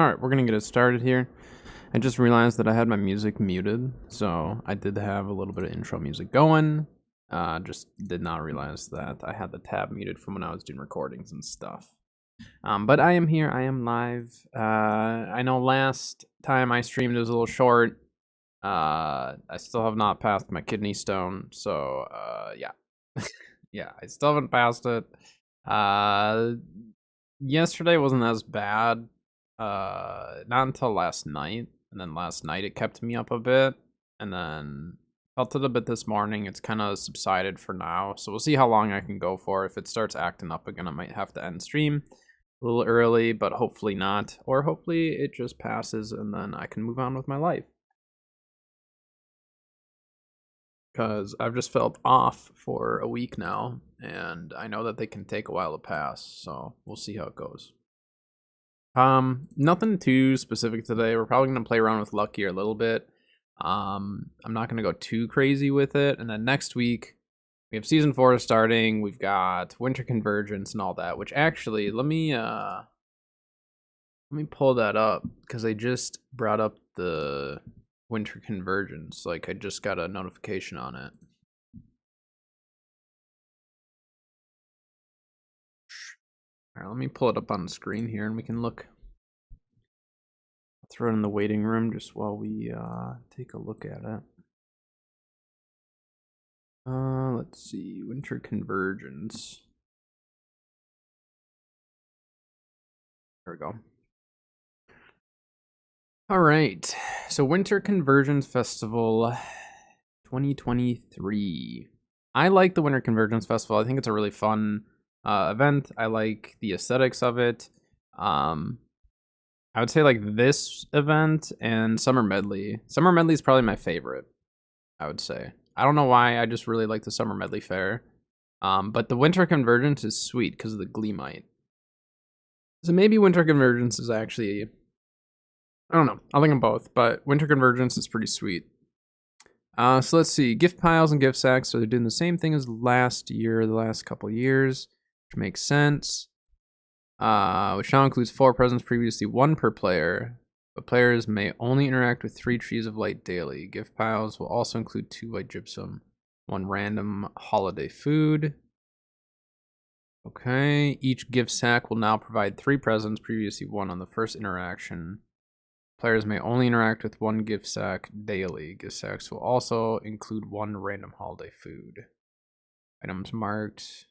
Alright, we're gonna get it started here. I just realized that I had my music muted, so I did have a little bit of intro music going. Just did not realize that I had the tab muted from when I was doing recordings and stuff. But I am here, I am live. I know last time I streamed it was a little short. I still have not passed my kidney stone, so yeah. Yeah, I still haven't passed it. Yesterday wasn't as bad. Not until last night, and then last night it kept me up a bit, and then felt it a bit this morning. It's kind of subsided for now, so we'll see how long I can go for. If it starts acting up again, I might have to end stream a little early, but hopefully not, or hopefully it just passes and then I can move on with my life. Because I've just felt off for a week now, and I know that they can take a while to pass, so we'll see how it goes. Nothing too specific today. We're probably gonna play around with luck here a little bit. I'm not gonna go too crazy with it. And then next week we have season 4 starting. We've got winter convergence and all that. Which actually, let me pull that up because I just brought up the winter convergence. Like I just got a notification on it. All right, let me pull it up on the screen here and we can look. I'll throw it in the waiting room just while we take a look at it. Let's see, winter convergence. There we go. All right, so Winter Convergence Festival 2023. I like the Winter Convergence Festival. I think it's a really fun event. I like the aesthetics of it. I would say like this event and Summer Medley. Summer Medley is probably my favorite, I would say. I don't know why, I just really like the Summer Medley Fair. But the Winter Convergence is sweet because of the Gleamite. So maybe Winter Convergence is actually, I don't know, I like them both, but Winter Convergence is pretty sweet. So let's see, gift piles and gift sacks. So they're doing the same thing as last year, the last couple years, which makes sense. Which now includes 4 presents, previously 1 per player. But players may only interact with 3 trees of light daily. Gift piles will also include 2 white gypsum, 1 random holiday food. Okay, each gift sack will now provide 3 presents, previously 1 on the first interaction. Players may only interact with 1 gift sack daily. Gift sacks will also include 1 random holiday food. Items marked.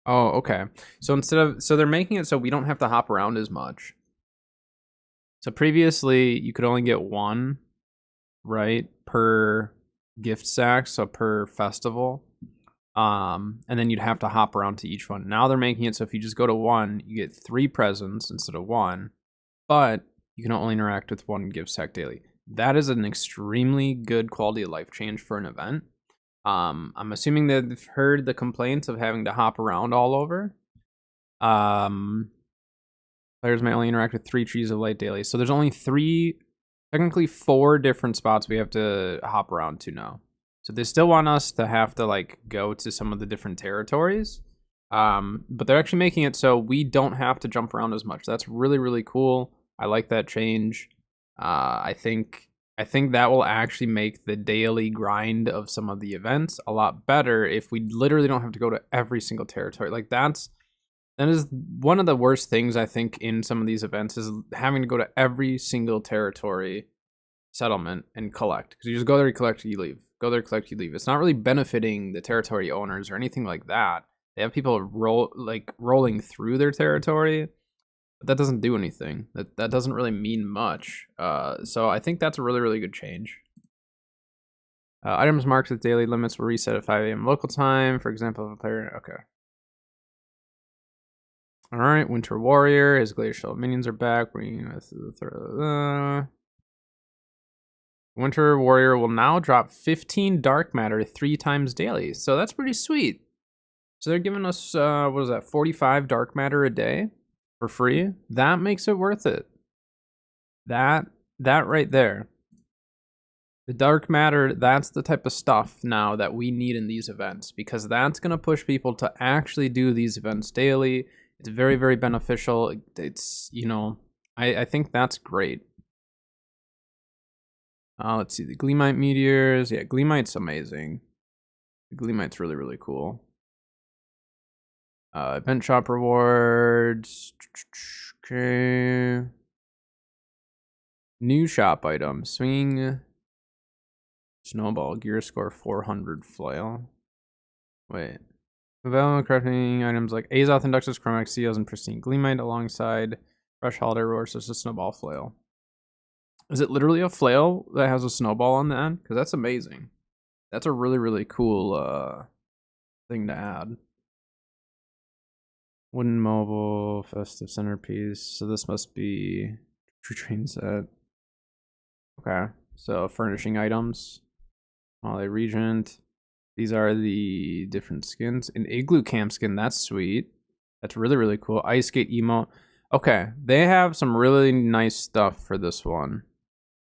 Oh, okay. So so they're making it so we don't have to hop around as much. So previously you could only get 1, right, per gift sack, so per festival. And then you'd have to hop around to each one. Now they're making it so if you just go to 1, you get 3 presents instead of 1, but you can only interact with 1 gift sack daily. That is an extremely good quality of life change for an event. I'm assuming they've heard the complaints of having to hop around all over. Players may only interact with 3 trees of light daily. So there's only 3, technically 4 different spots we have to hop around to now. So they still want us to have to like go to some of the different territories. But they're actually making it so we don't have to jump around as much. That's really, really cool. I like that change. I think that will actually make the daily grind of some of the events a lot better if we literally don't have to go to every single territory. Like that is one of the worst things I think in some of these events is having to go to every single territory settlement and collect. Because you just go there, you collect, you leave. Go there, collect, you leave. It's not really benefiting the territory owners or anything like that. They have people rolling through their territory, but that doesn't do anything. That doesn't really mean much. So I think that's a really, really good change. Items marked with daily limits will reset at 5 a.m. local time. For example, if a player, okay. All right, Winter Warrior, his glacial minions are back. Bringing us to the Winter Warrior will now drop 15 dark matter 3 times daily. So that's pretty sweet. So they're giving us, what is that, 45 dark matter a day for free? That makes it worth it. That right there. The dark matter, that's the type of stuff now that we need in these events, because that's going to push people to actually do these events daily. It's very, very beneficial. It's, you know, I think that's great. Let's see, the Gleamite meteors. Yeah, Gleamite's amazing. The Gleamite's really, really cool. Event shop rewards. Okay. New shop item. Swing. Snowball. Gear score 400 flail. Wait. Available crafting items like Azoth, Inductus, Chromatic Seals, and Pristine Gleamite alongside fresh holiday rewards such as Snowball Flail. Is it literally a flail that has a snowball on the end? Because that's amazing. That's a really, really cool thing to add. Wooden mobile, festive centerpiece. So this must be tree train set. Okay. So furnishing items. Holiday Regent. These are the different skins. An Igloo Camp skin, that's sweet. That's really, really cool. Ice Skate emote. Okay, they have some really nice stuff for this one.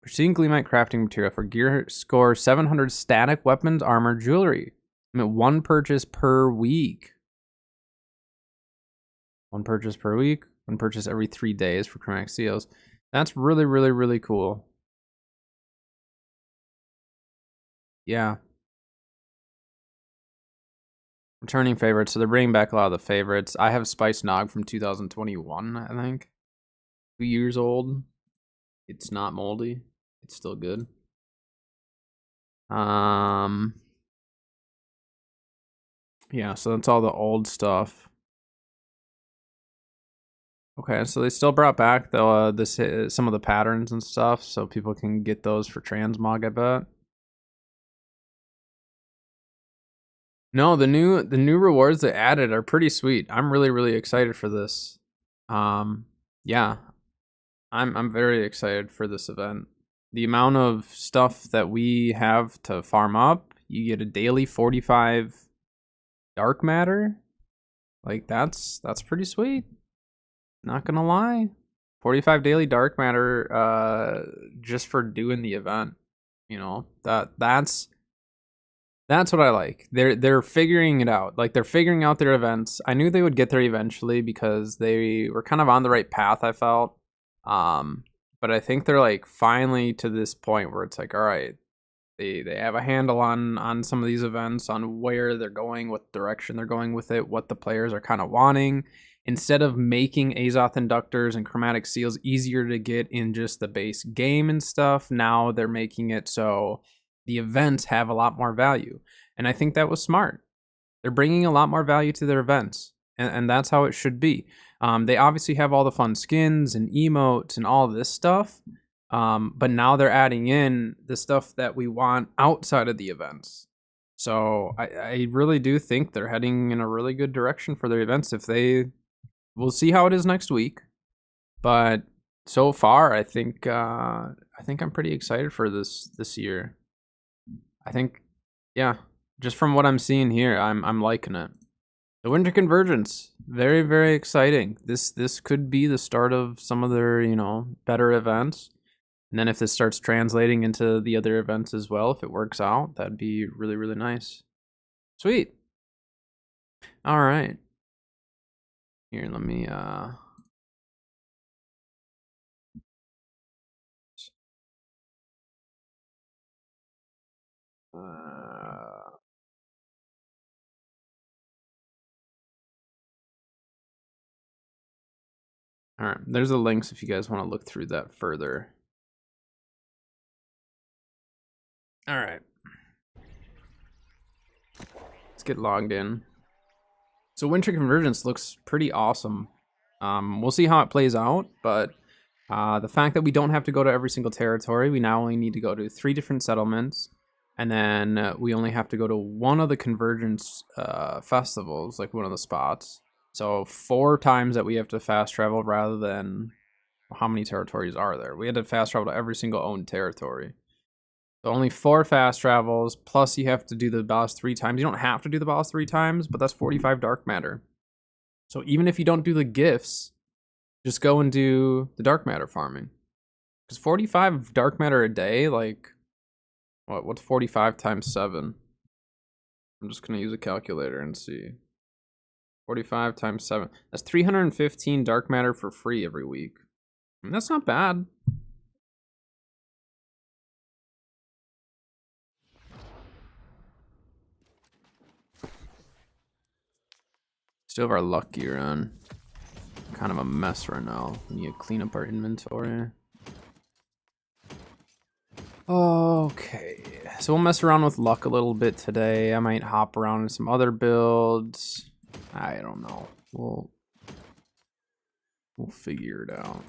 Pristine Gleamite crafting material for gear score 700 static weapons, armor, jewelry. I mean, 1 purchase per week. 1 purchase per week. 1 purchase every 3 days for chromatic seals. That's really, really, really cool. Yeah. Returning favorites. So they're bringing back a lot of the favorites. I have Spice Nog from 2021, I think. 2 years old. It's not moldy. It's still good. Yeah, so that's all the old stuff. Okay, so they still brought back the some of the patterns and stuff, so people can get those for transmog, I bet. No, the new rewards they added are pretty sweet. I'm really, really excited for this. Yeah. I'm very excited for this event. The amount of stuff that we have to farm up, you get a daily 45 dark matter. Like that's pretty sweet. Not gonna lie. 45 daily dark matter just for doing the event. You know, that's what I like. They're figuring it out. Like they're figuring out their events. I knew they would get there eventually because they were kind of on the right path, I felt. But I think they're like finally to this point where it's like, all right, they have a handle on some of these events, on where they're going, what direction they're going with it, what the players are kind of wanting. Instead of making Azoth Inductors and Chromatic Seals easier to get in just the base game and stuff, now they're making it so the events have a lot more value. And I think that was smart. They're bringing a lot more value to their events, and that's how it should be. They obviously have all the fun skins and emotes and all this stuff, but now they're adding in the stuff that we want outside of the events. So I really do think they're heading in a really good direction for their events. We'll see how it is next week, but so far I think I'm pretty excited for this year. I think, yeah, just from what I'm seeing here, I'm liking it. The Winter Convergence, very, very exciting. This could be the start of some of their, better events. And then if this starts translating into the other events as well, if it works out, that'd be really, really nice. Sweet. All right. Here, let me all right, there's the links if you guys want to look through that further. All right. Let's get logged in. So Winter Convergence looks pretty awesome. We'll see how it plays out, but the fact that we don't have to go to every single territory, we now only need to go to 3 different settlements, and then we only have to go to one of the Convergence festivals, like one of the spots. So 4 times that we have to fast travel rather than, how many territories are there? We had to fast travel to every single owned territory. So only 4 fast travels, plus you have to do the boss 3 times. You don't have to do the boss 3 times, but that's 45 dark matter. So even if you don't do the gifts, just go and do the dark matter farming. Because 45 dark matter a day, like, what's 45 times 7? I'm just going to use a calculator and see. 45 times 7. That's 315 dark matter for free every week. I mean, that's not bad. Still have our luck gear on. Kind of a mess right now. We need to clean up our inventory. Okay, so we'll mess around with luck a little bit today. I might hop around in some other builds. I don't know. We'll figure it out.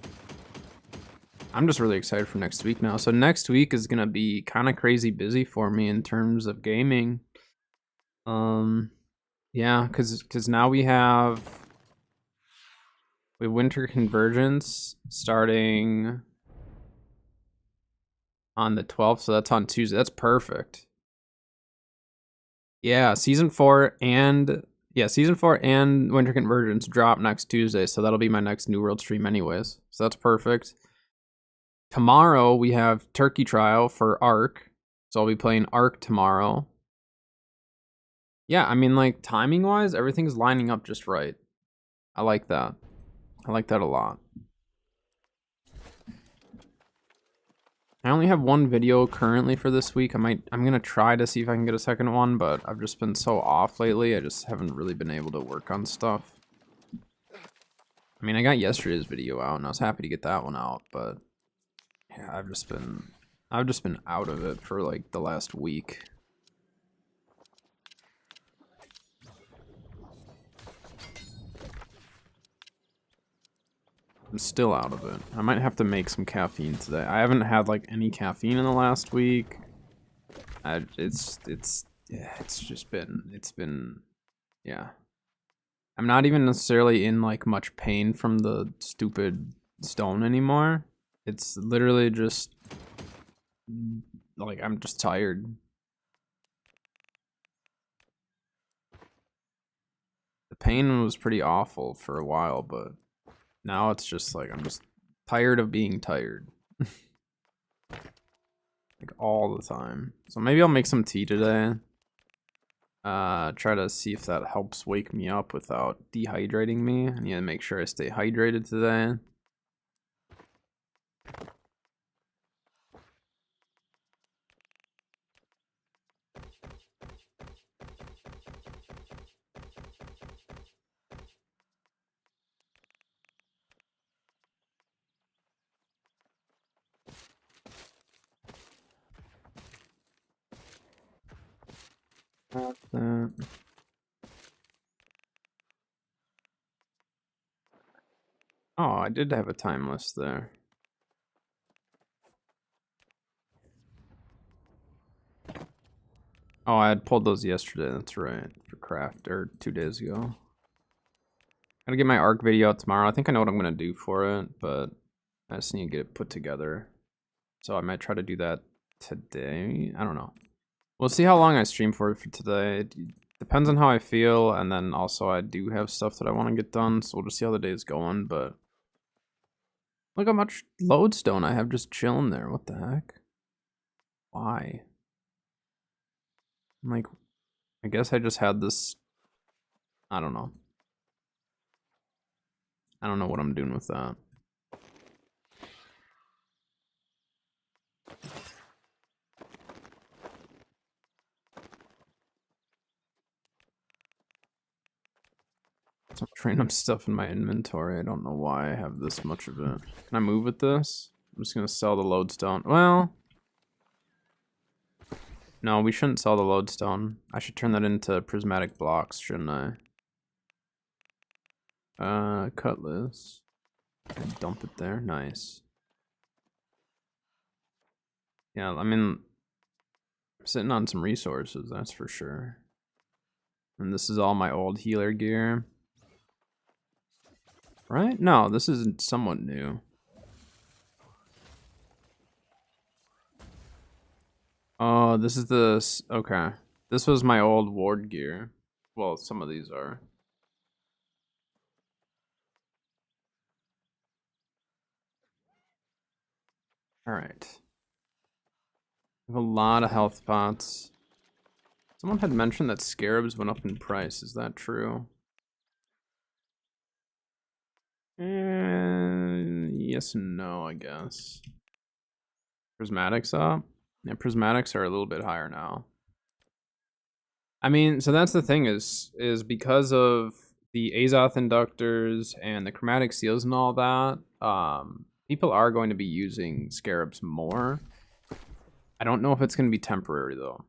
I'm just really excited for next week now. So next week is gonna be kind of crazy busy for me in terms of gaming. Yeah, because now we have Winter Convergence starting on the 12th, so that's on Tuesday. That's perfect. Yeah, season 4 and Winter Convergence drop next Tuesday, so that'll be my next New World stream anyways. So that's perfect. Tomorrow we have Turkey Trial for Ark, so I'll be playing Ark tomorrow. Yeah, I mean, like, timing-wise, everything's lining up just right. I like that. I like that a lot. I only have one video currently for this week. I'm gonna try to see if I can get a second one, but I've just been so off lately. I just haven't really been able to work on stuff. I mean, I got yesterday's video out, and I was happy to get that one out, but yeah, I've just been out of it for like the last week. I'm still out of it. I might have to make some caffeine today. I haven't had like any caffeine in the last week. It's been yeah. I'm not even necessarily in like much pain from the stupid stone anymore. It's literally just like I'm just tired. The pain was pretty awful for a while, but now it's just like I'm just tired of being tired. Like all the time. So maybe I'll make some tea today. Try to see if that helps wake me up without dehydrating me. I need to make sure I stay hydrated today. That. Oh, I did have a time list there. Oh, I had pulled those yesterday, that's right, for craft, or 2 days ago. Gotta get my Ark video out tomorrow. I think I know what I'm gonna do for it, but I just need to get it put together. So I might try to do that today. I don't know. We'll see how long I stream for today. It depends on how I feel, and then also I do have stuff that I want to get done, so we'll just see how the day's going, but... Look how much lodestone I have just chilling there. What the heck? Why? Like, I guess I just had this... I don't know. I don't know what I'm doing with that. So much random stuff in my inventory. I don't know why I have this much of it. Can I move with this? I'm just gonna sell the lodestone. Well... No, we shouldn't sell the lodestone. I should turn that into prismatic blocks, shouldn't I? Cutlass. Dump it there. Nice. Yeah, I mean, I'm sitting on some resources, that's for sure. And this is all my old healer gear. Right? No, this isn't somewhat new. Oh, this is the... Okay. This was my old ward gear. Well, some of these are. Alright. I have a lot of health pots. Someone had mentioned that scarabs went up in price. Is that true? Yes and no, I guess. Prismatics up? Yeah, prismatics are a little bit higher now. I mean, so that's the thing is because of the Azoth inductors and the chromatic seals and all that, people are going to be using scarabs more. I don't know if it's going to be temporary though.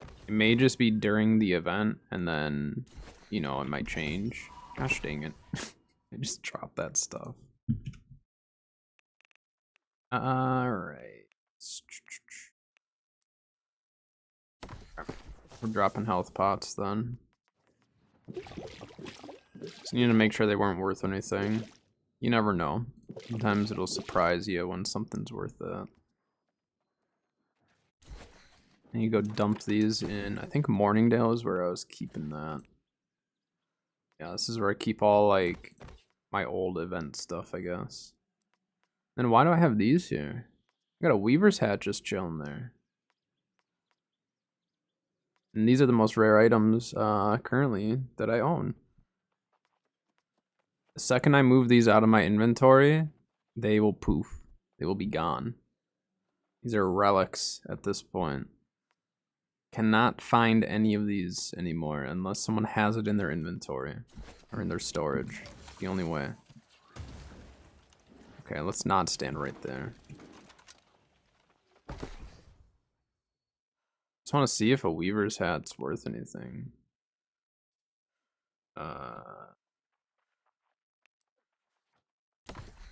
It may just be during the event and then, you know, it might change. Gosh dang it. I just dropped that stuff. Alright. We're dropping health pots then. Just need to make sure they weren't worth anything. You never know. Sometimes it'll surprise you when something's worth it. And you go dump these in, I think Morningdale is where I was keeping that. Yeah, this is where I keep all like my old event stuff, I guess. Then why do I have these here? I got a Weaver's hat just chilling there. And these are the most rare items currently that I own. The second I move these out of my inventory, they will poof. They will be gone. These are relics at this point. Cannot find any of these anymore unless someone has it in their inventory or in their storage. The only way. Okay, let's not stand right there. Just want to see if a Weaver's hat's worth anything.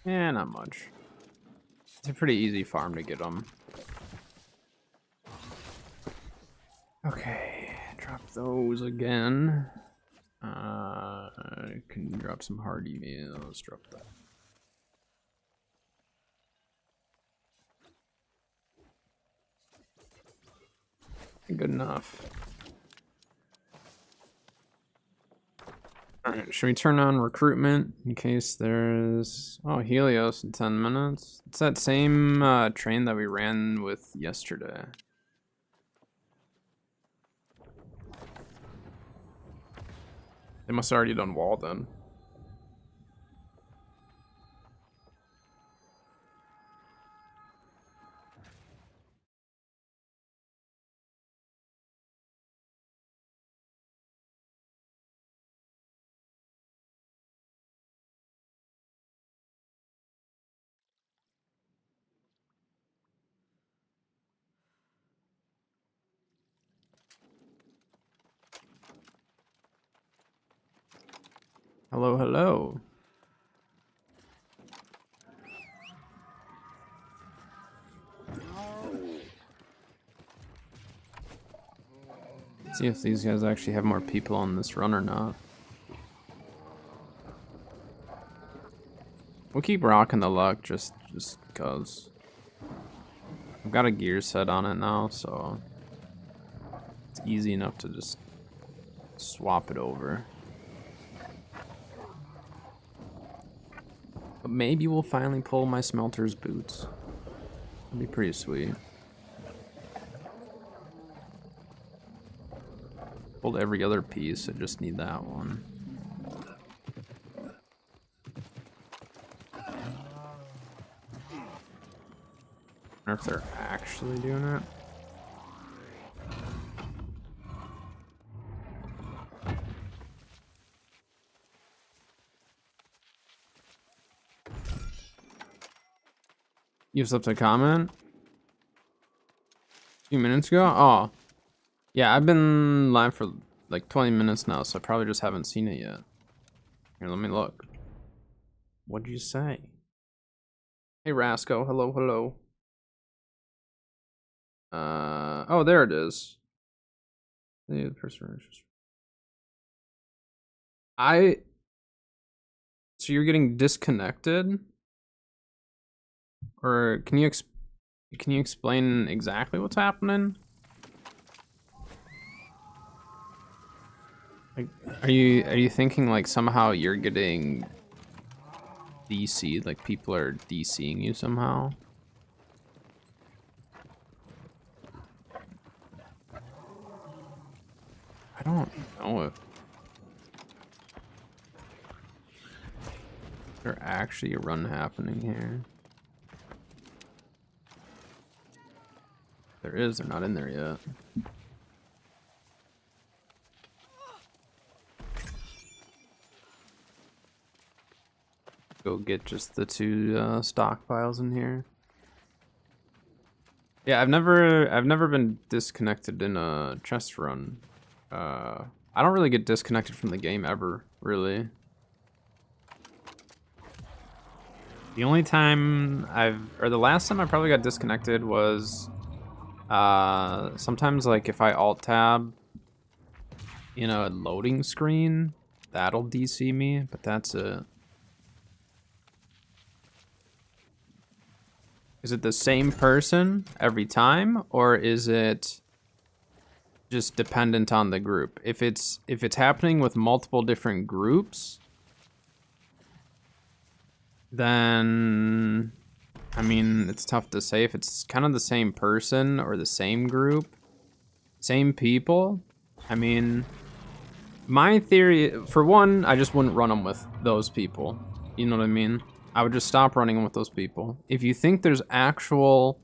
Yeah, not much. It's a pretty easy farm to get them. Okay, drop those again. Can drop some hardy meals. Drop that. Good enough. Alright, should we turn on recruitment in case there's... Oh, Helios in 10 minutes. It's that same train that we ran with yesterday. They must have already done wall then. Hello, hello. Let's see if these guys actually have more people on this run or not. We'll keep rocking the luck just cause. I've got a gear set on it now, so it's easy enough to just swap it over. But maybe we'll finally pull my smelter's boots. That'd be pretty sweet. Pulled every other piece, I just need that one. I wonder if they're actually doing it. You have something to comment? A few minutes ago? Oh. Yeah, I've been live for like 20 minutes now, so I probably just haven't seen it yet. Here, let me look. What'd you say? Hey, Rasco. Hello, hello. Oh, there it is. The person. So you're getting disconnected? Or can you explain exactly what's happening? Like, are you thinking like somehow you're getting DC'd, like people are DCing you somehow? I don't know if there actually a run happening here? There is, they're not in there yet. Go get just the 2 stockpiles in here. Yeah, I've never been disconnected in a chest run. I don't really get disconnected from the game ever, really. The only time the last time I probably got disconnected was sometimes like if I alt tab in a loading screen, that'll DC me, but that's it. Is it the same person every time, or is it just dependent on the group? If it's happening with multiple different groups, then I mean, it's tough to say if it's kind of the same person or the same group, same people. I mean, my theory, for one, I just wouldn't run them with those people. You know what I mean? I would just stop running them with those people. If you think there's actual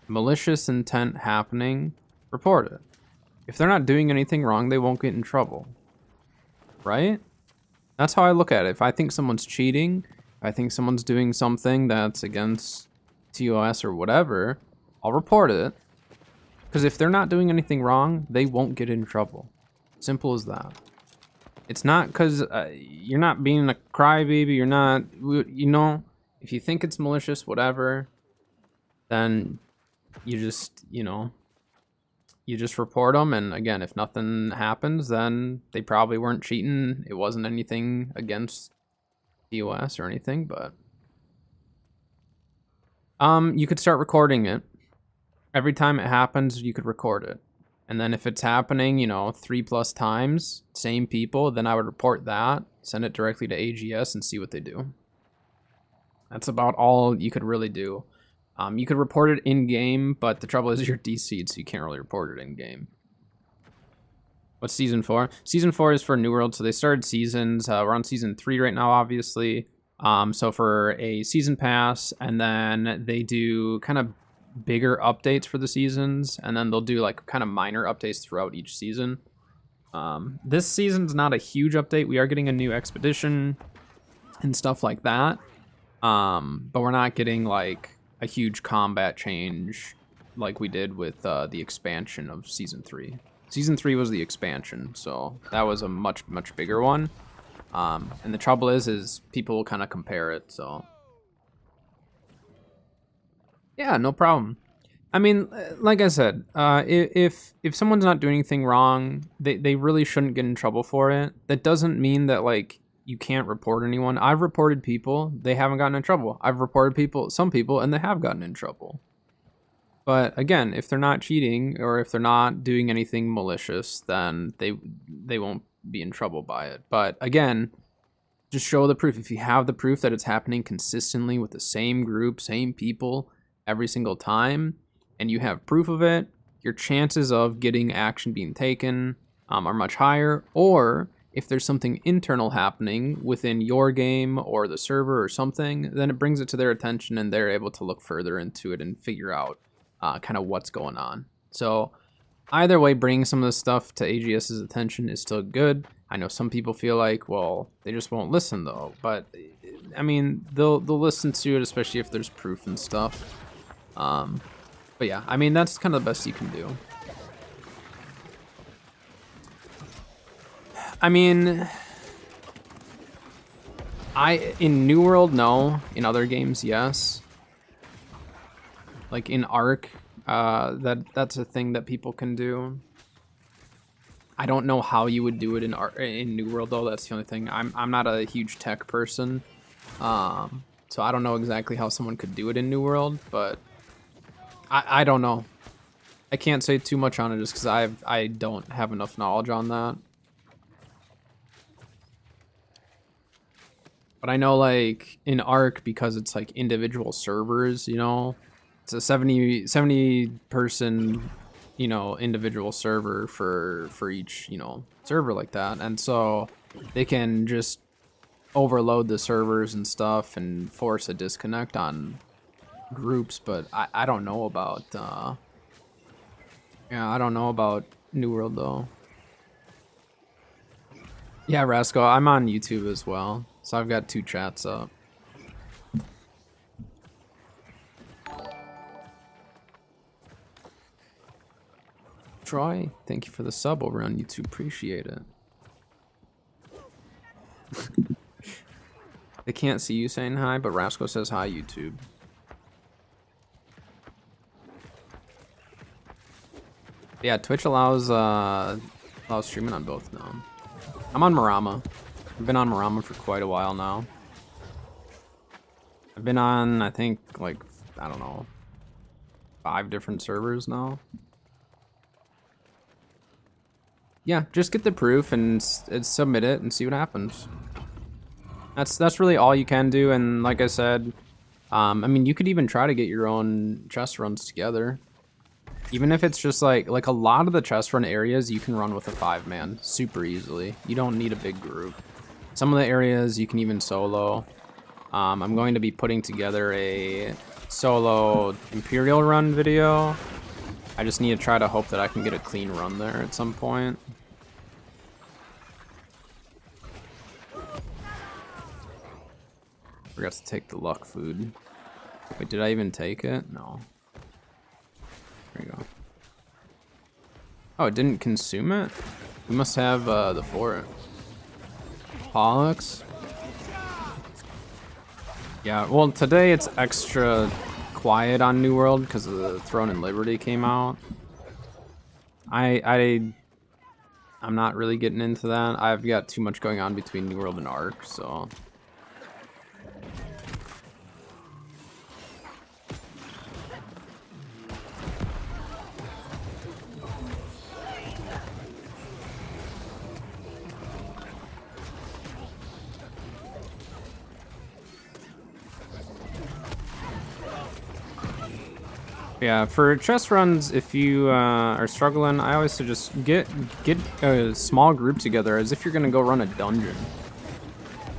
malicious intent happening, report it. If they're not doing anything wrong, they won't get in trouble. Right? That's how I look at it. If I think someone's cheating, if I think someone's doing something that's against TOS or whatever, I'll report it. Because if they're not doing anything wrong, they won't get in trouble. Simple as that. It's not because you're not being a crybaby, you're not, you know, if you think it's malicious, whatever, then you just, you know, you just report them. And again, if nothing happens, then they probably weren't cheating. It wasn't anything against TOS or anything, but you could start recording it. Every time it happens, you could record it. And then if it's happening, you know, 3+ times, same people, then I would report that, send it directly to AGS and see what they do. That's about all you could really do. You could report it in-game, but the trouble is you're DC'd, so you can't really report it in-game. What's Season 4? Season 4 is for New World, so they started seasons. We're on Season 3 right now, obviously. So for a Season Pass, and then they do kind of bigger updates for the seasons, and then they'll do like kind of minor updates throughout each season. This season's not a huge update. We are getting a new expedition and stuff like that, but we're not getting like a huge combat change like we did with the expansion of Season 3. Season 3 was the expansion, so that was a much bigger one. And the trouble is people will kind of compare it, so yeah, no problem. I mean, like I said, if someone's not doing anything wrong, they really shouldn't get in trouble for it. That doesn't mean that like you can't report anyone. I've reported people, they haven't gotten in trouble. I've reported some people, and they have gotten in trouble. But again, if they're not cheating or if they're not doing anything malicious, then they won't be in trouble by it. But again, just show the proof. If you have the proof that it's happening consistently with the same group, same people, every single time, and you have proof of it, your chances of getting action being taken are much higher. Or if there's something internal happening within your game or the server or something, then it brings it to their attention and they're able to look further into it and figure out kind of what's going on. So either way, bringing some of this stuff to AGS's attention is still good. I know some people feel like, well, they just won't listen though, but I mean, they'll listen to it, especially if there's proof and stuff. But yeah, I mean, that's kind of the best you can do. I mean, in New World, no. In other games, yes. Like in Ark, that's a thing that people can do. I don't know how you would do it in New World though. That's the only thing. I'm not a huge tech person, so I don't know exactly how someone could do it in New World, but I don't know. I can't say too much on it just because I don't have enough knowledge on that. But I know like in Ark, because it's like individual servers, you know, it's a 70 person, you know, individual server for each, you know, server like that. And so they can just overload the servers and stuff and force a disconnect on groups, but I don't know about yeah, I don't know about New World though. Yeah, Rascal, I'm on YouTube as well, so I've got 2 chats up. Troy, thank you for the sub over on YouTube, appreciate it. They can't see you saying hi, but Rascal says hi, YouTube. Yeah, Twitch allows streaming on both now. I'm on Marama. I've been on Marama for quite a while now. I've been on, I think, like, I don't know, 5 different servers now. Yeah, just get the proof and submit it and see what happens. That's really all you can do, and like I said, I mean, you could even try to get your own chest runs together. Even if it's just like a lot of the chest run areas you can run with a 5-man super easily. You don't need a big group. Some of the areas you can even solo. I'm going to be putting together a solo Imperial run video. I just need to try to hope that I can get a clean run there at some point. Forgot to take the luck food. Wait, did I even take it? No. There you go. Oh, it didn't consume it? We must have the fort. Pollux? Yeah, well, today it's extra quiet on New World because of the Throne and Liberty came out. I'm not really getting into that. I've got too much going on between New World and Ark, so... Yeah, for chest runs, if you are struggling, I always suggest get a small group together as if you're gonna go run a dungeon,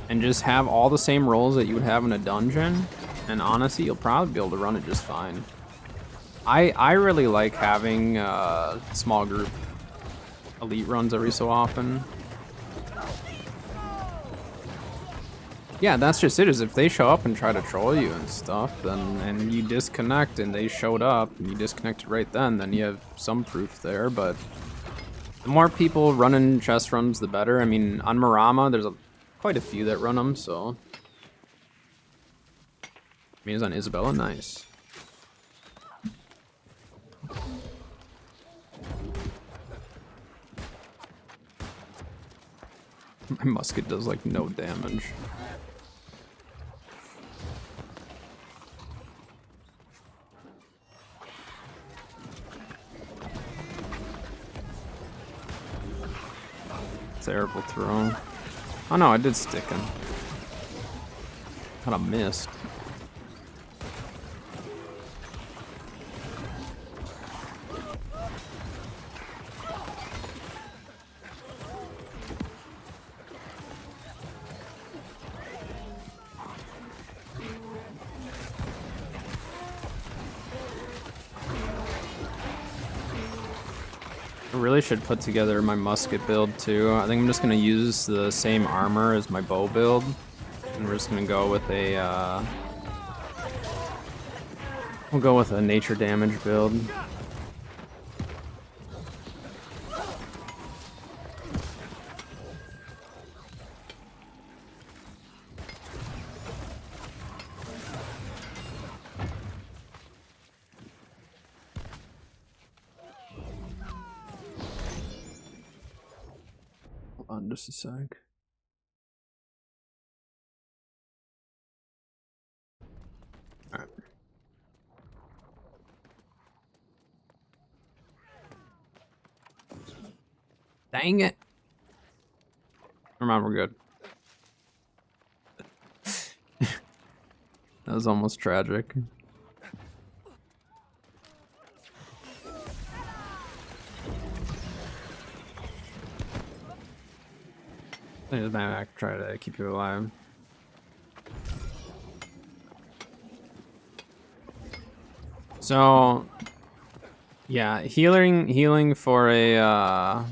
and just have all the same roles that you would have in a dungeon. And honestly, you'll probably be able to run it just fine. I really like having small group elite runs every so often. Yeah, that's just it, is if they show up and try to troll you and stuff, then, and you disconnect and they showed up and you disconnected right then you have some proof there, but the more people running chest runs, the better. I mean, on Marama, there's quite a few that run them, so. I mean, it's on Isabella, nice. My musket does, like, no damage. Terrible throw. Oh no, I did stick him. Kinda missed. I really should put together my musket build too. I think I'm just gonna use the same armor as my bow build, and we're just gonna go with a we'll go with a nature damage build. Hold on just a sec. All right. Dang it. Never mind, we're good. That was almost tragic. I try to keep you alive. So, yeah, healing for a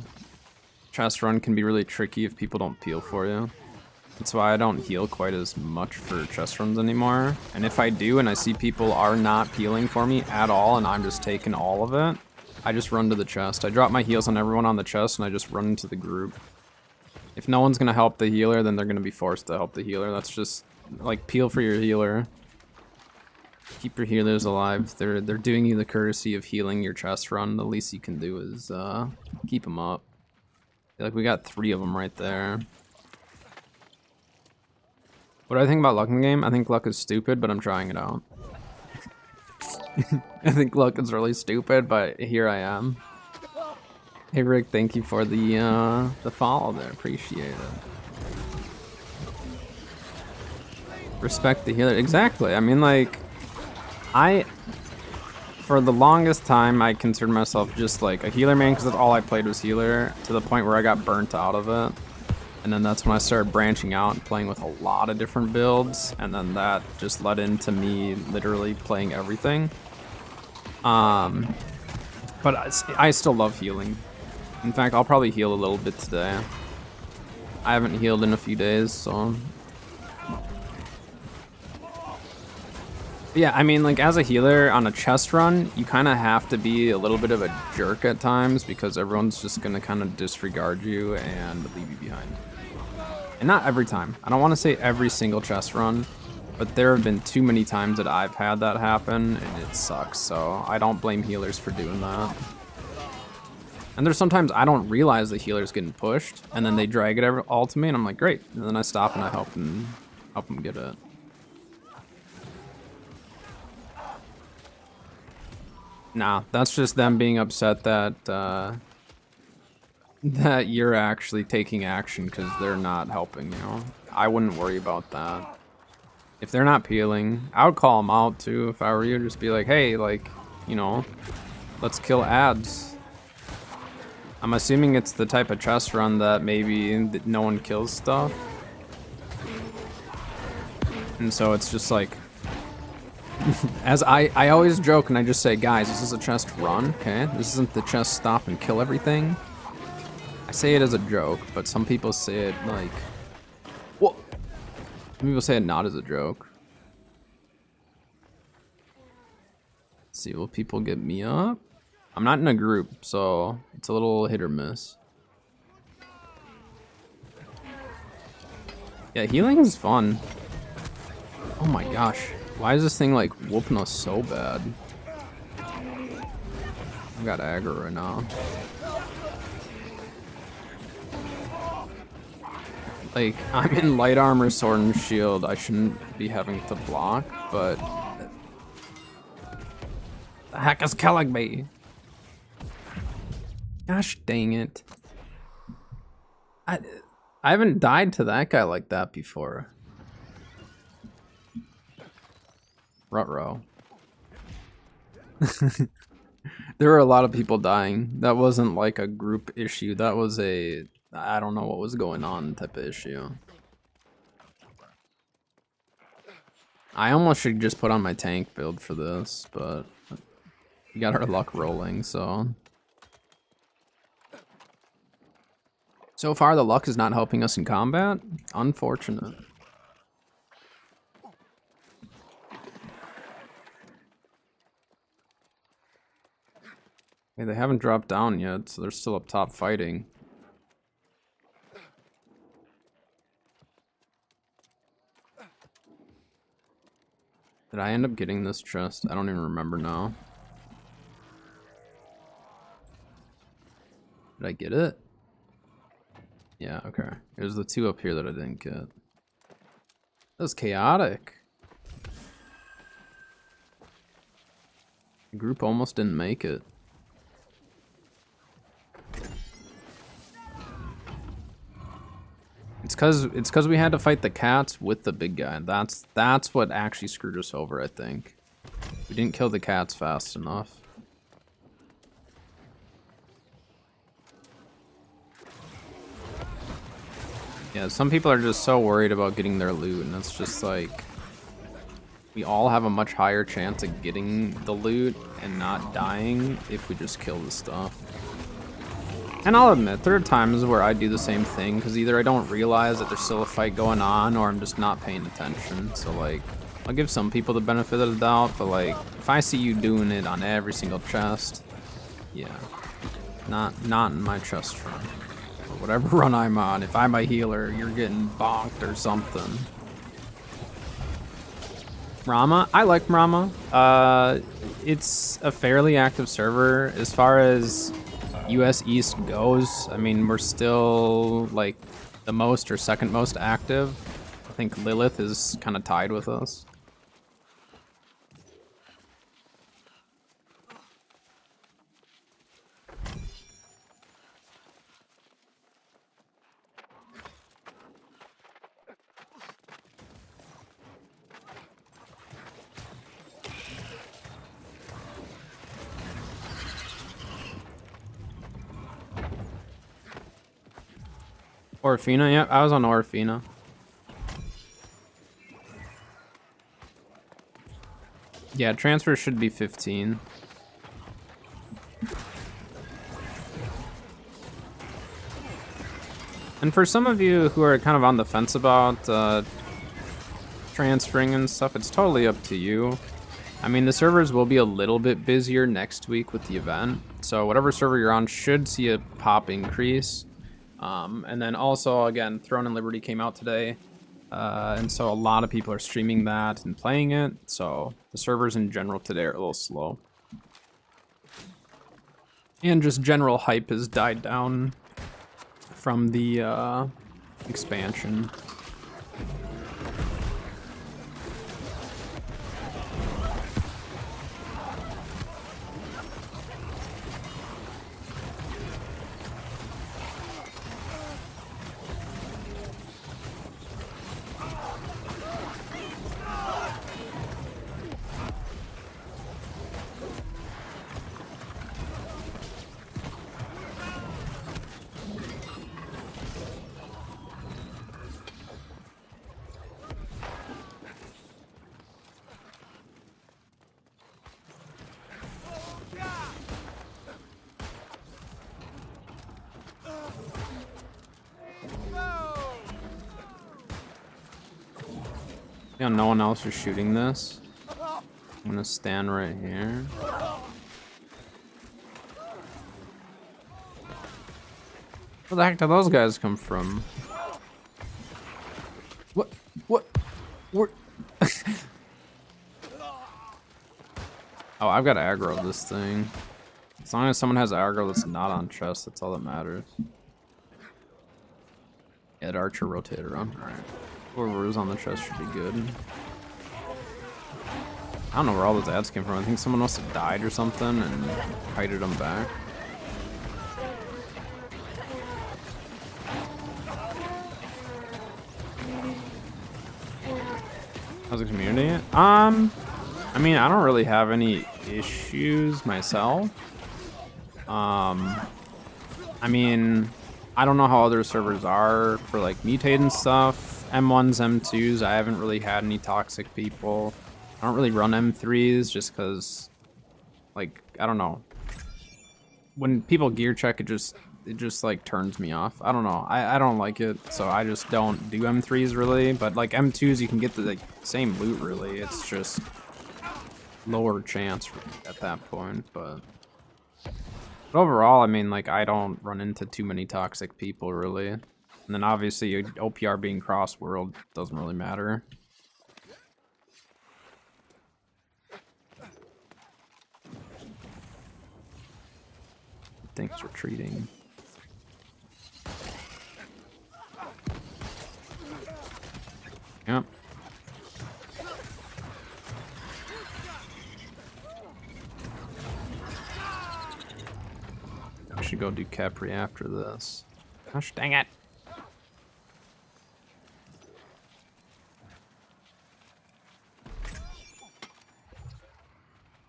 chest run can be really tricky if people don't peel for you. That's why I don't heal quite as much for chest runs anymore. And if I do and I see people are not peeling for me at all and I'm just taking all of it, I just run to the chest. I drop my heals on everyone on the chest and I just run into the group. If no one's gonna help the healer, then they're gonna be forced to help the healer. That's just, like, peel for your healer. Keep your healers alive. They're doing you the courtesy of healing your chest run. The least you can do is keep them up. Like, we got 3 of them right there. What do I think about luck in the game? I think luck is stupid, but I'm trying it out. I think luck is really stupid, but here I am. Hey Rick, thank you for the follow there. Appreciate it. Respect the healer. Exactly. I mean, like, for the longest time, I considered myself just like a healer man because that's all I played was healer, to the point where I got burnt out of it. And then that's when I started branching out and playing with a lot of different builds, and then that just led into me literally playing everything. But I still love healing. In fact, I'll probably heal a little bit today. I haven't healed in a few days, so... Yeah, I mean, like, as a healer on a chest run, you kind of have to be a little bit of a jerk at times because everyone's just going to kind of disregard you and leave you behind. And not every time. I don't want to say every single chest run, but there have been too many times that I've had that happen, and it sucks, so I don't blame healers for doing that. And there's sometimes I don't realize the healer's getting pushed, and then they drag it all to me, and I'm like, great. And then I stop and I help them get it. Nah, that's just them being upset that that you're actually taking action because they're not helping, you know? I wouldn't worry about that. If they're not peeling, I would call them out too if I were you. Just be like, hey, like, you know, let's kill ads. I'm assuming it's the type of chest run that maybe no one kills stuff. And so it's just like, as I always joke and I just say, guys, this is a chest run, okay? This isn't the chest stop and kill everything. I say it as a joke, but some people say it like, what? Some people say it not as a joke. Let's see, will people get me up? I'm not in a group, so it's a little hit or miss. Yeah, healing is fun. Oh my gosh. Why is this thing like whooping us so bad? I got aggro right now. Like, I'm in light armor, sword, and shield. I shouldn't be having to block, but... The heck is killing me? Gosh dang it. I haven't died to that guy like that before. Ruh-roh. There were a lot of people dying. That wasn't like a group issue. That was a... I don't know what was going on type of issue. I almost should just put on my tank build for this, but we got our luck rolling, so... So far, the luck is not helping us in combat. Unfortunate. Hey, they haven't dropped down yet, so they're still up top fighting. Did I end up getting this chest? I don't even remember now. Did I get it? Yeah, okay. There's the 2 up here that I didn't get. That was chaotic. The group almost didn't make it. It's cause we had to fight the cats with the big guy. That's what actually screwed us over, I think. We didn't kill the cats fast enough. Yeah, some people are just so worried about getting their loot, and it's just like... we all have a much higher chance of getting the loot and not dying if we just kill the stuff. And I'll admit, there are times where I do the same thing, because either I don't realize that there's still a fight going on, or I'm just not paying attention. So, like, I'll give some people the benefit of the doubt, but, like, if I see you doing it on every single chest, yeah. Not in my chest run. Or whatever run I'm on. If I'm a healer, you're getting bonked or something. Rama, I like Rama. It's a fairly active server as far as US East goes. I mean, we're still like the most or second most active. I think Lilith is kind of tied with us. Orfina, yeah, I was on Orfina. Yeah, transfer should be 15. And for some of you who are kind of on the fence about transferring and stuff, it's totally up to you. I mean, the servers will be a little bit busier next week with the event, so whatever server you're on should see a pop increase. And then also, again, Throne and Liberty came out today, and so a lot of people are streaming that and playing it, so the servers in general today are a little slow. And just general hype has died down from the expansion. Yeah, no one else is shooting this. I'm gonna stand right here. Where the heck did those guys come from? What? Where? Oh, I've got aggro this thing. As long as someone has aggro that's not on chest, that's all that matters. Yeah, the archer rotate around. Alright. Whoever is on the chest should be good. I don't know where all those ads came from. I think someone must have died or something and kited them back. How's the community? I mean, I don't really have any issues myself. I mean, I don't know how other servers are for like mutate and stuff. M1s, M2s, I haven't really had any toxic people. I don't really run M3s just because, like, I don't know. When people gear check, it just like turns me off. I don't know. I don't like it, so I just don't do M3s really. But like M2s, you can get the like, same loot really. It's just lower chance at that point. But overall, I mean, like I don't run into too many toxic people really. And then obviously OPR being cross-world doesn't really matter. Things retreating. Yep. I should go do Capri after this. Gosh dang it.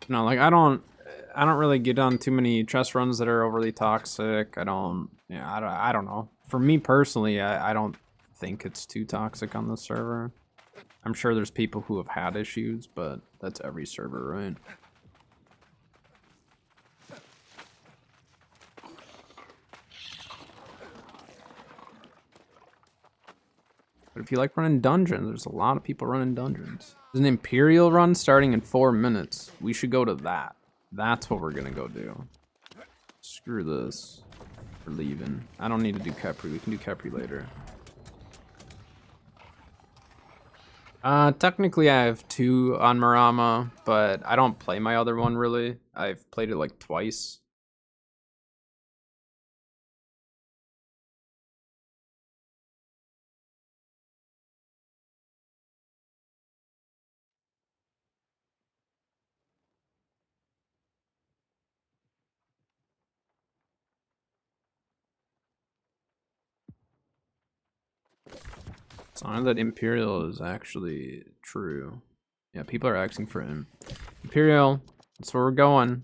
No, like I don't really get on too many chest runs that are overly toxic. I don't know. For me personally, I don't think it's too toxic on the server. I'm sure there's people who have had issues, but that's every server, right? But if you like running dungeons, there's a lot of people running dungeons. There's an Imperial run starting in 4 minutes. We should go to that. That's what we're gonna go do. Screw this. We're leaving. I don't need to do Khepri. We can do Khepri later. Technically I have 2 on Marama, but I don't play my other one really. I've played it like twice. Sign that Imperial is actually true. Yeah, people are asking for him. Imperial, that's where we're going.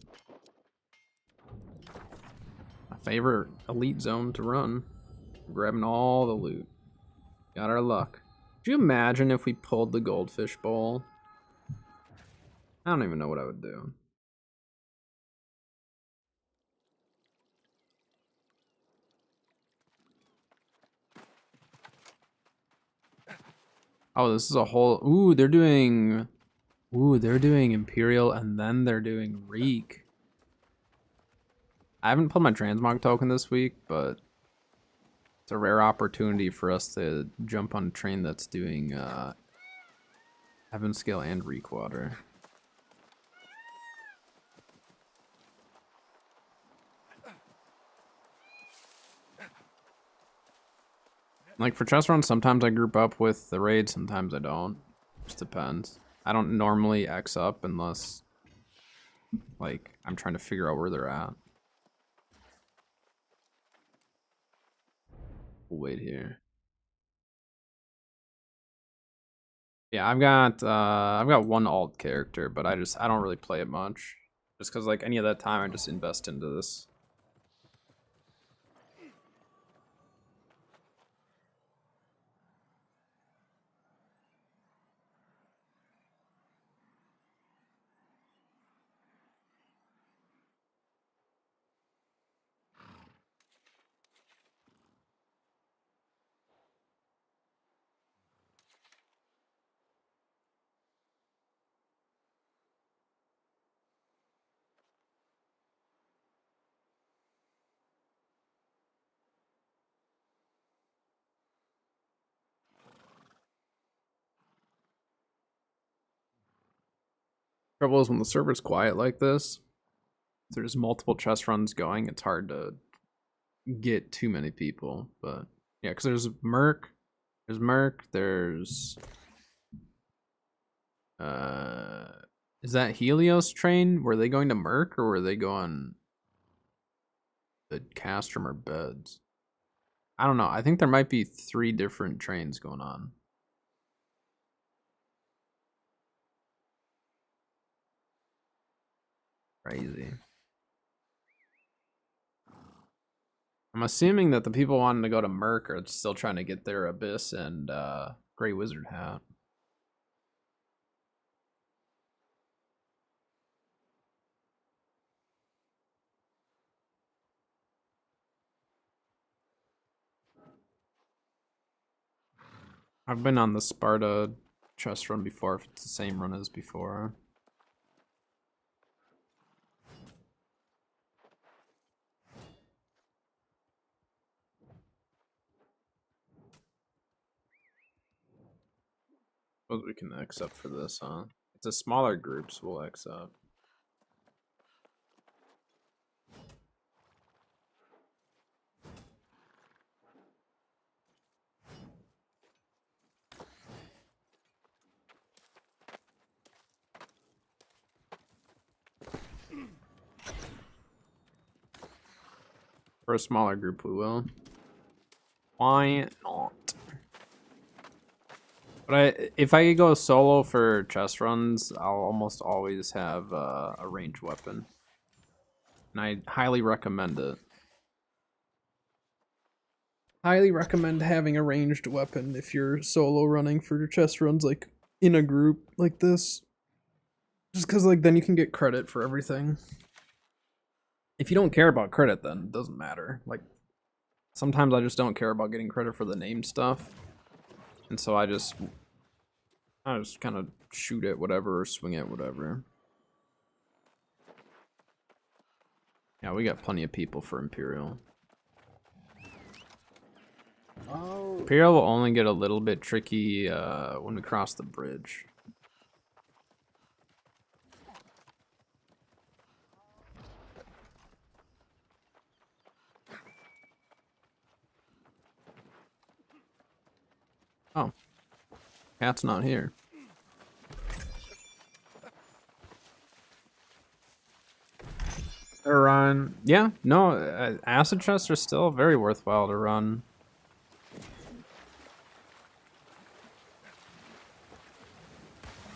My favorite elite zone to run. We're grabbing all the loot. Got our luck. Could you imagine if we pulled the Goldfish Bowl? I don't even know what I would do. Oh, this is a whole... Ooh, they're doing Imperial and then they're doing Reek. I haven't pulled my transmog token this week, but it's a rare opportunity for us to jump on a train that's doing Heaven Scale and Reek Water. Like for chest runs, sometimes I group up with the raid, sometimes I don't. Just depends. I don't normally X up unless like I'm trying to figure out where they're at. We'll wait here. Yeah, I've got 1 alt character, but I don't really play it much. Just cause like any of that time I just invest into this. Trouble is when the server's quiet like this, if there's multiple chest runs going, it's hard to get too many people. But yeah, because there's Merc, there's is that Helios train? Were they going to Merc or were they going to Castrum or Beds? I don't know. I think there might be 3 different trains going on. Crazy. I'm assuming that the people wanting to go to Merc are still trying to get their Abyss and Grey Wizard hat. I've been on the Sparta chest run before, if it's the same run as before. Suppose we can X up for this, huh? It's a smaller group, so we'll X up. For a smaller group, we will. Why not? But if I go solo for chest runs, I'll almost always have a ranged weapon. And I highly recommend it. highly recommend having a ranged weapon if you're solo running for your chest runs, like in a group like this. Just because, like, then you can get credit for everything. If you don't care about credit, then it doesn't matter. Like, sometimes I just don't care about getting credit for the named stuff, and so I just kind of shoot at whatever or swing at whatever. Yeah, we got plenty of people for Imperial. Oh. Imperial will only get a little bit tricky when we cross the bridge. Oh, cat's not here. Run. Yeah, no, acid chests are still very worthwhile to run.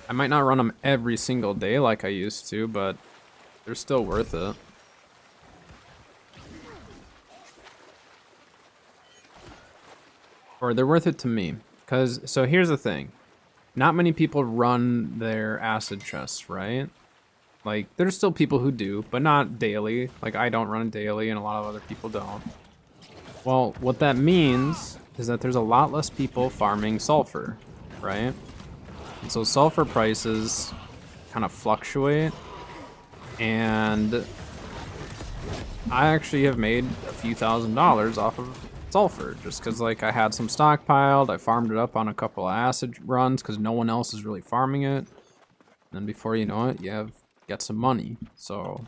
I might not run them every single day like I used to, but they're still worth it. Or they're worth it to me. So here's the thing. Not many people run their acid chests, right? Like, there's still people who do, but not daily. Like, I don't run it daily, and a lot of other people don't. Well, what that means is that there's a lot less people farming sulfur, right? And so sulfur prices kind of fluctuate, and I actually have made a few $1,000s off of sulfur just because, like, I had some stockpiled. I farmed it up on a couple of acid runs because no one else is really farming it. And then before you know it, you get some money. So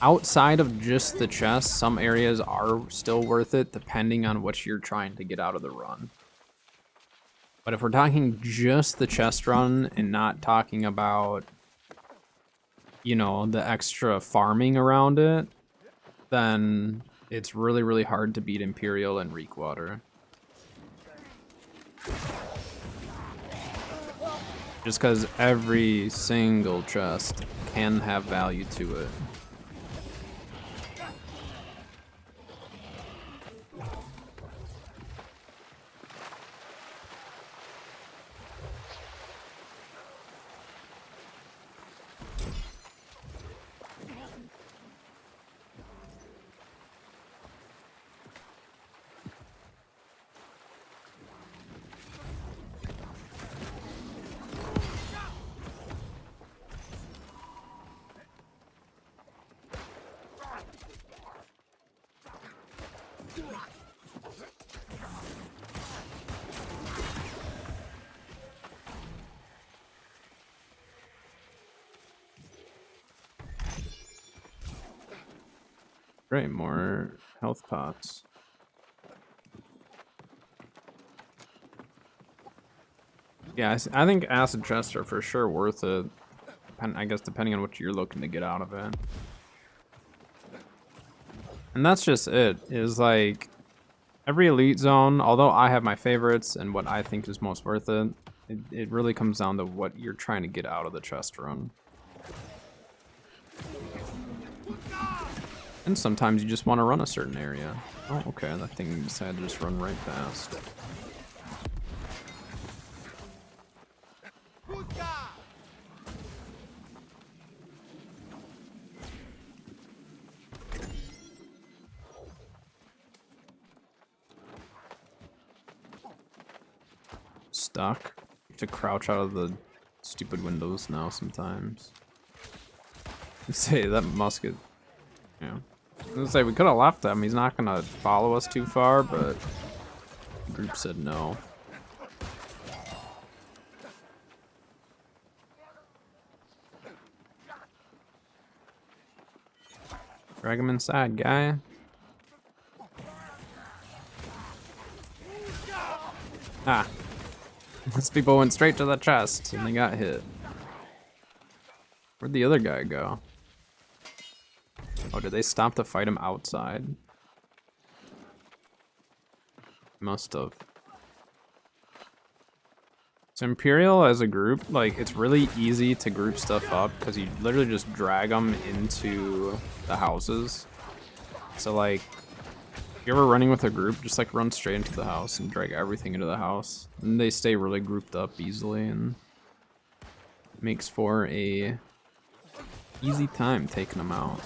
outside of just the chest, some areas are still worth it depending on what you're trying to get out of the run. But if we're talking just the chest run and not talking about, you know, the extra farming around it, then it's really, really hard to beat Imperial and Reekwater. Just because every single chest can have value to it. Great, more health pots. Yeah, I think acid chests are for sure worth it. I guess depending on what you're looking to get out of it. And that's just it. Is like every elite zone, although I have my favorites and what I think is most worth it, it really comes down to what you're trying to get out of the chest run. And sometimes you just want to run a certain area. Oh, okay, that thing decided to just run right past. Stuck. You have to crouch out of the stupid windows now sometimes. Say that musket. Yeah. I was gonna say we could have left him. He's not gonna follow us too far, but the group said no. Drag him inside, guy. Ah. These people went straight to the chest and they got hit. Where'd the other guy go? Oh, did they stop to fight him outside? Must have. So Imperial as a group, like, it's really easy to group stuff up because you literally just drag them into the houses. So, like, You're ever running with a group, just like run straight into the house and drag everything into the house. And they stay really grouped up easily and makes for a easy time taking them out.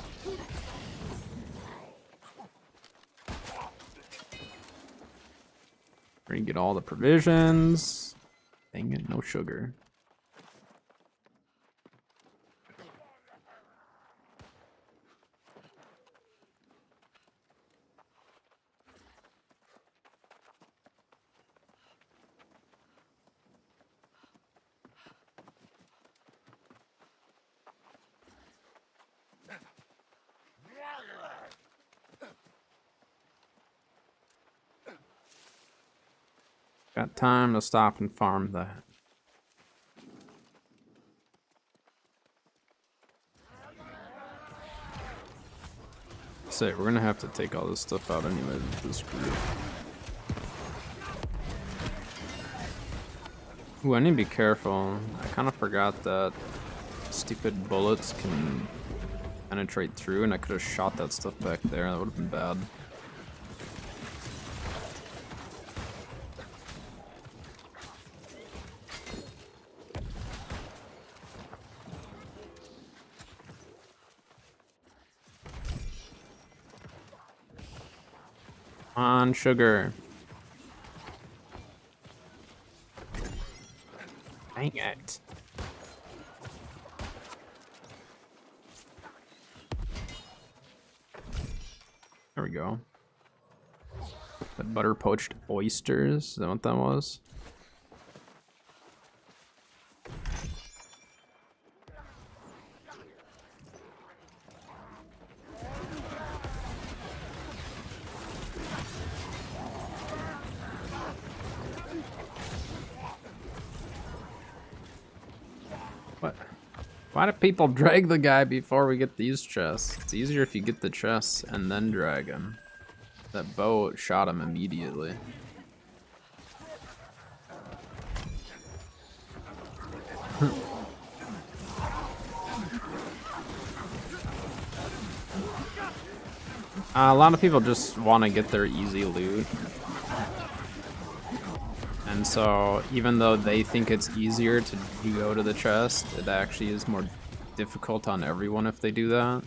We're gonna get all the provisions. Dang it, no sugar. Got time to stop and farm that. Say, we're gonna have to take all this stuff out anyway with this group. Ooh, I need to be careful. I kind of forgot that stupid bullets can penetrate through, and I could have shot that stuff back there. That would have been bad. Come on, sugar. Dang it. There we go. The butter poached oysters. Is that what that was? What? Why do people drag the guy before we get these chests? It's easier if you get the chests and then drag him. That bow shot him immediately. A lot of people just want to get their easy loot. And so, even though they think it's easier to go to the chest, it actually is more difficult on everyone if they do that.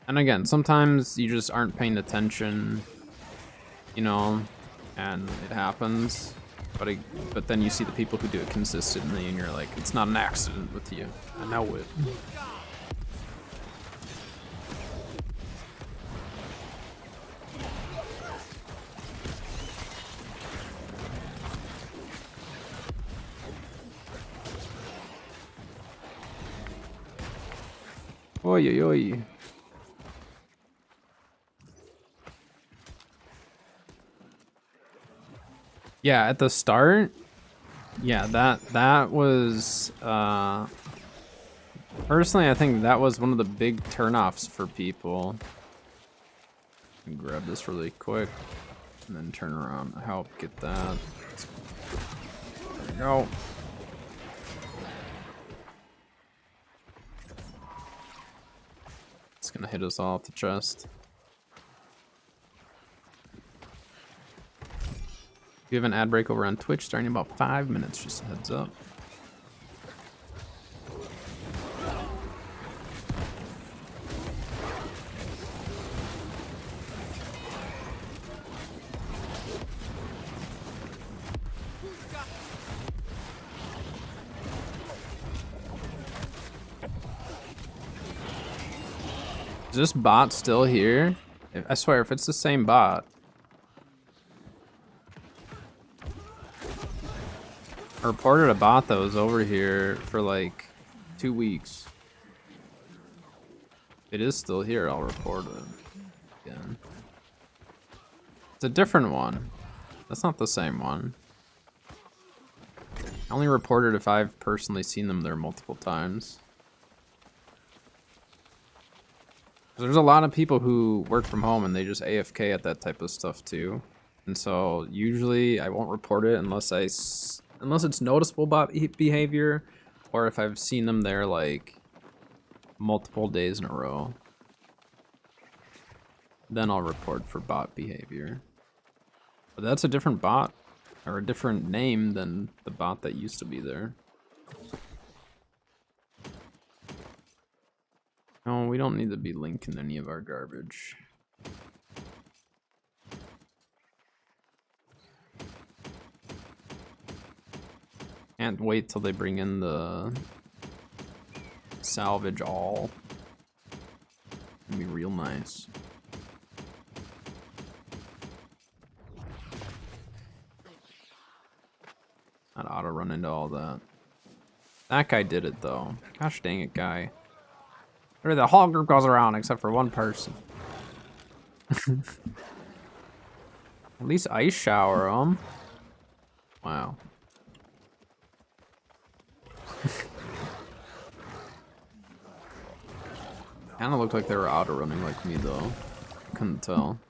And again, sometimes you just aren't paying attention, you know, and it happens. But then you see the people who do it consistently, and you're like, it's not an accident with you. I know it. Oi, oi, oi. Yeah, at the start, yeah, that was personally I think that was one of the big turnoffs for people. Grab this really quick and then turn around and help get that. There we go. It's gonna hit us all off the chest. We have an ad break over on Twitch starting in about 5 minutes, just a heads up. Is this bot still here? I swear, if it's the same bot. I reported a bot that was over here for like 2 weeks. It is still here, I'll report it again. It's a different one. That's not the same one. I only reported if I've personally seen them there multiple times. There's a lot of people who work from home and they just AFK at that type of stuff too. And so usually I won't report it unless it's noticeable bot behavior, or if I've seen them there like multiple days in a row. Then I'll report for bot behavior. But that's a different bot, or a different name than the bot that used to be there. No, we don't need to be linking any of our garbage. Can't wait till they bring in the salvage all. It'd be real nice. Not auto run into all that. That guy did it though. Gosh dang it, guy. The whole group goes around except for one person. At least ice shower them. Wow. Kinda looked like they were auto running like me though. Couldn't tell.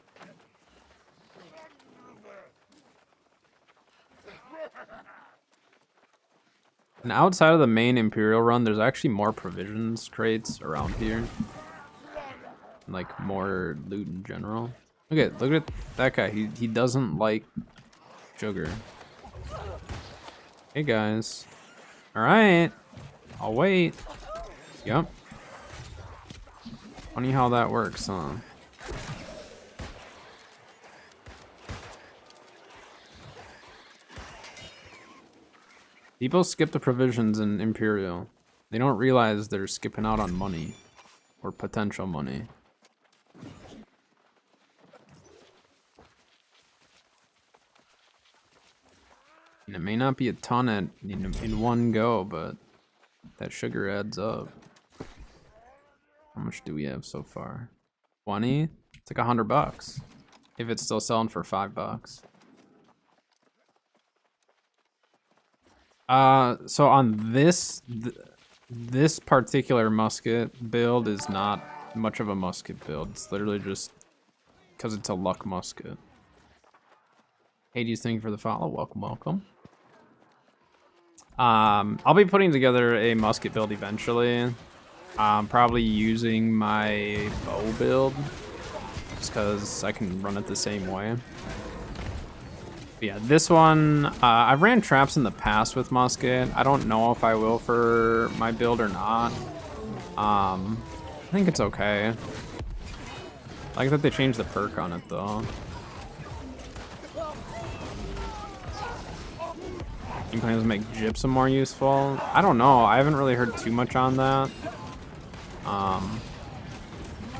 And outside of the main Imperial run, there's actually more provisions crates around here. And like more loot in general. Look at that guy. He doesn't like sugar. Hey guys. Alright. I'll wait. Yep. Funny how that works, huh? People skip the provisions in Imperial. They don't realize they're skipping out on money. Or potential money. And it may not be a ton in one go, but that sugar adds up. How much do we have so far? 20? It's like $100. If it's still selling for $5. So on this particular musket build is not much of a musket build. It's literally just because it's a luck musket. Hades, thank you for the follow. Welcome. I'll be putting together a musket build eventually. Probably using my bow build, just because I can run it the same way. But yeah, this one, I've ran traps in the past with musket. I don't know if I will for my build or not. I think it's okay. I like that they changed the perk on it though. You plan to make gypsum more useful? I don't know. I haven't really heard too much on that.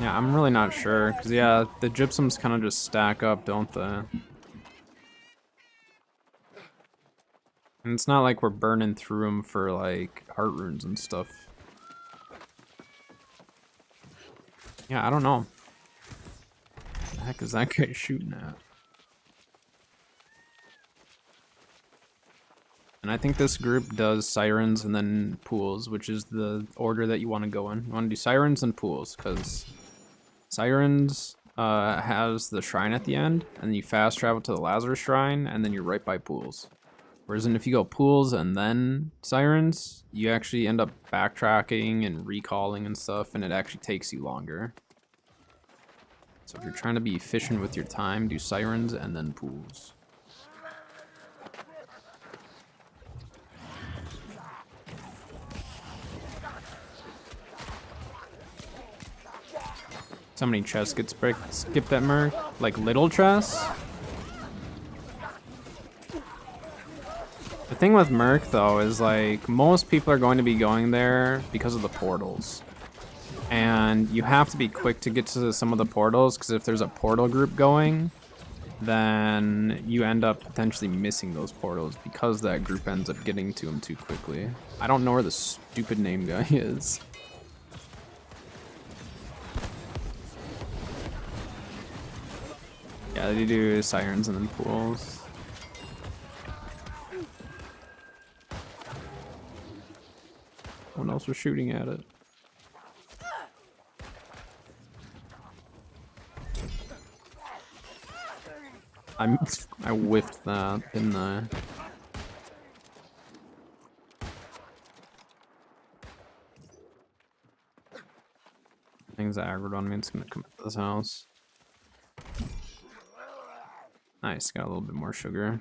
Yeah, I'm really not sure. Because, yeah, the gypsums kind of just stack up, don't they? And it's not like we're burning through them for, like, heart runes and stuff. Yeah, I don't know. What the heck is that guy shooting at? And I think this group does sirens and then pools, which is the order that you want to go in. You want to do sirens and pools, because sirens has the shrine at the end, and then you fast travel to the Lazarus shrine, and then you're right by pools. Whereas if you go pools and then sirens, you actually end up backtracking and recalling and stuff, and it actually takes you longer. So if you're trying to be efficient with your time, do sirens and then pools. So many chests get skipped at Merc? Like little chests? The thing with Merc though is like most people are going to be going there because of the portals. And you have to be quick to get to some of the portals, because if there's a portal group going, then you end up potentially missing those portals because that group ends up getting to them too quickly. I don't know where the stupid name guy is. Yeah, they do sirens and then pools. Someone else was shooting at it. I whiffed that, didn't I? Things aggroed on me, it's gonna come to this house. Nice, got a little bit more sugar.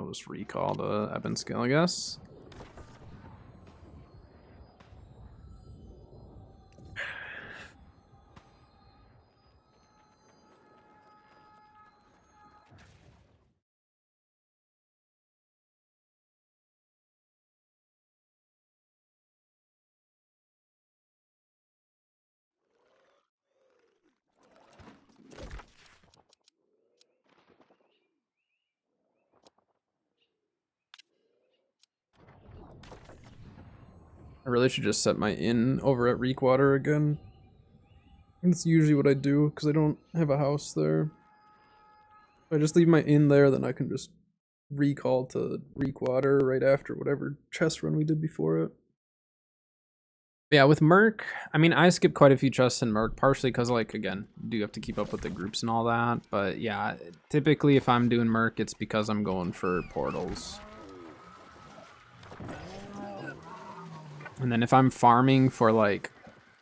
Was recalled Eben skill, I guess. I really should just set my inn over at Reekwater again. That's usually what I do, because I don't have a house there. If I just leave my inn there, then I can just recall to Reekwater right after whatever chest run we did before it. Yeah, with Merc, I mean, I skip quite a few chests in Merc, partially because, like, again, you do have to keep up with the groups and all that. But yeah, typically if I'm doing Merc, it's because I'm going for portals. And then if I'm farming for, like,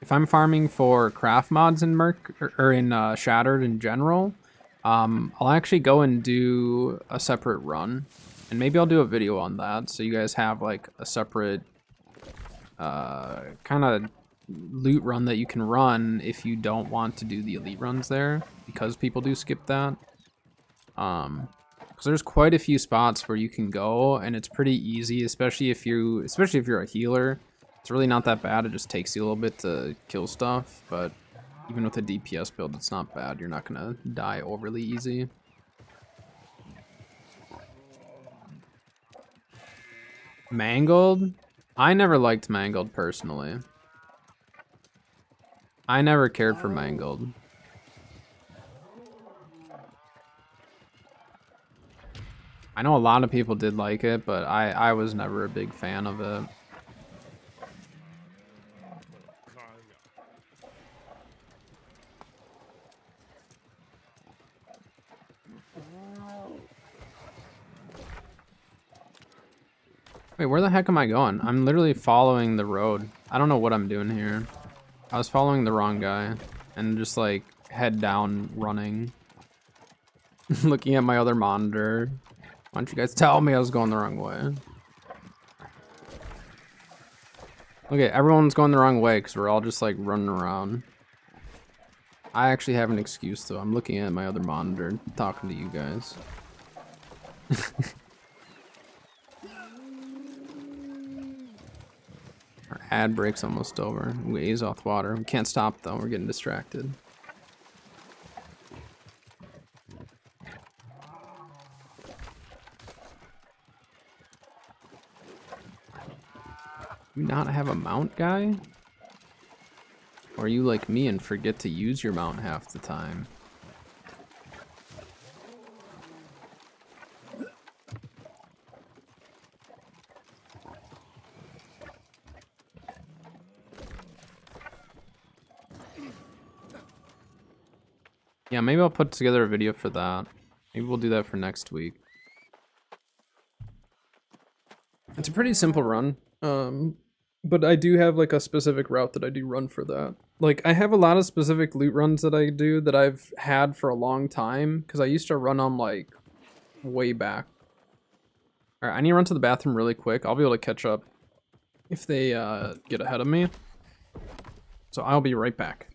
if I'm farming for craft mods in Merc, or in Shattered in general, I'll actually go and do a separate run. And maybe I'll do a video on that, so you guys have, like, a separate kind of loot run that you can run if you don't want to do the elite runs there, because people do skip that. Because there's quite a few spots where you can go, and it's pretty easy, especially if you're a healer. It's really not that bad. It just takes you a little bit to kill stuff, but even with a DPS build, it's not bad. You're not gonna die overly easy. Mangled? I never liked Mangled personally. I never cared for Mangled. I know a lot of people did like it, but I was never a big fan of it. Wait, where the heck am I going? I'm literally following the road. I don't know what I'm doing here. I was following the wrong guy and just like head down running. Looking at my other monitor. Why don't you guys tell me I was going the wrong way? Okay, everyone's going the wrong way because we're all just like running around. I actually have an excuse though. I'm looking at my other monitor, talking to you guys. Our ad break's almost over. We Azoth water. We can't stop though. We're getting distracted. Do you not have a mount, guy? Or are you like me and forget to use your mount half the time? Yeah, maybe I'll put together a video for that. Maybe we'll do that for next week. It's a pretty simple run. But I do have like a specific route that I do run for that. Like I have a lot of specific loot runs that I do that I've had for a long time because I used to run them like way back. All right, I need to run to the bathroom really quick. I'll be able to catch up if they get ahead of me. So I'll be right back.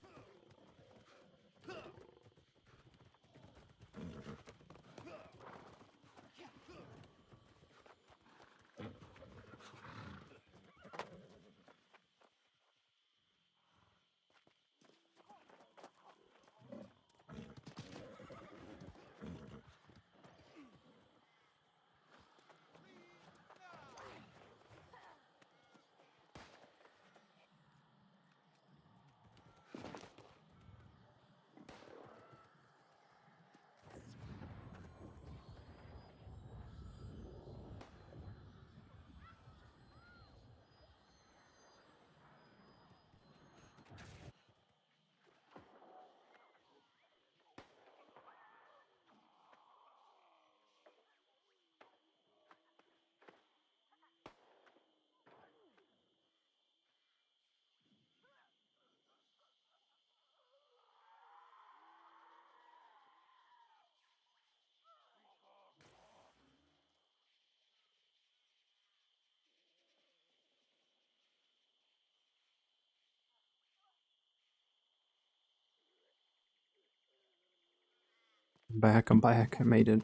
I'm back. I made it.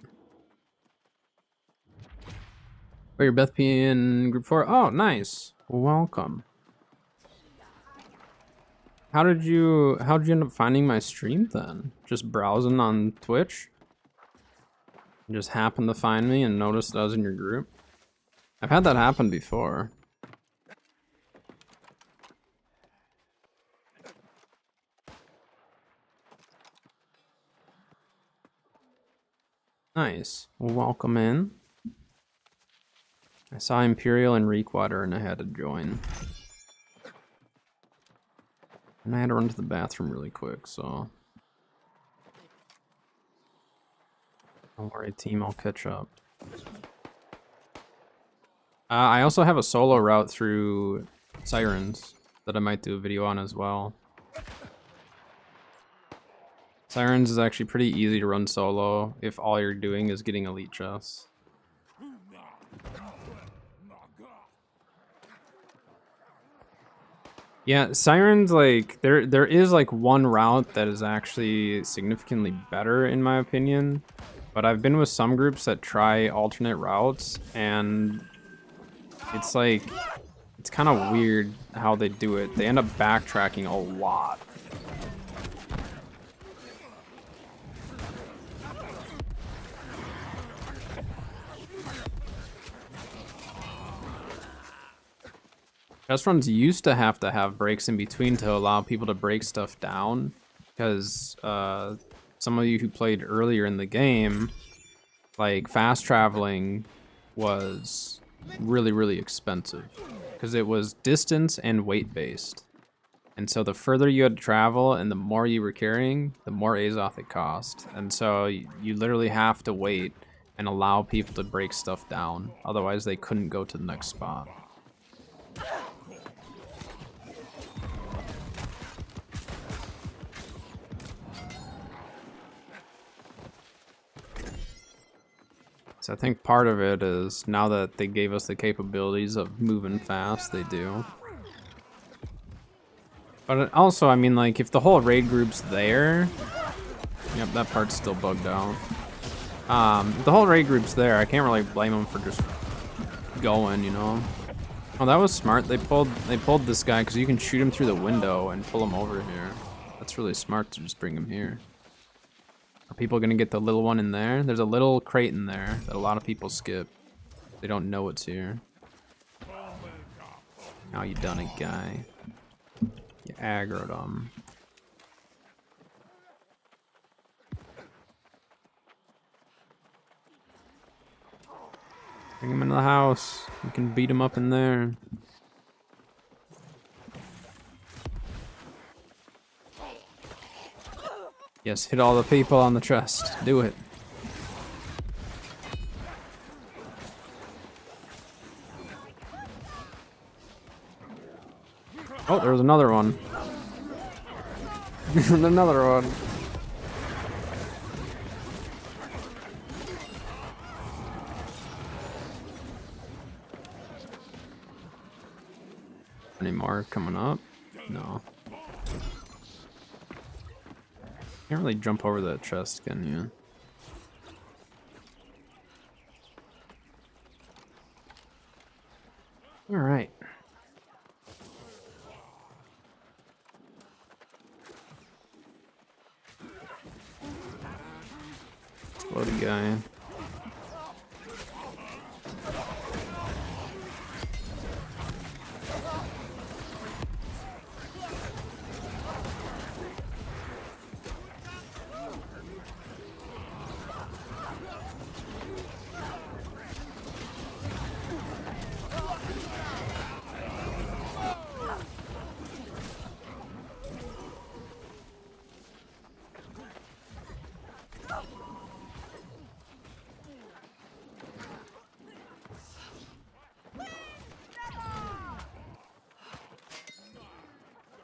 Oh, you're Beth P in group 4? Oh, nice. Welcome. How'd you end up finding my stream then? Just browsing on Twitch? You just happened to find me and noticed that I was in your group? I've had that happen before. Nice. Well, welcome in. I saw Imperial and Reekwater and I had to join. And I had to run to the bathroom really quick, so... Don't worry, team, I'll catch up. I also have a solo route through Sirens that I might do a video on as well. Sirens is actually pretty easy to run solo if all you're doing is getting elite chests. Yeah, Sirens, like, there is like one route that is actually significantly better in my opinion, but I've been with some groups that try alternate routes and it's like, it's kind of weird how they do it. They end up backtracking a lot. Chest runs used to have breaks in between to allow people to break stuff down, because some of you who played earlier in the game, like fast traveling was really expensive because it was distance and weight based. And so the further you had to travel and the more you were carrying, the more Azoth it cost. And so you literally have to wait and allow people to break stuff down. Otherwise they couldn't go to the next spot. So I think part of it is now that they gave us the capabilities of moving fast, they do. But also, I mean, like, if the whole raid group's there... Yep, that part's still bugged out. If the whole raid group's there, I can't really blame them for just going, you know? Oh, that was smart. They pulled this guy because you can shoot him through the window and pull him over here. That's really smart to just bring him here. Are people gonna get the little one in there? There's a little crate in there that a lot of people skip. They don't know it's here. Now you done it, guy. You aggroed him. Bring him into the house. You can beat him up in there. Yes, hit all the people on the chest. Do it. Oh, there was another one. Another one. Any more coming up? No. Can't really jump over that chest, can you? All right. Exploding guy.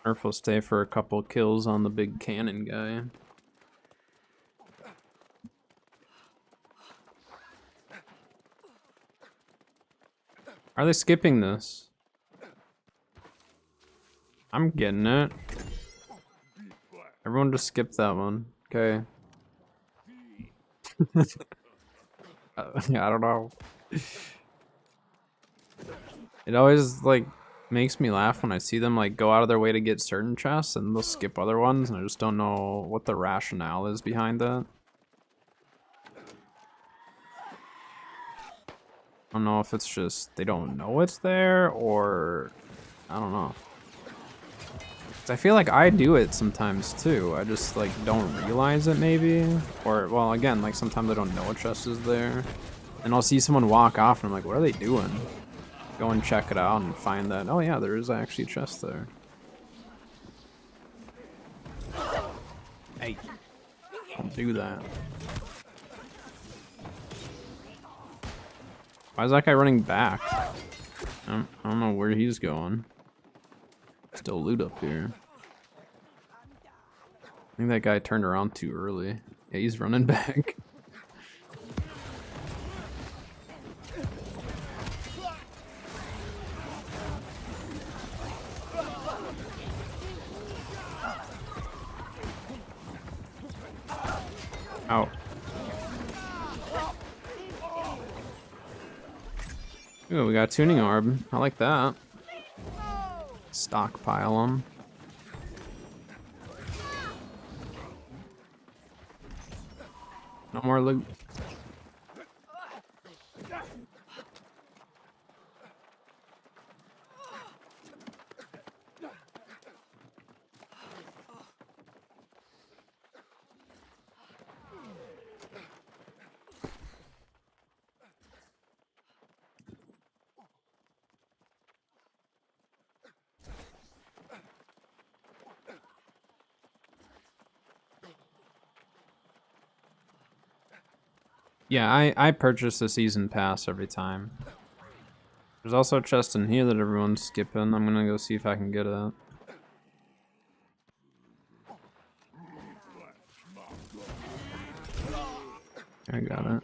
Nerf will stay for a couple kills on the big cannon guy. Are they skipping this? I'm getting it. Everyone just skip that one. Okay. I don't know. It always like makes me laugh when I see them like go out of their way to get certain chests and they'll skip other ones, and I just don't know what the rationale is behind that. I don't know if it's just they don't know it's there, or I don't know. 'Cause I feel like I do it sometimes too. I just like don't realize it maybe, or well, again, like sometimes I don't know a chest is there, and I'll see someone walk off and I'm like, what are they doing? Go and check it out and find that, oh yeah, there is actually a chest there. Hey, don't do that. Why is that guy running back? I don't know where he's going. Still loot up here. I think that guy turned around too early. Yeah, he's running back. Ow. Ooh, we got a tuning orb. I like that. Stockpile them. No more loot. Yeah, I purchase the season pass every time. There's also a chest in here that everyone's skipping. I'm gonna go see if I can get it. I got it.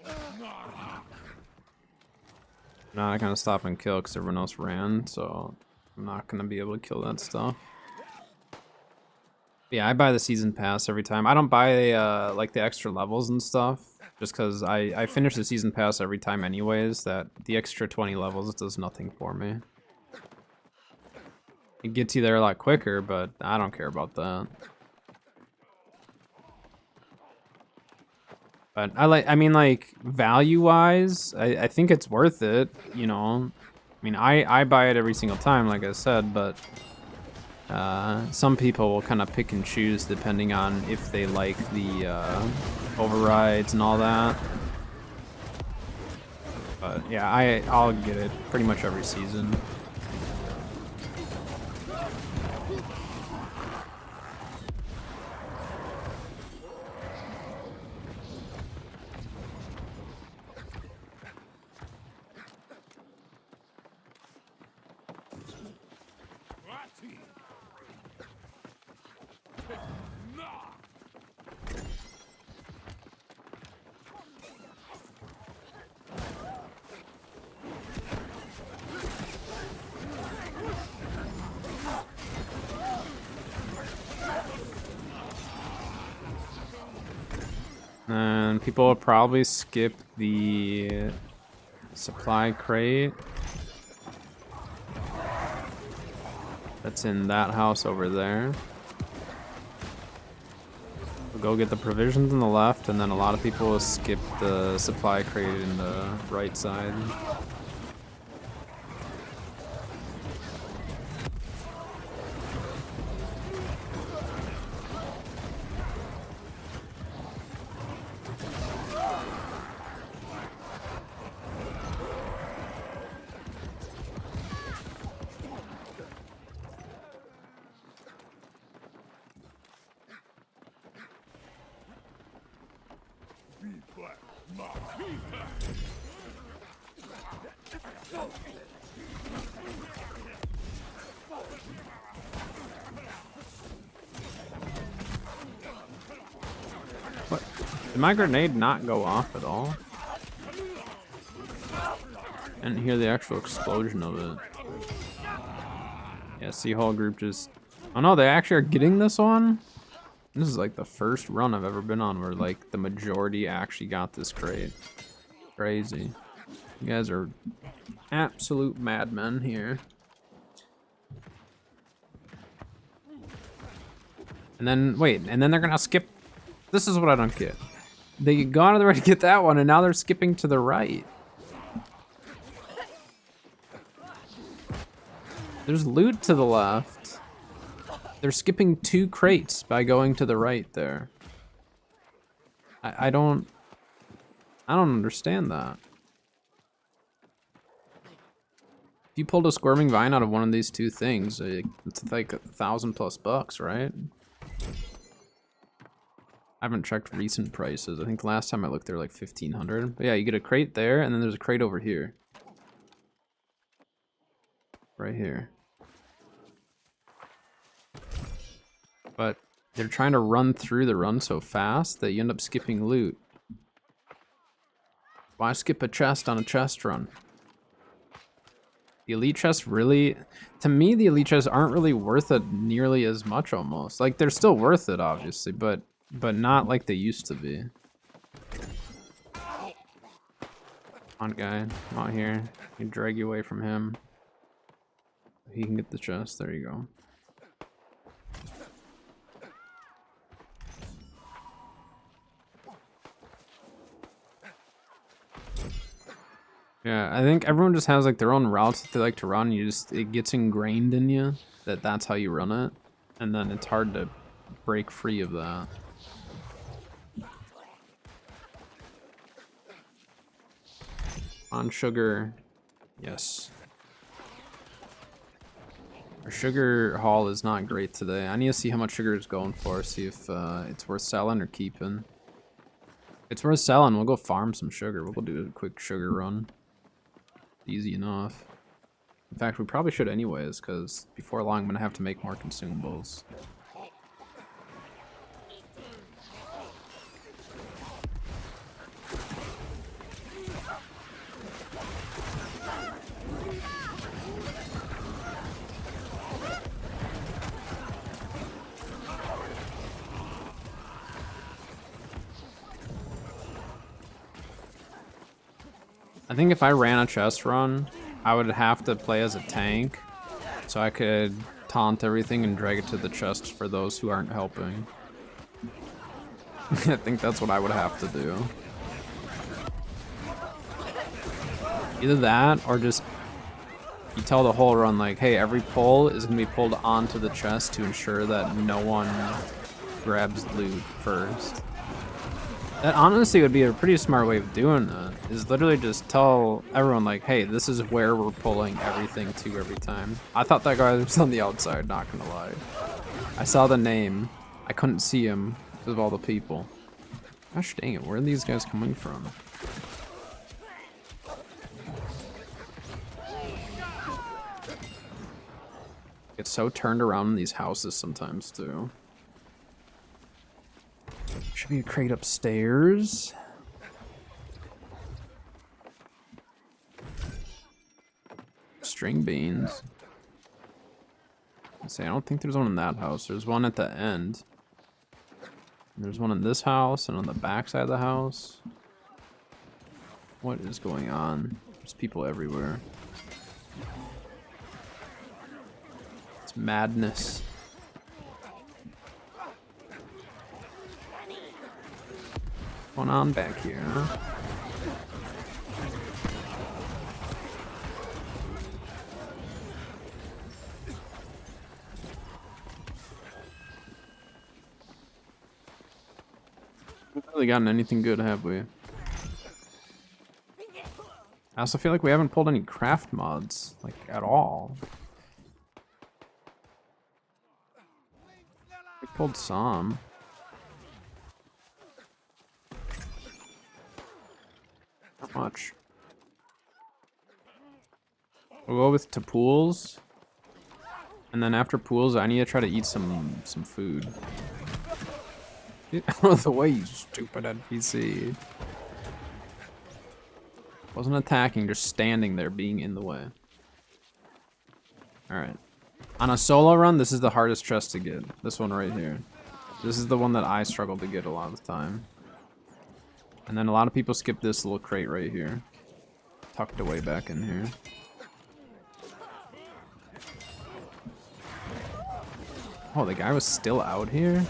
Now I kind of stop and kill because everyone else ran, so I'm not gonna be able to kill that stuff. Yeah, I buy the season pass every time. I don't buy like the extra levels and stuff, just because I finish the season pass every time anyways. That the extra 20 levels does nothing for me. It gets you there a lot quicker, but I don't care about that. But I mean, like, value-wise, I think it's worth it, you know? I mean, I buy it every single time, like I said, but some people will kind of pick and choose depending on if they like the overrides and all that. But yeah, I'll get it pretty much every season. And people will probably skip the supply crate that's in that house over there. We'll go get the provisions on the left, and then a lot of people will skip the supply crate in the right side. What? Did my grenade not go off at all? I didn't hear the actual explosion of it. Yeah, see, whole group just... Oh no, they actually are getting this one? This is like the first run I've ever been on where like the majority actually got this crate. Crazy. You guys are absolute madmen here. And then, wait, and then they're gonna skip. This is what I don't get. They go out of the way to get that one, and now they're skipping to the right. There's loot to the left. They're skipping 2 crates by going to the right there. I don't understand that. If you pulled a squirming vine out of one of these 2 things, it's like $1,000+ right? I haven't checked recent prices. I think the last time I looked, they were like 1,500. But yeah, you get a crate there, and then there's a crate over here. Right here. But they're trying to run through the run so fast that you end up skipping loot. Why skip a chest on a chest run? The elite chests really, to me, the elite chests aren't really worth it nearly as much almost. Like, they're still worth it, obviously, but not like they used to be. Come on, guy. Come out here. I can drag you away from him. He can get the chest. There you go. Yeah, I think everyone just has like their own routes that they like to run. It gets ingrained in you that that's how you run it, and then it's hard to break free of that. On sugar, yes. Our sugar haul is not great today. I need to see how much sugar is going for, see if it's worth selling or keeping. If it's worth selling, we'll go farm some sugar. We'll go do a quick sugar run. Easy enough. In fact, we probably should anyways, because before long I'm going to have to make more consumables. I think if I ran a chest run, I would have to play as a tank, so I could taunt everything and drag it to the chest for those who aren't helping. I think that's what I would have to do. Either that, or just you tell the whole run like, hey, every pull is going to be pulled onto the chest to ensure that no one grabs loot first. That honestly would be a pretty smart way of doing that, is literally just tell everyone like, hey, this is where we're pulling everything to every time. I thought that guy was on the outside, not gonna lie. I saw the name. I couldn't see him because of all the people. Gosh dang it, where are these guys coming from? Get so turned around in these houses sometimes too. Should be a crate upstairs. String beans. Let's see, I don't think there's one in that house. There's one at the end. There's one in this house and on the back side of the house. What is going on? There's people everywhere. It's madness. What's going on back here, huh? We haven't really gotten anything good, have we? I also feel like we haven't pulled any craft mods, like, at all. We pulled some. Not much. We'll go with to pools. And then after pools, I need to try to eat some food. Get out of the way, you stupid NPC. Wasn't attacking, just standing there, being in the way. Alright. On a solo run, this is the hardest chest to get. This one right here. This is the one that I struggle to get a lot of the time. And then a lot of people skip this little crate right here. Tucked away back in here. Oh, the guy was still out here?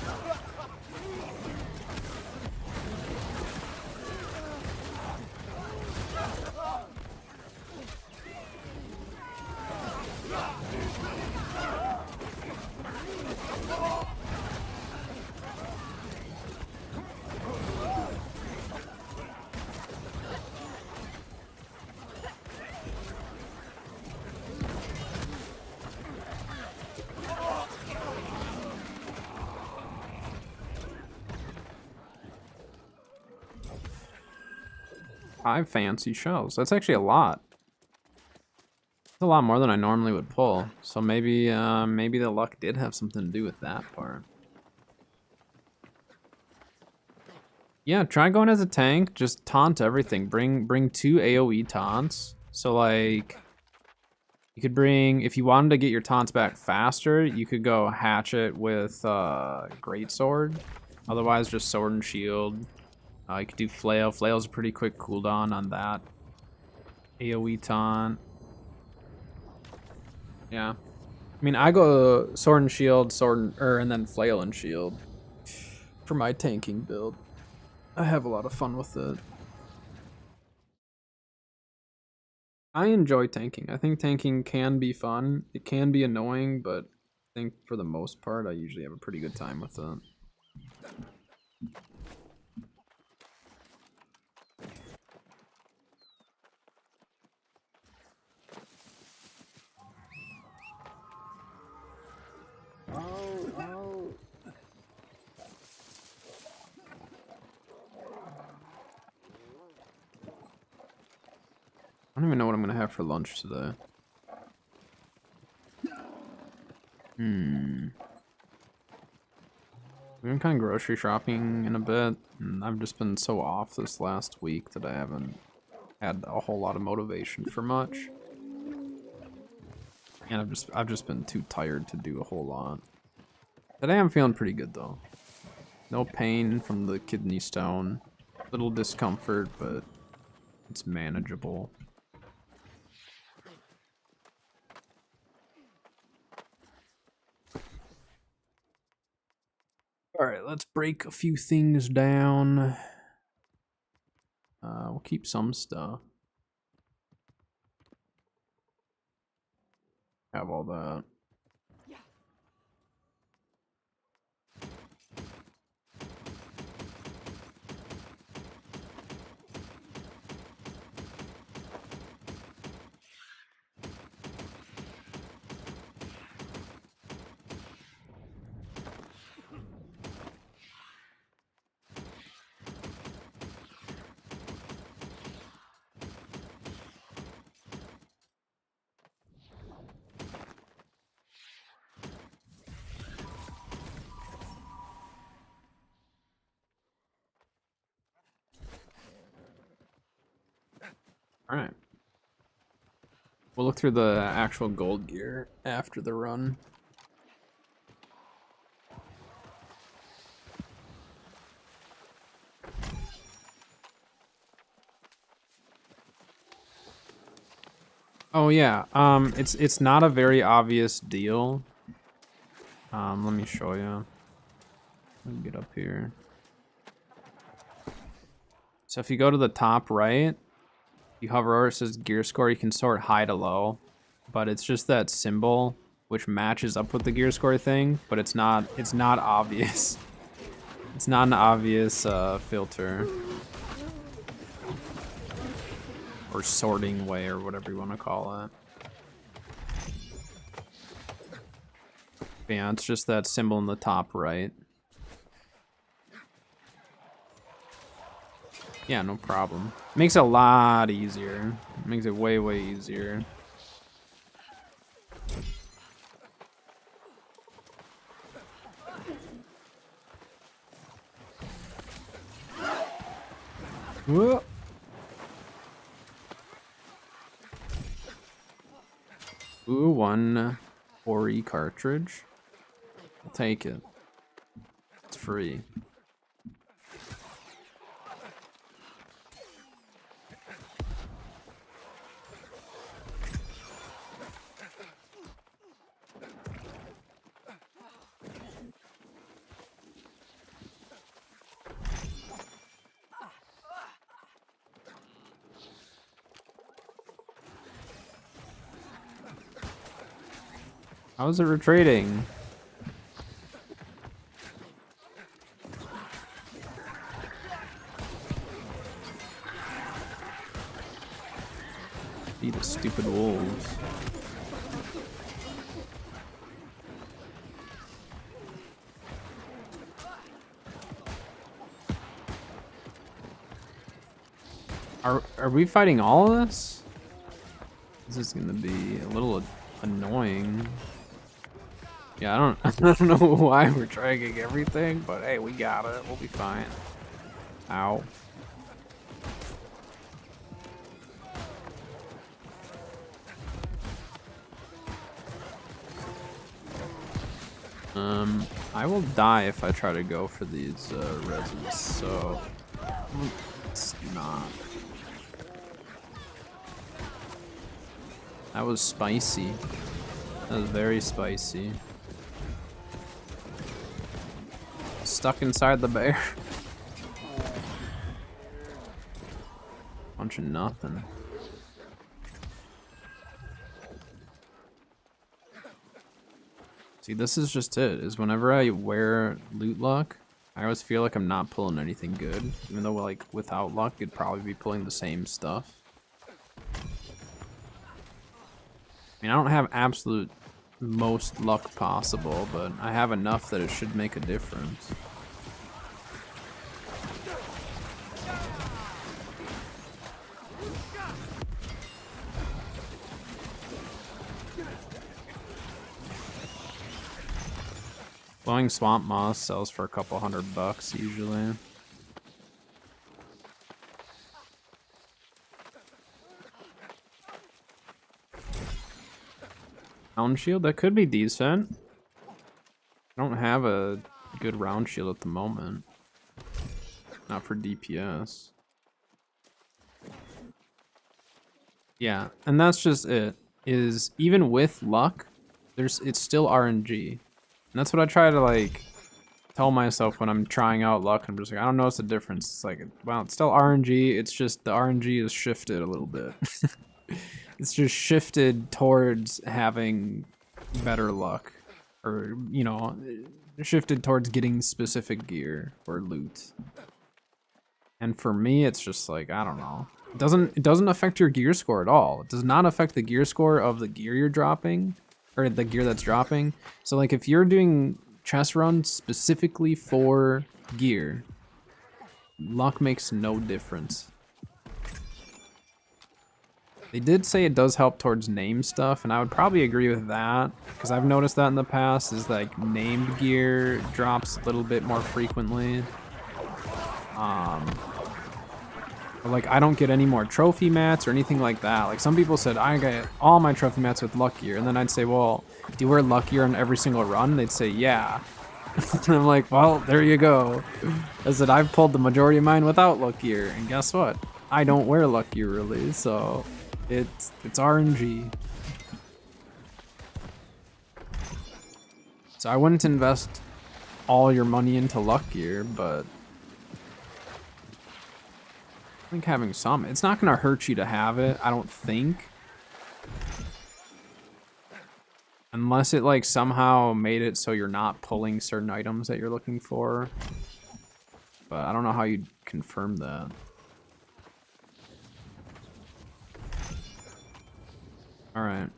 Five fancy shells. That's actually a lot. It's a lot more than I normally would pull. So maybe maybe the luck did have something to do with that part. Yeah, try going as a tank. Just taunt everything. Bring 2 AoE taunts. So like, you could bring, if you wanted to get your taunts back faster, you could go Hatchet with Greatsword. Otherwise, just Sword and Shield. You could do Flail. Flail's a pretty quick cooldown on that. AoE taunt. Yeah. I mean, I go Sword and Shield, and then Flail and Shield for my tanking build. I have a lot of fun with it. I enjoy tanking. I think tanking can be fun. It can be annoying, but I think for the most part, I usually have a pretty good time with it. I don't even know what I'm gonna have for lunch today. I'm kind of grocery shopping in a bit, and I've just been so off this last week that I haven't had a whole lot of motivation for much. And I've just been too tired to do a whole lot. Today I'm feeling pretty good though. No pain from the kidney stone. Little discomfort, but it's manageable. Alright, let's break a few things down. We'll keep some stuff. Have all that. Alright. We'll look through the actual gold gear after the run. Oh yeah, it's not a very obvious deal. Let me show you. Let me get up here. So if you go to the top right, you hover over, it says gear score, you can sort high to low, but it's just that symbol which matches up with the gear score thing, but it's not obvious. It's not an obvious filter or sorting way or whatever you want to call it. But yeah, it's just that symbol in the top right. Yeah, no problem. Makes it a lot easier. Makes it way, way easier. Whoa. Ooh, 1 4E cartridge. I'll take it. It's free. How is it retreating? Be the stupid wolves. Are we fighting all of this? This is gonna be a little annoying. Yeah, I don't know why we're dragging everything, but hey, we got it. We'll be fine. Ow. I will die if I try to go for these reses, so let's not. That was spicy. That was very spicy. Stuck inside the bear. Bunch of nothing. See, this is just it, is whenever I wear loot luck, I always feel like I'm not pulling anything good. Even though, like, without luck, you'd probably be pulling the same stuff. I mean, I don't have absolute most luck possible, but I have enough that it should make a difference. Glowing swamp moss sells for a couple $100 usually. Round shield, that could be decent. I don't have a good round shield at the moment. Not for DPS. Yeah, and that's just it. Is even with luck, it's still RNG. And that's what I try to like tell myself when I'm trying out luck. I'm just like, I don't notice the difference. It's like, well, it's still RNG. It's just the RNG is shifted a little bit. It's just shifted towards having better luck, or you know, shifted towards getting specific gear or loot. And for me, it's just like, I don't know. It doesn't affect your gear score at all. It does not affect the gear score of the gear you're dropping, or the gear that's dropping. So like if you're doing chest runs specifically for gear, luck makes no difference. They did say it does help towards name stuff, and I would probably agree with that, because I've noticed that in the past, is like named gear drops a little bit more frequently. But like I don't get any more trophy mats or anything like that. Like some people said, I get all my trophy mats with luck gear, and then I'd say, well, do you wear luck gear on every single run? They'd say, yeah. And I'm like, well, there you go. I said, I've pulled the majority of mine without luck gear, and guess what? I don't wear luck gear really, so it's RNG. So I wouldn't invest all your money into luck gear, but I think having some, it's not gonna hurt you to have it, I don't think. Unless it like somehow made it so you're not pulling certain items that you're looking for. But I don't know how you'd confirm that. All right.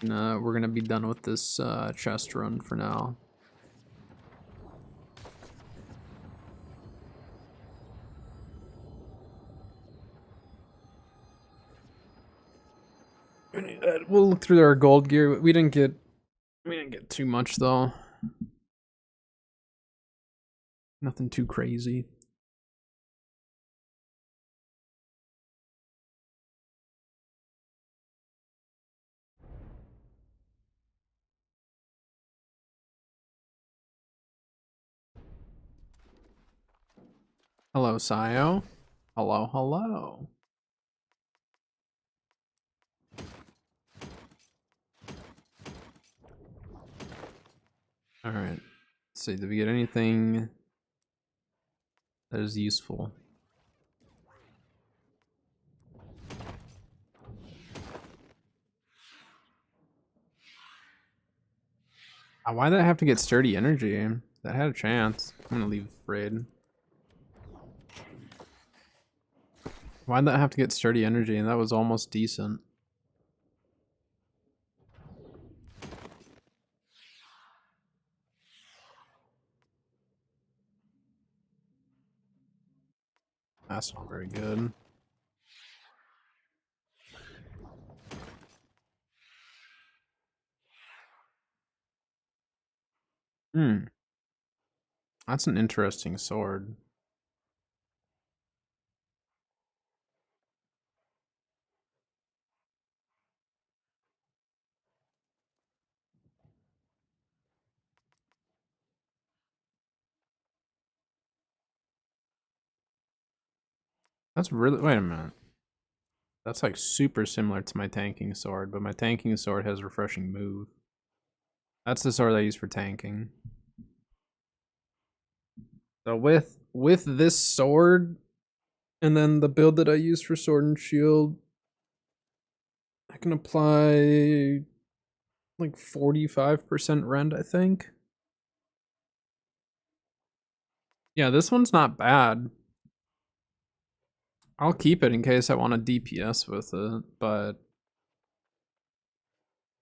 No, we're gonna be done with this chest run for now. We'll look through our gold gear. We didn't get too much though. Nothing too crazy. Hello, Sayo. Hello, hello. Alright. Let's see, did we get anything that is useful? Why'd that have to get sturdy energy? That had a chance. I'm gonna leave raid. Why'd that have to get sturdy energy? And that was almost decent. That's not very good. Hmm. That's an interesting sword. That's really, wait a minute. That's like super similar to my tanking sword, but my tanking sword has refreshing move. That's the sword I use for tanking. So with this sword, and then the build that I use for sword and shield, I can apply like 45% rend, I think. Yeah, this one's not bad. I'll keep it in case I want a DPS with it, but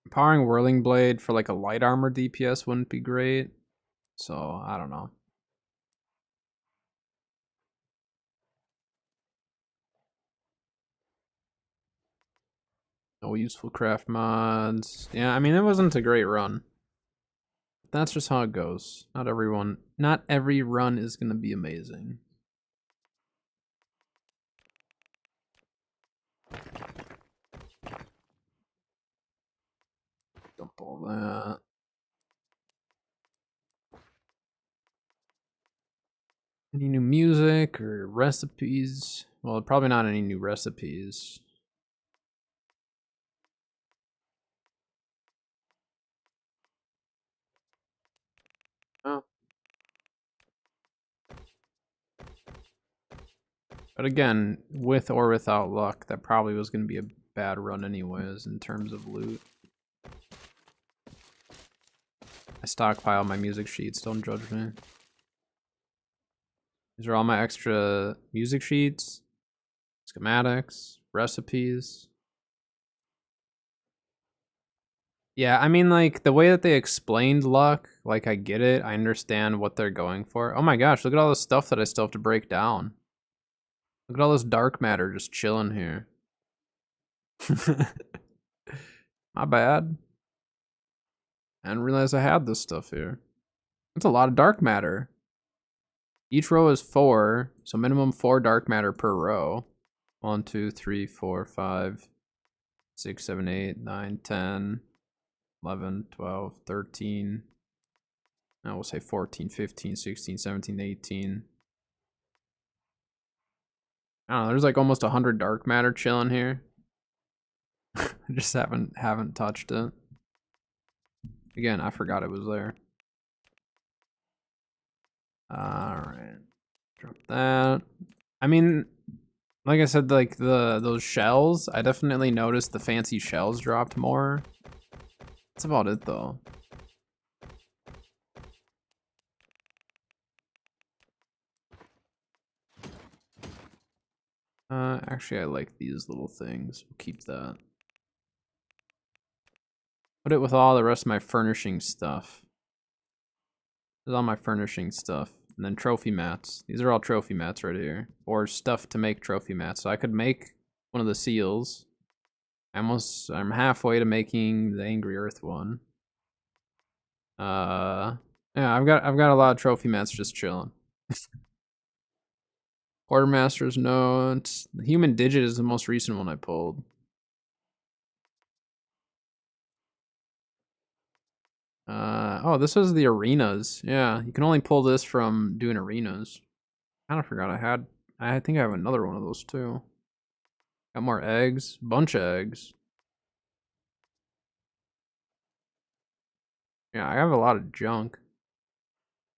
powering Whirling Blade for like a light armor DPS wouldn't be great. So, I don't know. No useful craft mods. Yeah, I mean, it wasn't a great run. That's just how it goes. Not every run is going to be amazing. Dump all that. Any new music or recipes? Well, probably not any new recipes. Oh. But again, with or without luck, that probably was going to be a bad run anyways in terms of loot. I stockpile my music sheets, don't judge me. These are all my extra music sheets, schematics, recipes. Yeah, I mean, like, the way that they explained luck, like, I get it. I understand what they're going for. Oh my gosh, look at all the stuff that I still have to break down. Look at all this dark matter just chilling here. My bad. I didn't realize I had this stuff here. That's a lot of dark matter. Each row is 4, so minimum 4 dark matter per row. 1, 2, 3, 4, 5, 6, 7, 8, 9, 10, 11, 12, 13. I will say 14, 15, 16, 17, 18. I don't know, there's like almost 100 dark matter chilling here. I just haven't touched it. Again, I forgot it was there. Alright. Drop that. I mean, like I said, like those shells, I definitely noticed the fancy shells dropped more. That's about it though. Actually I like these little things. We'll keep that. Put it with all the rest of my furnishing stuff. This is all my furnishing stuff. And then trophy mats. These are all trophy mats right here. Or stuff to make trophy mats. So I could make one of the seals. I'm halfway to making the Angry Earth one. Yeah, I've got a lot of trophy mats just chilling. Quartermaster's note. The Human Digit is the most recent one I pulled. Oh, this is the arenas. Yeah, you can only pull this from doing arenas. kind of forgot I had. I think I have another one of those too. Got more eggs. Bunch of eggs. Yeah, I have a lot of junk.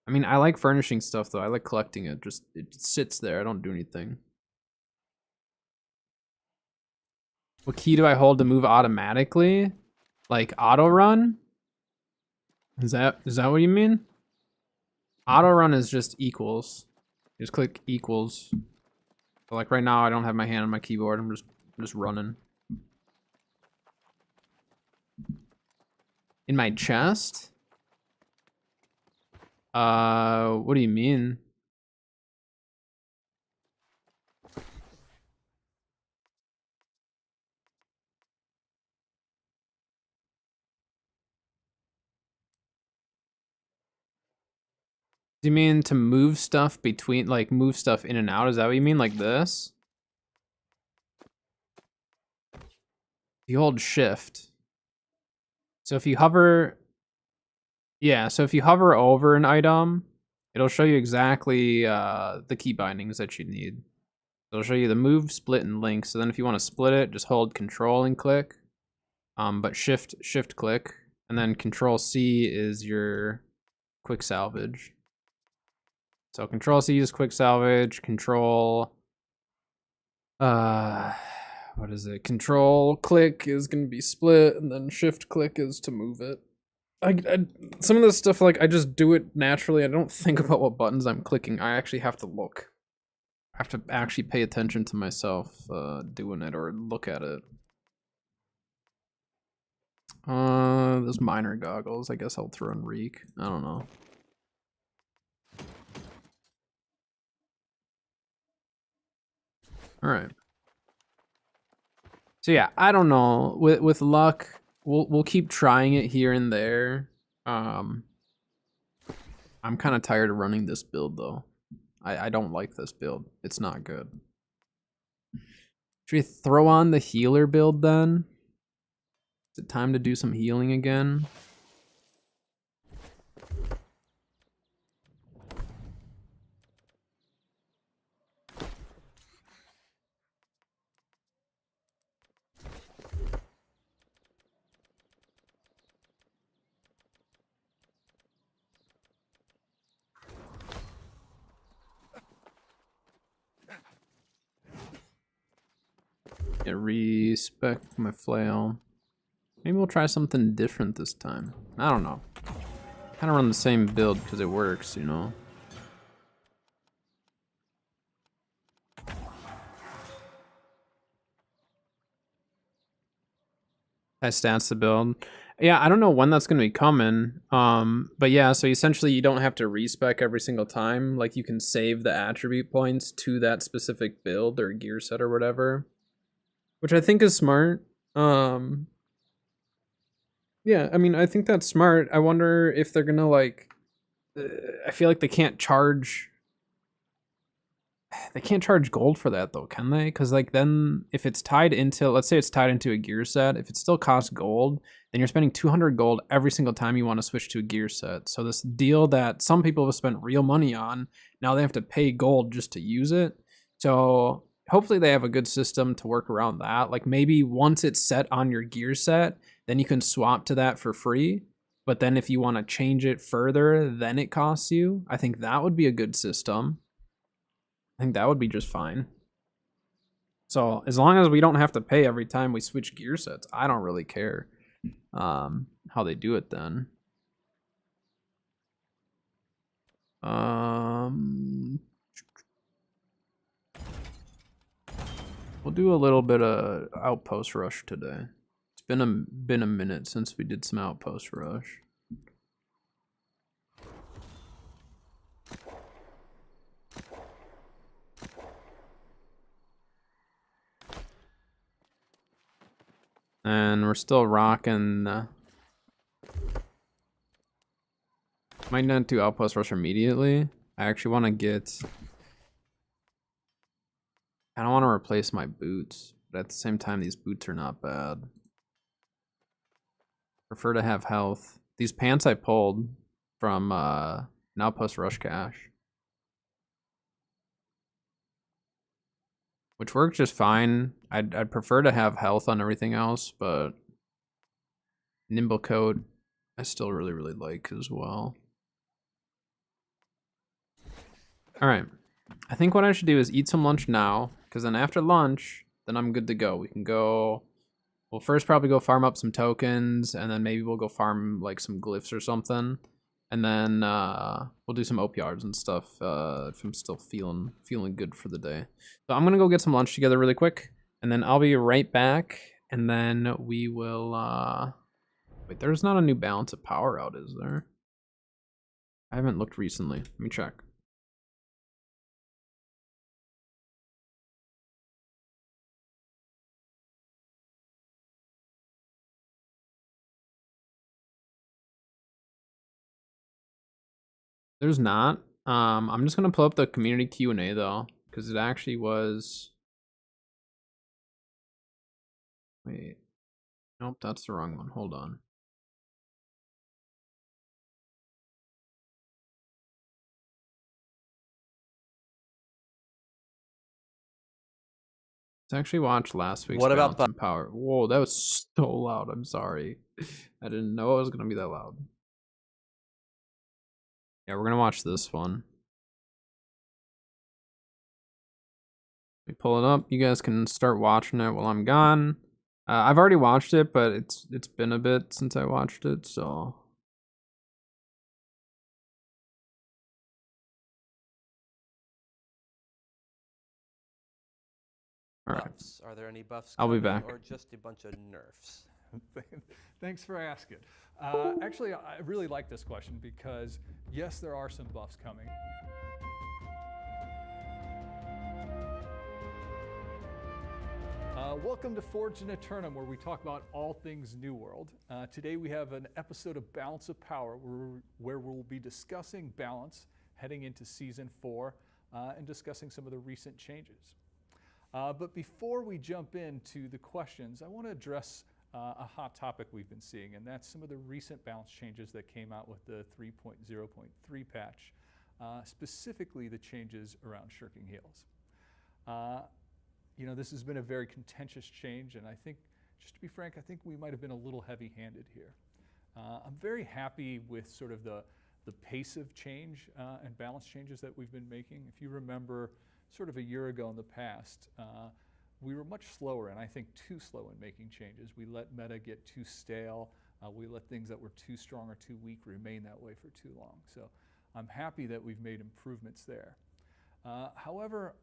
I mean, I like furnishing stuff though. I like collecting it. Just it sits there. I don't do anything. What key do I hold to move automatically? Like auto run? Is that what you mean? Auto run is just equals. Just click equals. So like right now I don't have my hand on my keyboard. I'm just running. In my chest? What do you mean? Do you mean to move stuff between, like move stuff in and out? Is that what you mean? Like this? You hold shift. So if you hover, yeah, so if you hover over an item, it'll show you exactly the key bindings that you need. It'll show you the move, split, and link. So then if you want to split it, just hold control and click. But shift click. And then control C is your quick salvage. So control C is quick salvage, control what is it? Control click is gonna be split, and then shift click is to move it. I some of this stuff, like I just do it naturally. I don't think about what buttons I'm clicking. I actually have to look. I have to actually pay attention to myself doing it or look at it. Those miner goggles. I guess I'll throw in Reek. I don't know. All right. So yeah, I don't know. With luck, we'll keep trying it here and there. I'm kind of tired of running this build though. I don't like this build. It's not good. Should we throw on the healer build then? Is it time to do some healing again? Yeah, respec my flail. Maybe we'll try something different this time. I don't know. Kind of run the same build because it works, you know. High stats to build. Yeah, I don't know when that's going to be coming. But yeah, so essentially you don't have to respec every single time. Like you can save the attribute points to that specific build or gear set or whatever, which I think is smart. Yeah, I mean, I think that's smart. I wonder if they're gonna like. I feel like they can't charge. They can't charge gold for that though, can they? Because like then, if it's tied into, let's say it's tied into a gear set, if it still costs gold, then you're spending 200 gold every single time you want to switch to a gear set. So this deal that some people have spent real money on, now they have to pay gold just to use it. So hopefully they have a good system to work around that. Like maybe once it's set on your gear set, then you can swap to that for free. But then if you want to change it further, then it costs you. I think that would be a good system. I think that would be just fine. So as long as we don't have to pay every time we switch gear sets, I don't really care how they do it then. We'll do a little bit of outpost rush today. It's been a minute since we did some outpost rush. And we're still rocking. Might not do outpost rush immediately. I actually want to get. I don't want to replace my boots, but at the same time, these boots are not bad. Prefer to have health. These pants I pulled from an outpost rush cache. which worked just fine. I'd prefer to have health on everything else, but Nimble Coat I still really like as well. All right, I think what I should do is eat some lunch now, because then after lunch, then I'm good to go. We can go. We'll first probably go farm up some tokens, and then maybe we'll go farm like some glyphs or something, and then we'll do some OPRs and stuff if I'm still feeling good for the day. So I'm gonna go get some lunch together really quick, and then I'll be right back, and then we will. Wait, there's not a new balance of power out, is there? I haven't looked recently. Let me check. There's not. I'm just gonna pull up the community Q&A though, because it actually was. Wait, nope, that's the wrong one. Hold on. Let's actually watch last week's What about Balance and Power. Whoa, that was so loud. I'm sorry. I didn't know it was gonna be that loud. Yeah, we're gonna watch this one. Let me pull it up. You guys can start watching it while I'm gone. I've already watched it, but it's been a bit since I watched it, so. All right. Buffs. Are there any buffs I'll be coming, back. or just a bunch of nerfs? Thanks for asking. Actually, I really like this question because, yes, there are some buffs coming. Welcome to Forged in Eternum, where we talk about all things New World. Today we have an episode of Balance of Power where we'll be discussing balance heading into Season 4 and discussing some of the recent changes. But before we jump into the questions, I want to address a hot topic we've been seeing, and that's some of the recent balance changes that came out with the 3.0.3 patch, specifically the changes around Shirking Heels. This has been a very contentious change, and I think, just to be frank, I think we might have been a little heavy-handed here. I'm very happy with sort of the pace of change and balance changes that we've been making. If you remember, sort of a year ago in the past, we were much slower, and I think too slow in making changes. We let meta get too stale. We let things that were too strong or too weak remain that way for too long. So I'm happy that we've made improvements there. However,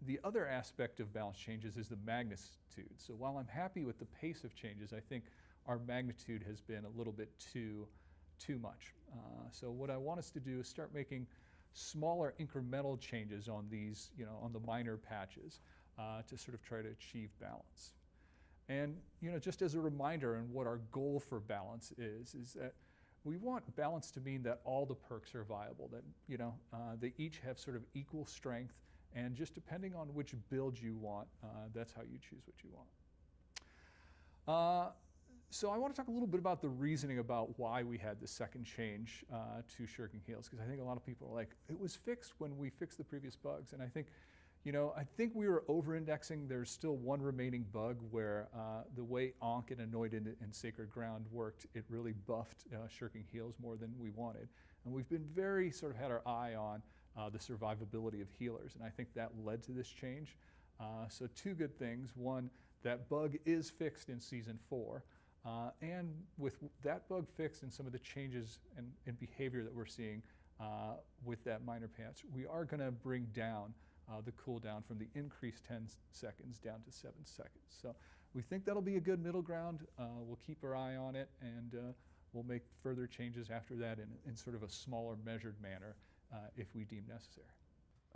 the other aspect of balance changes is the magnitude. So while I'm happy with the pace of changes, I think our magnitude has been a little bit too much. So what I want us to do is start making smaller incremental changes on these, on the minor patches to sort of try to achieve balance. And, just as a reminder and what our goal for balance is that we want balance to mean that all the perks are viable, that, they each have sort of equal strength, and just depending on which build you want, that's how you choose what you want. So I want to talk a little bit about the reasoning about why we had the second change to Shirking Heels, because I think a lot of people are like, it was fixed when we fixed the previous bugs. And I think, I think we were over-indexing. There's still one remaining bug where the way Ankh and Anointed and Sacred Ground worked, it really buffed Shirking Heels more than we wanted. And we've been very sort of had our eye on the survivability of healers, and I think that led to this change. So two good things. One, that bug is fixed in Season 4, and with that bug fixed and some of the changes in behavior that we're seeing with that minor patch, we are going to bring down the cooldown from the increased 10 seconds down to 7 seconds. So we think that'll be a good middle ground. We'll keep our eye on it, and we'll make further changes after that in sort of a smaller measured manner if we deem necessary.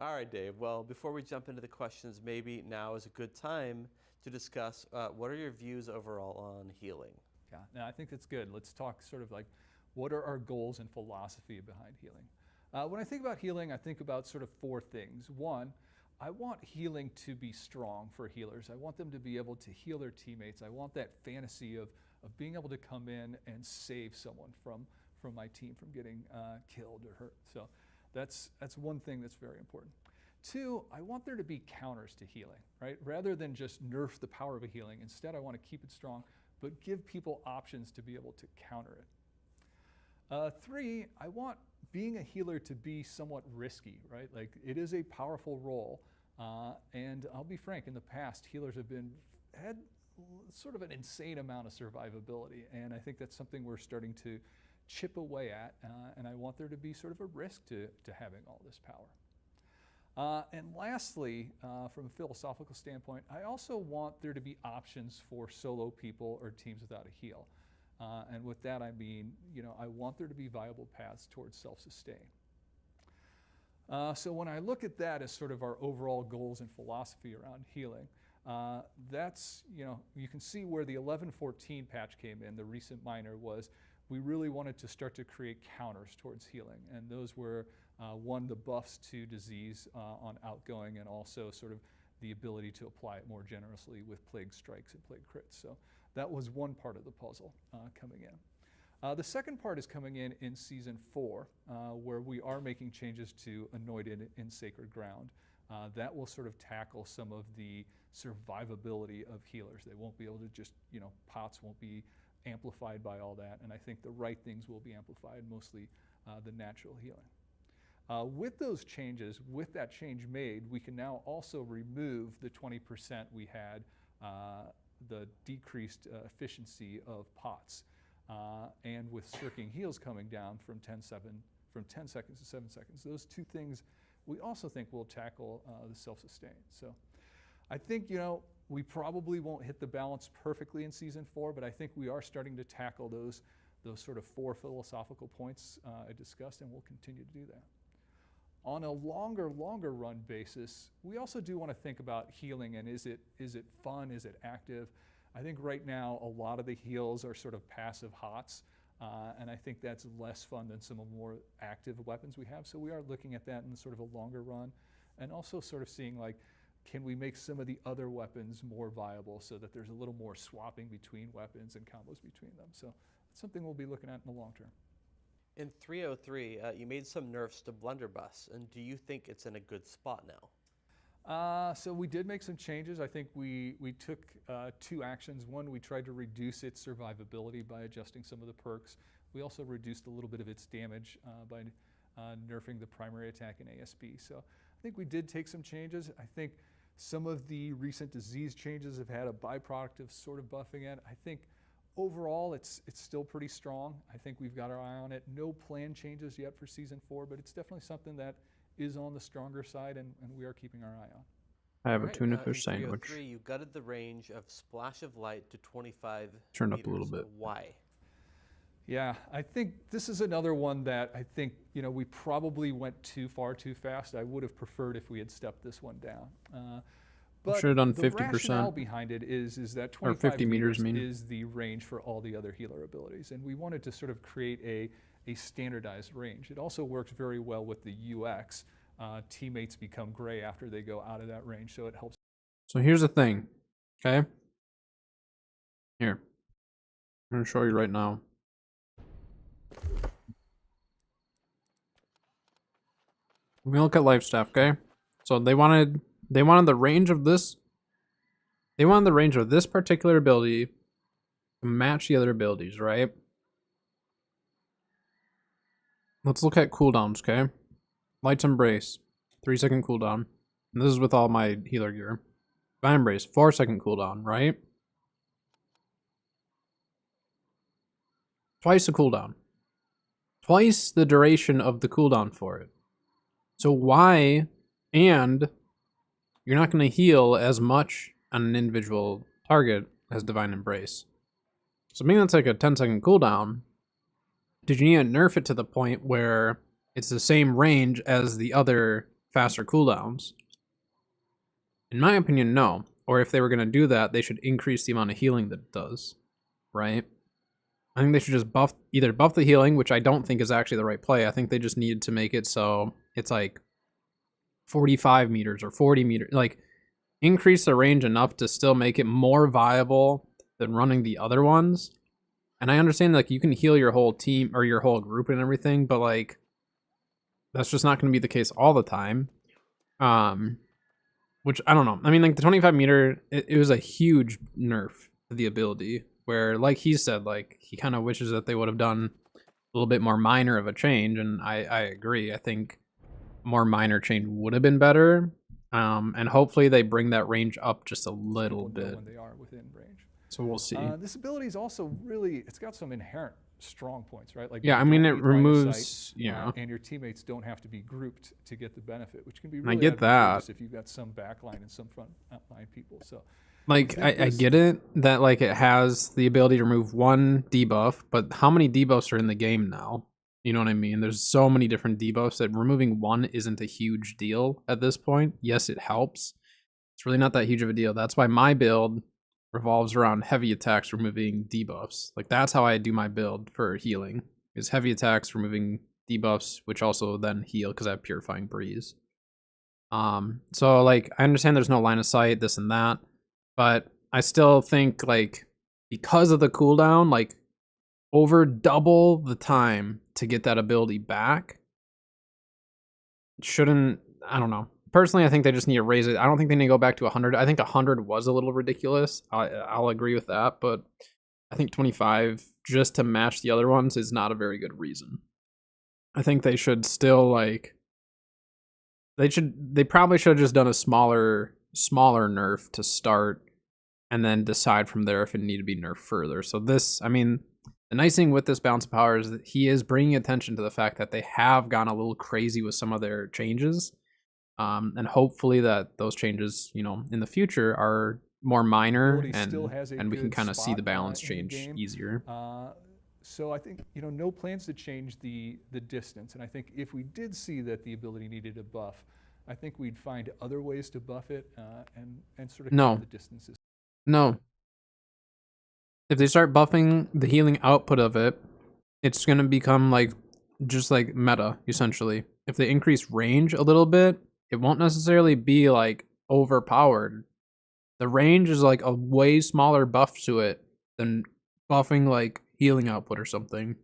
All right, Dave. Well, before we jump into the questions, maybe now is a good time to discuss what are your views overall on healing? Yeah, no, I think that's good. Let's talk sort of like what are our goals and philosophy behind healing. When I think about healing, I think about sort of four things. One, I want healing to be strong for healers. I want them to be able to heal their teammates. I want that fantasy of being able to come in and save someone from my team from getting killed or hurt. So that's one thing that's very important. 2, I want there to be counters to healing, right? Rather than just nerf the power of a healing, instead I want to keep it strong, but give people options to be able to counter it. 3, I want being a healer to be somewhat risky, right? Like, it is a powerful role, and I'll be frank, in the past, healers have had sort of an insane amount of survivability, and I think that's something we're starting to chip away at, and I want there to be sort of a risk to having all this power. And lastly, from a philosophical standpoint, I also want there to be options for solo people or teams without a heal. And with that, I mean, I want there to be viable paths towards self-sustain. So when I look at that as sort of our overall goals and philosophy around healing, that's, you can see where the 11-14 patch came in, the recent minor, was we really wanted to start to create counters towards healing. And those were, one, the buffs to disease on outgoing, and also sort of the ability to apply it more generously with plague strikes and plague crits. So that was one part of the puzzle coming in. The second part is coming in Season 4, where we are making changes to Anointed in Sacred Ground. That will sort of tackle some of the survivability of healers. They won't be able to just, pots won't be amplified by all that, and I think the right things will be amplified, mostly the natural healing. With those changes, with that change made, we can now also remove the 20% we had, the decreased efficiency of pots. And with Circing Heals coming down from 10 seconds to 7 seconds, those two things we also think will tackle the self-sustain. So I think, we probably won't hit the balance perfectly in Season 4, but I think we are starting to tackle those sort of 4 philosophical points I discussed, and we'll continue to do that. On a longer run basis, we also do want to think about healing, and is it fun, is it active? I think right now a lot of the heals are sort of passive HOTS, and I think that's less fun than some of the more active weapons we have. So we are looking at that in sort of a longer run, and also sort of seeing, like, can we make some of the other weapons more viable so that there's a little more swapping between weapons and combos between them. So it's something we'll be looking at in the long term. In 303, you made some nerfs to Blunderbuss, and do you think it's in a good spot now? So we did make some changes. I think we took 2 actions. One, we tried to reduce its survivability by adjusting some of the perks. We also reduced a little bit of its damage by nerfing the primary attack in ASP. So I think we did take some changes. I think some of the recent disease changes have had a byproduct of sort of buffing it. I think overall it's still pretty strong. I think we've got our eye on it. No plan changes yet for Season 4, but it's definitely something that is on the stronger side, and we are keeping our eye on. I have a Alright, tuna in fish sandwich. 303, you gutted the range of Splash of Light to 25 Turned meters. up a little bit. Why? Yeah, I think this is another one that I think, we probably went too far too fast. I would have preferred if we had stepped this one down. But Should have done the 50%. rationale behind it is that 25 Or 50 meters, is the range for all the other healer abilities. And we wanted to sort of create a standardized range. It also works very well with the UX. Teammates become gray after they go out of that range, so it helps. So here's the thing, okay? Here. I'm going to show you right now. We look at life staff, okay? So they wanted the range of this. They wanted the range of this particular ability to match the other abilities, right? Let's look at cooldowns, okay? Light's Embrace, 3-second cooldown. And this is with all my healer gear. Divine Embrace, 4-second cooldown, right? Twice the cooldown. Twice the duration of the cooldown for it. So why, and you're not going to heal as much on an individual target as Divine Embrace. So maybe that's like a 10-second cooldown. Did you need to nerf it to the point where it's the same range as the other faster cooldowns? In my opinion, no. Or if they were going to do that, they should increase the amount of healing that it does, right? I think they should just either buff the healing, which I don't think is actually the right play. I think they just needed to make it so it's like 45 meters or 40 meters. Like, increase the range enough to still make it more viable than running the other ones. And I understand, like, you can heal your whole team or your whole group and everything, but, like, that's just not going to be the case all the time. Which I don't know. I mean, like the 25 meter, it was a huge nerf to the ability. Where, like he said, like he kind of wishes that they would have done a little bit more minor of a change, and I agree. I think more minor change would have been better. And hopefully they bring that range up just a little People know bit. when they are within range. So we'll see. This ability is also really, it's got some inherent strong points, right? Like Yeah, you I mean, don't it need line of removes, sight, you know, and your teammates don't have to be grouped to get the benefit, which can be I really get that. advantageous if you've got some backline and some front line people. So like think I this- get it that like it has the ability to remove one debuff, but how many debuffs are in the game now? You know what I mean? There's so many different debuffs that removing one isn't a huge deal at this point. Yes, it helps. It's really not that huge of a deal. That's why my build revolves around heavy attacks removing debuffs. Like that's how I do my build for healing. Is heavy attacks removing debuffs, which also then heal because I have Purifying Breeze. So like I understand there's no line of sight, this and that, but I still think like because of the cooldown, like over double the time to get that ability back shouldn't, I don't know. Personally, I think they just need to raise it. I don't think they need to go back to 100. I think 100 was a little ridiculous. I'll agree with that, but I think 25 just to match the other ones is not a very good reason. I think they should still like they probably should have just done a smaller nerf to start and then decide from there if it needed to be nerfed further. So this, I mean, the nice thing with this balance of power is that he is bringing attention to the fact that they have gone a little crazy with some of their changes. And hopefully that those changes, you know, in the future are more minor Ability still has a and we can good kind of see the spot, balance in the change game. easier. So I think, you know, no plans to change the distance. And I think if we did see that the ability needed a buff, I think we'd find other ways to buff it and sort of No. keep the distances. No. If they start buffing the healing output of it, it's going to become like just like meta, essentially. If they increase range a little bit, it won't necessarily be like overpowered. The range is like a way smaller buff to it than buffing like healing output or something.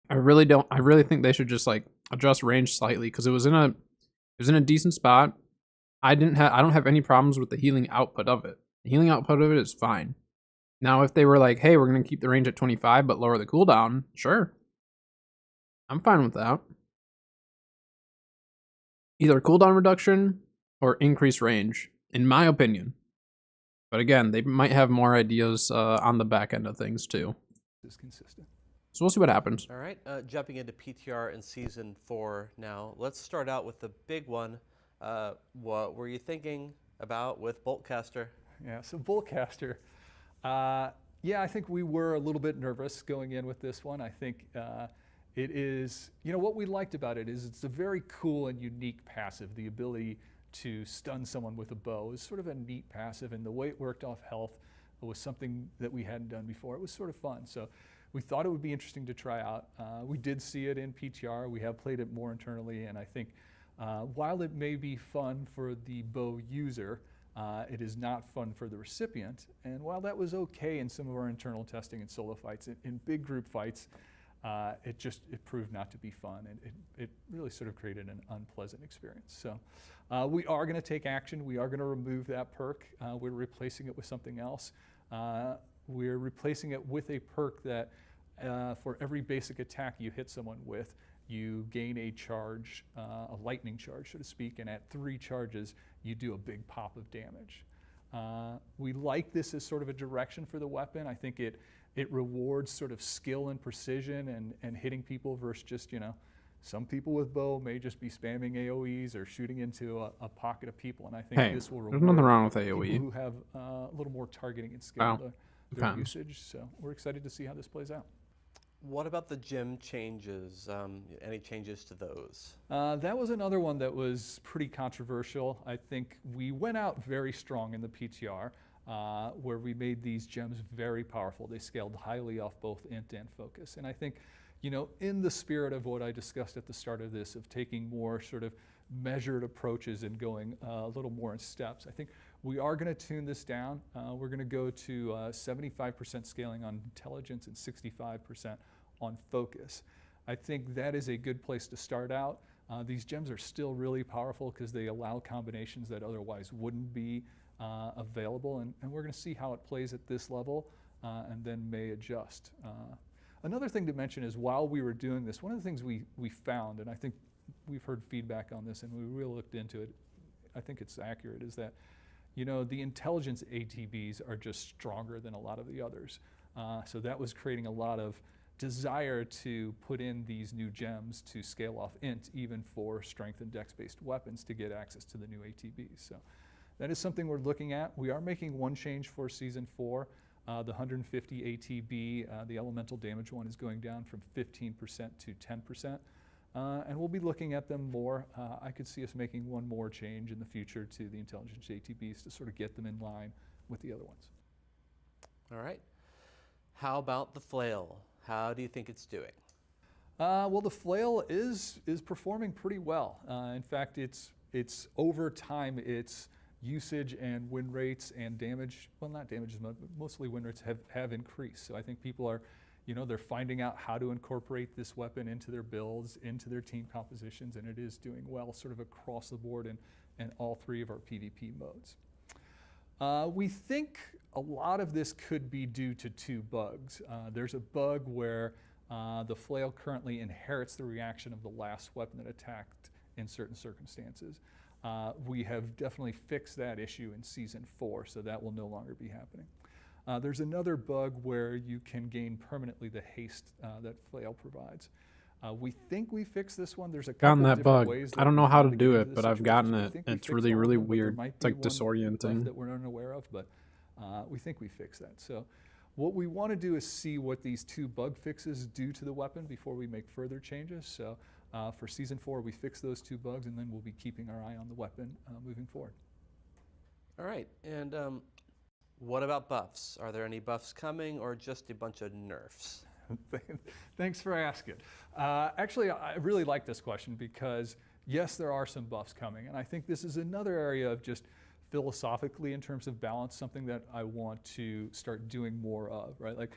I really think they should just like adjust range slightly because it was in a decent spot. I don't have any problems with the healing output of it. The healing output of it is fine. Now if they were like, hey, we're gonna keep the range at 25 but lower the cooldown, sure. I'm fine with that. Either cooldown reduction or increased range, in my opinion. But again, they might have more ideas on the back end of things too. Is consistent. So we'll see what happens. All right, jumping into PTR in Season 4 now. Let's start out with the big one. What were you thinking about with Boltcaster? Yeah, so Volcaster, yeah, I think we were a little bit nervous going in with this one. I think it is, you know, what we liked about it is it's a very cool and unique passive. The ability to stun someone with a bow is sort of a neat passive, and the way it worked off health was something that we hadn't done before. It was sort of fun. So we thought it would be interesting to try out. We did see it in PTR. We have played it more internally, and I think while it may be fun for the bow user, it is not fun for the recipient. And while that was okay in some of our internal testing and solo fights, in big group fights, it proved not to be fun, and it really sort of created an unpleasant experience. So we are going to take action. We are going to remove that perk. We're replacing it with something else. We're replacing it with a perk that for every basic attack you hit someone with, you gain a charge, a lightning charge, so to speak, and at 3 charges, you do a big pop of damage. We like this as sort of a direction for the weapon. I think it rewards sort of skill and precision and hitting people versus just, you know, some people with bow may just be spamming AoEs or shooting into a pocket of people, and I think Hey, this will there's reward nothing wrong with people AoE. who have a little more targeting and skill Wow. to their Depends. usage. So we're excited to see how this plays out. What about the gym changes? Any changes to those? That was another one that was pretty controversial. I think we went out very strong in the PTR, where we made these gems very powerful. They scaled highly off both int and focus. And I think, you know, in the spirit of what I discussed at the start of this, of taking more sort of measured approaches and going a little more in steps, I think we are going to tune this down. We're going to go to 75% scaling on intelligence and 65% on focus. I think that is a good place to start out. These gems are still really powerful because they allow combinations that otherwise wouldn't be available, and we're going to see how it plays at this level and then may adjust. Another thing to mention is while we were doing this, one of the things we found, and I think we've heard feedback on this and we really looked into it, I think it's accurate, is that the intelligence ATBs are just stronger than a lot of the others. So that was creating a lot of desire to put in these new gems to scale off int even for strength and dex-based weapons to get access to the new ATBs. So that is something we're looking at. We are making one change for Season 4. The 150 ATB, the elemental damage one, is going down from 15% to 10%. And we'll be looking at them more. I could see us making one more change in the future to the intelligence ATBs to sort of get them in line with the other ones. All right. How about the flail? How do you think it's doing? Well, the flail is performing pretty well. In fact, it's over time, its usage and win rates and damage, well, not damage as much, but mostly win rates have increased. So I think people are, they're finding out how to incorporate this weapon into their builds, into their team compositions, and it is doing well sort of across the board in all three of our PvP modes. We think a lot of this could be due to two bugs. There's a bug where the flail currently inherits the reaction of the last weapon that attacked in certain circumstances. We have definitely fixed that issue in Season 4, so that will no longer be happening. There's another bug where you can gain permanently the haste that flail provides. We think we fixed this one. There's a couple Gotten that different bug. ways I don't know we've how gone to get do into it, this but I've situation. gotten We it. think we It's fixed really, all of really them, but there weird. might It's like be one left disorienting. that we're unaware of, but we think we fixed that. So what we want to do is see what these two bug fixes do to the weapon before we make further changes. So for Season 4, we fix those two bugs, and then we'll be keeping our eye on the weapon moving forward. All right. And what about buffs? Are there any buffs coming or just a bunch of nerfs? Thanks for asking. Actually, I really like this question because, yes, there are some buffs coming. And I think this is another area of just philosophically in terms of balance, something that I want to start doing more of, right? Like,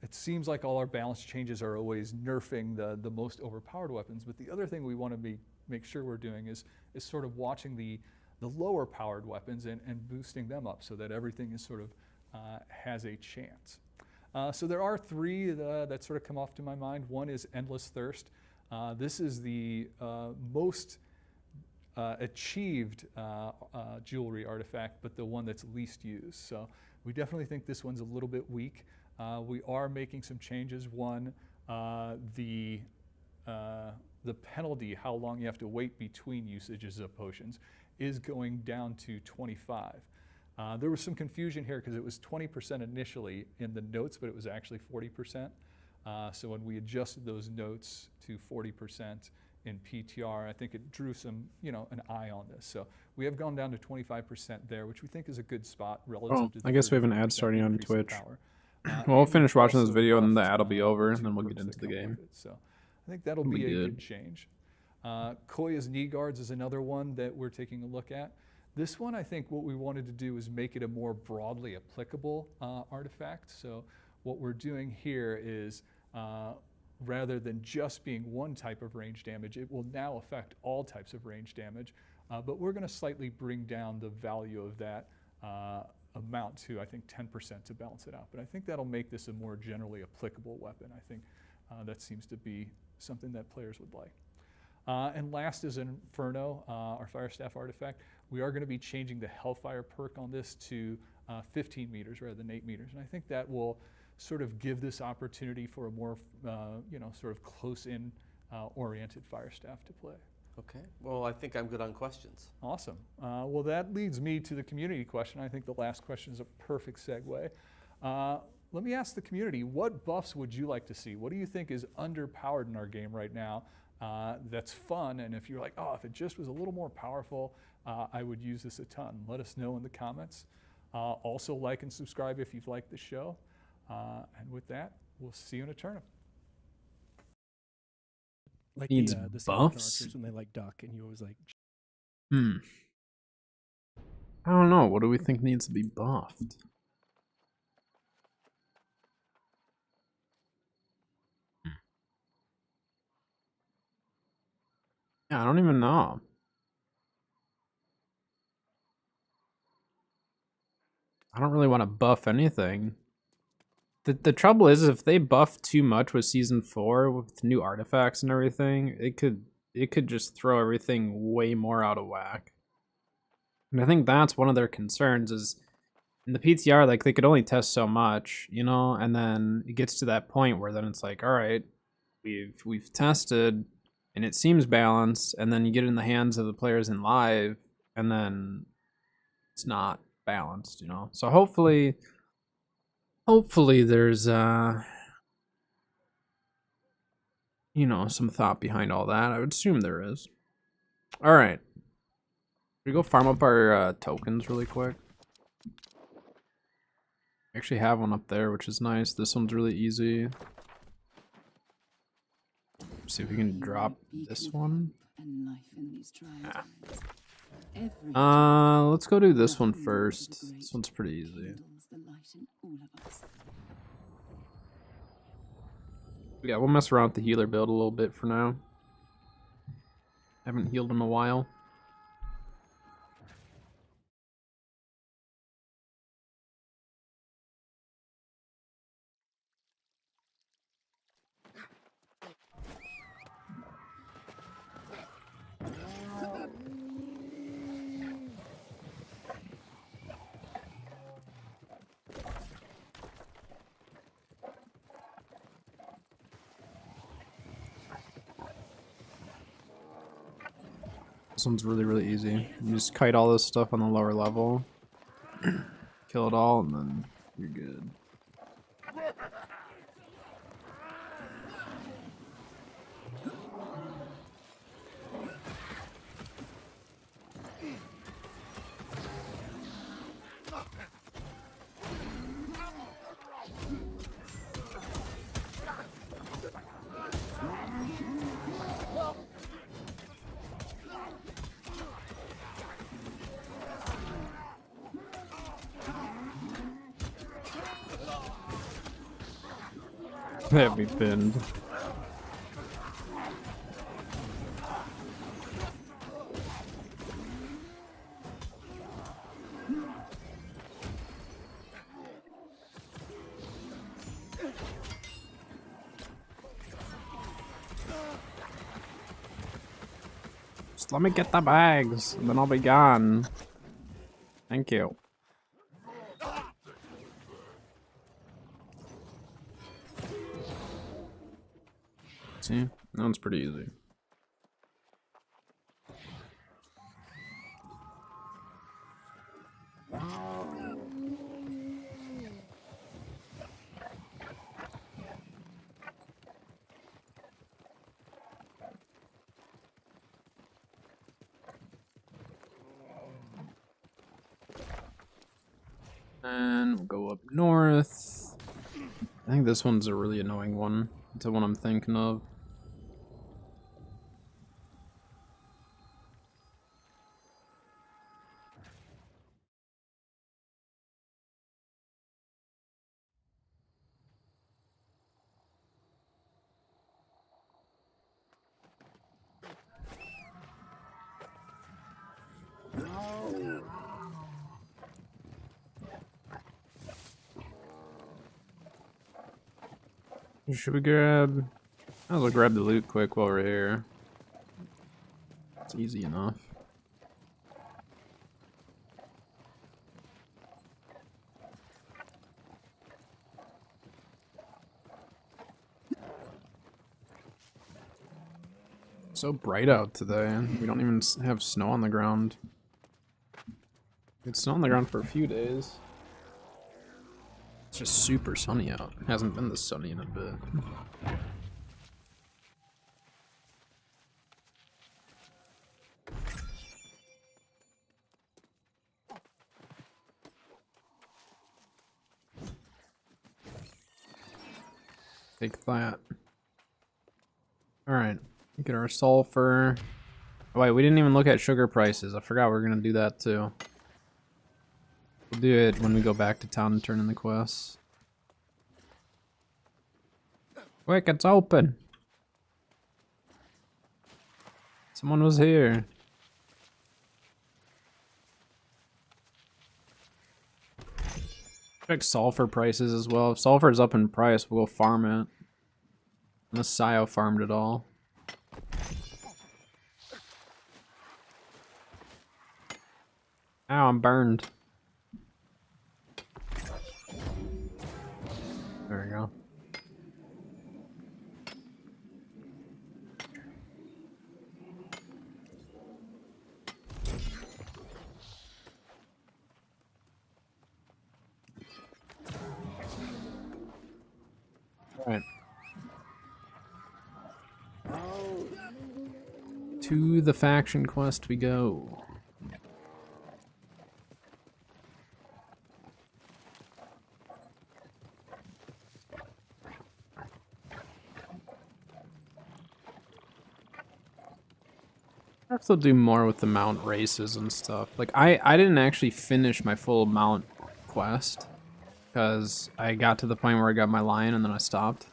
it seems like all our balance changes are always nerfing the most overpowered weapons. But the other thing we want to make sure we're doing is sort of watching the lower powered weapons and boosting them up so that everything is sort of has a chance. So there are three that sort of come off to my mind. One is Endless Thirst. This is the most achieved jewelry artifact, but the one that's least used. So we definitely think this one's a little bit weak. We are making some changes. One, the penalty, how long you have to wait between usages of potions, is going down to 25. There was some confusion here because it was 20% initially in the notes, but it was actually 40%. So when we adjusted those notes to 40% in PTR, I think it drew some, an eye on this. So we have gone down to 25% there, which we think is a good spot relative to the I guess we have an ad 30% starting on increase in Twitch. power. Well, we'll And finish watching this also video and then the buffed, ad will be over, the and two then we'll get perks into that the come game. with it. So I think that'll We be a good. good change. Koya's knee guards is another one that we're taking a look at. This one, I think what we wanted to do is make it a more broadly applicable artifact. So what we're doing here is rather than just being one type of range damage, it will now affect all types of range damage. But we're going to slightly bring down the value of that amount to, I think, 10% to balance it out. But I think that'll make this a more generally applicable weapon. I think that seems to be something that players would like. And last is Inferno, our Fire Staff artifact. We are going to be changing the Hellfire perk on this to 15 meters rather than 8 meters. And I think that will sort of give this opportunity for a more, sort of close-in oriented Fire Staff to play. Okay. Well, I think I'm good on questions. Awesome. Well, that leads me to the community question. I think the last question is a perfect segue. Let me ask the community, what buffs would you like to see? What do you think is underpowered in our game right now that's fun? And if you're like, oh, if it just was a little more powerful, I would use this a ton. Let us know in the comments. Also like and subscribe if you've liked the show. And with that, we'll see you in a tournament. Like Needs the Samurai buffs? archers when they like duck and you always like I don't know. What do we think needs to be buffed? Yeah, I don't even know. I don't really want to buff anything. The trouble is if they buff too much with season 4 with new artifacts and everything, it could just throw everything way more out of whack. And I think that's one of their concerns is in the PTR, like they could only test so much, you know, and then it gets to that point where then it's like, all right, we've tested and it seems balanced, and then you get it in the hands of the players in live, and then it's not balanced, you know. So hopefully there's you know, some thought behind all that. I would assume there is. All right, we go farm up our tokens really quick. I actually have one up there, which is nice. This one's really easy. See if we can drop this one. Let's go do this one first. This one's pretty easy. Yeah, we'll mess around with the healer build a little bit for now. Haven't healed in a while. This one's really easy. You just kite all this stuff on the lower level, kill it all, and then you're good. That'd be pinned. Just let me get the bags, and then I'll be gone. Thank you. See, that one's pretty easy. And we'll go up north. I think this one's a really annoying one. It's the one I'm thinking of. Should we grab... Might as well grab the loot quick while we're here. It's easy enough. So bright out today. We don't even have snow on the ground. It's snow on the ground for a few days. It's just super sunny out. It hasn't been this sunny in a bit. Take that. Alright. Get our sulfur. Oh, wait, we didn't even look at sugar prices. I forgot we were gonna do that too. We'll do it when we go back to town and turn in the quests. Quick, it's open. Someone was here. Check sulfur prices as well. If sulfur is up in price, we'll farm it. Unless Sio farmed it all. Ow, I'm burned. There we go. Alright. To the faction quest we go. I have to do more with the mount races and stuff. Like I didn't actually finish my full mount quest because I got to the point where I got my lion and then I stopped.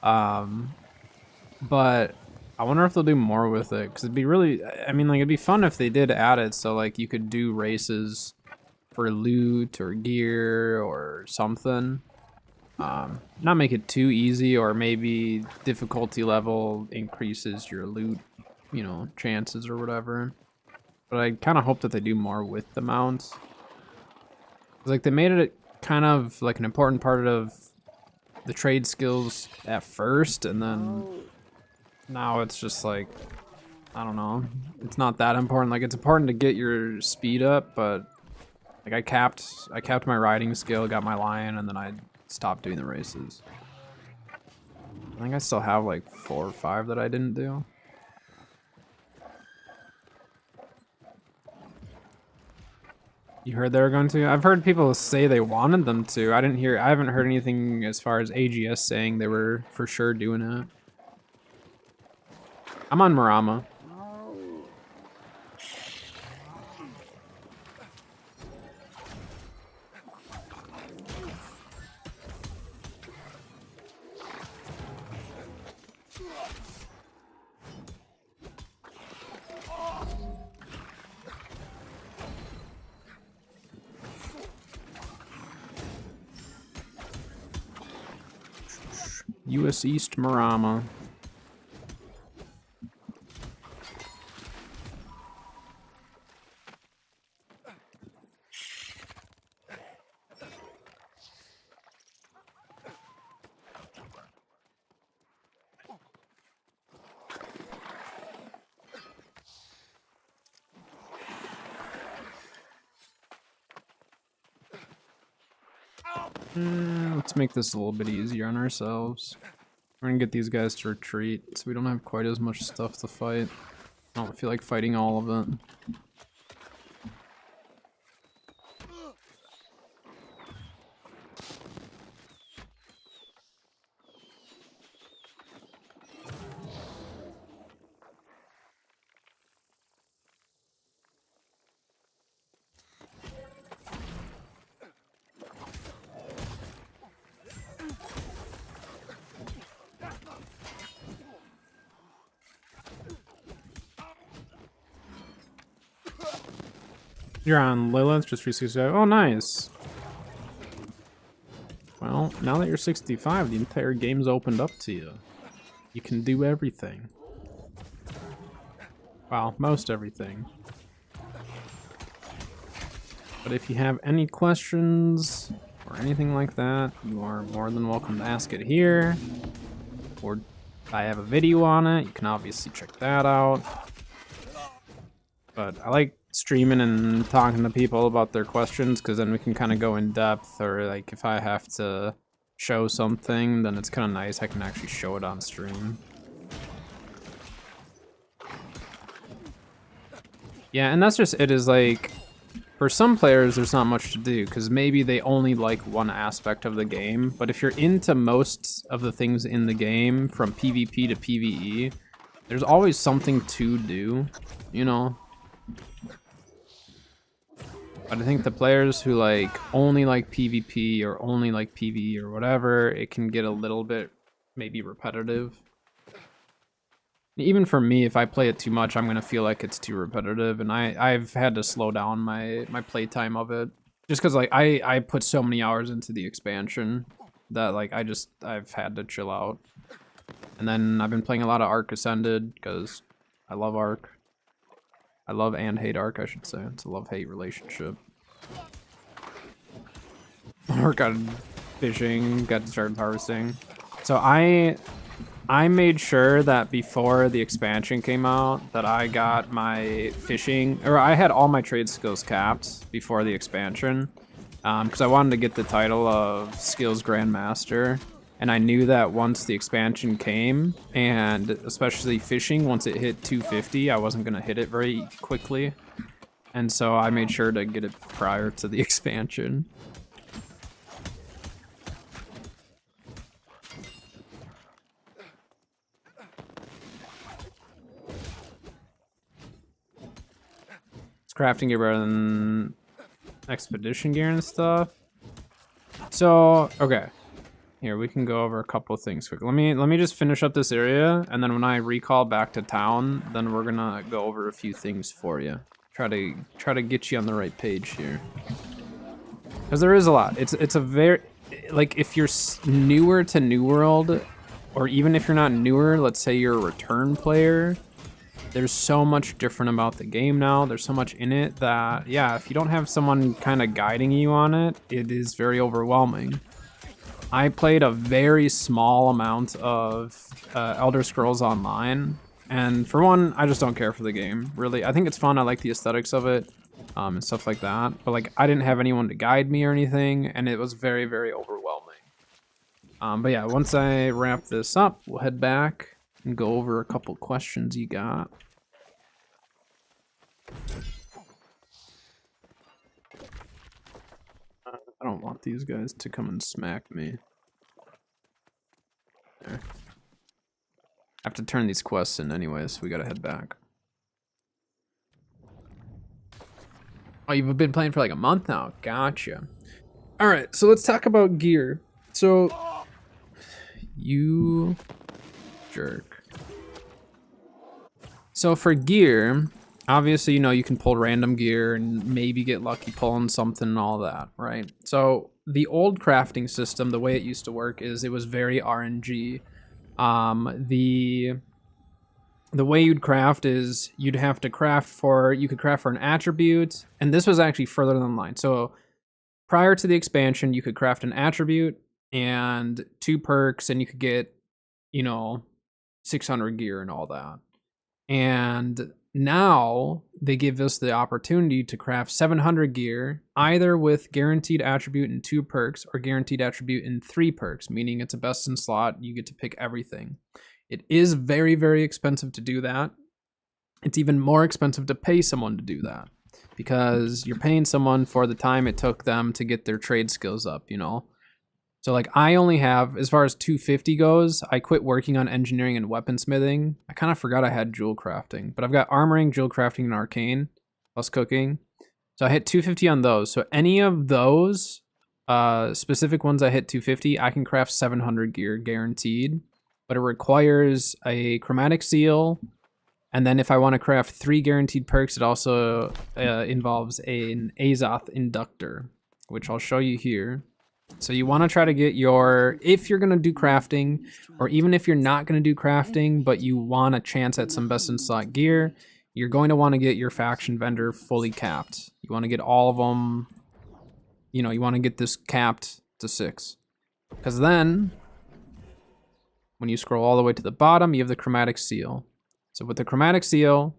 But I wonder if they'll do more with it because it'd be really, I mean, like it'd be fun if they did add it so like you could do races for loot or gear or something. Not make it too easy, or maybe difficulty level increases your loot, you know, chances or whatever. But I kind of hope that they do more with the mounts. 'Cause, like, they made it kind of like an important part of the trade skills at first, and then now it's just like, I don't know, it's not that important. Like, it's important to get your speed up, but like I capped my riding skill, got my lion, and then I stopped doing the races. I think I still have like 4 or 5 that I didn't do. You heard they were going to? I've heard people say they wanted them to. I haven't heard anything as far as AGS saying they were for sure doing it. I'm on Marama. US East Marama. Let's make this a little bit easier on ourselves. We're gonna get these guys to retreat, so we don't have quite as much stuff to fight. I don't feel like fighting all of it. You're on Lilith, just 365. Oh, nice. Well, now that you're 65, the entire game's opened up to you. You can do everything. Well, most everything. But if you have any questions or anything like that, you are more than welcome to ask it here. Or I have a video on it. You can obviously check that out. But I like streaming and talking to people about their questions because then we can kind of go in depth, or like if I have to show something, then it's kind of nice I can actually show it on stream. Yeah, and that's just it, is like for some players there's not much to do because maybe they only like one aspect of the game, but if you're into most of the things in the game from PvP to PvE, there's always something to do, you know? But I think the players who like only like PvP or only like PvE or whatever, it can get a little bit maybe repetitive. Even for me, if I play it too much, I'm gonna feel like it's too repetitive, and I've had to slow down my playtime of it, just because like I put so many hours into the expansion that like I've had to chill out. And then I've been playing a lot of Ark Ascended because I love Ark. I love and hate Ark, I should say. It's a love-hate relationship. Work on fishing, got started harvesting. So I made sure that before the expansion came out that I got my fishing, or I had all my trade skills capped before the expansion, because I wanted to get the title of Skills Grandmaster, and I knew that once the expansion came, and especially fishing, once it hit 250, I wasn't going to hit it very quickly, and so I made sure to get it prior to the expansion. Crafting gear better than expedition gear and stuff. So okay, here we can go over a couple of things quick. Let me just finish up this area, and then when I recall back to town, then we're gonna go over a few things for you. Try to get you on the right page here, because there is a lot. It's a very, like, if you're newer to New World, or even if you're not newer, let's say you're a return player. There's so much different about the game now. There's so much in it that, yeah, if you don't have someone kind of guiding you on it, it is very overwhelming. I played a very small amount of Elder Scrolls Online, and for one, I just don't care for the game, really. I think it's fun. I like the aesthetics of it and stuff like that, but like I didn't have anyone to guide me or anything, and it was very, very overwhelming. But yeah, once I wrap this up, we'll head back and go over a couple questions you got. I don't want these guys to come and smack me. There. I have to turn these quests in anyway, so we gotta head back. Oh, you've been playing for like a month now? Gotcha. Alright, so let's talk about gear. So, You jerk. So for gear, obviously, you know, you can pull random gear and maybe get lucky pulling something and all that, right? So the old crafting system, the way it used to work is it was very RNG. The way you'd craft is you'd have to craft for, you could craft for an attribute, and this was actually further down the line. So prior to the expansion, you could craft an attribute and 2 perks, and you could get, you know, 600 gear and all that. And now they give us the opportunity to craft 700 gear, either with guaranteed attribute and 2 perks, or guaranteed attribute and 3 perks, meaning it's a best in slot. You get to pick everything. It is very, very expensive to do that. It's even more expensive to pay someone to do that, because you're paying someone for the time it took them to get their trade skills up, you know? So like I only have, as far as 250 goes, I quit working on engineering and weaponsmithing. I kind of forgot I had jewel crafting, but I've got armoring, jewel crafting, and arcane, plus cooking. So I hit 250 on those. So any of those specific ones I hit 250, I can craft 700 gear guaranteed, but it requires a chromatic seal. And then if I want to craft 3 guaranteed perks, it also involves an Azoth inductor, which I'll show you here. So you want to try to get your, if you're going to do crafting, or even if you're not going to do crafting, but you want a chance at some best in slot gear, you're going to want to get your faction vendor fully capped. You want to get all of them, you know, you want to get this capped to 6. Because then, when you scroll all the way to the bottom, you have the chromatic seal. So with the chromatic seal,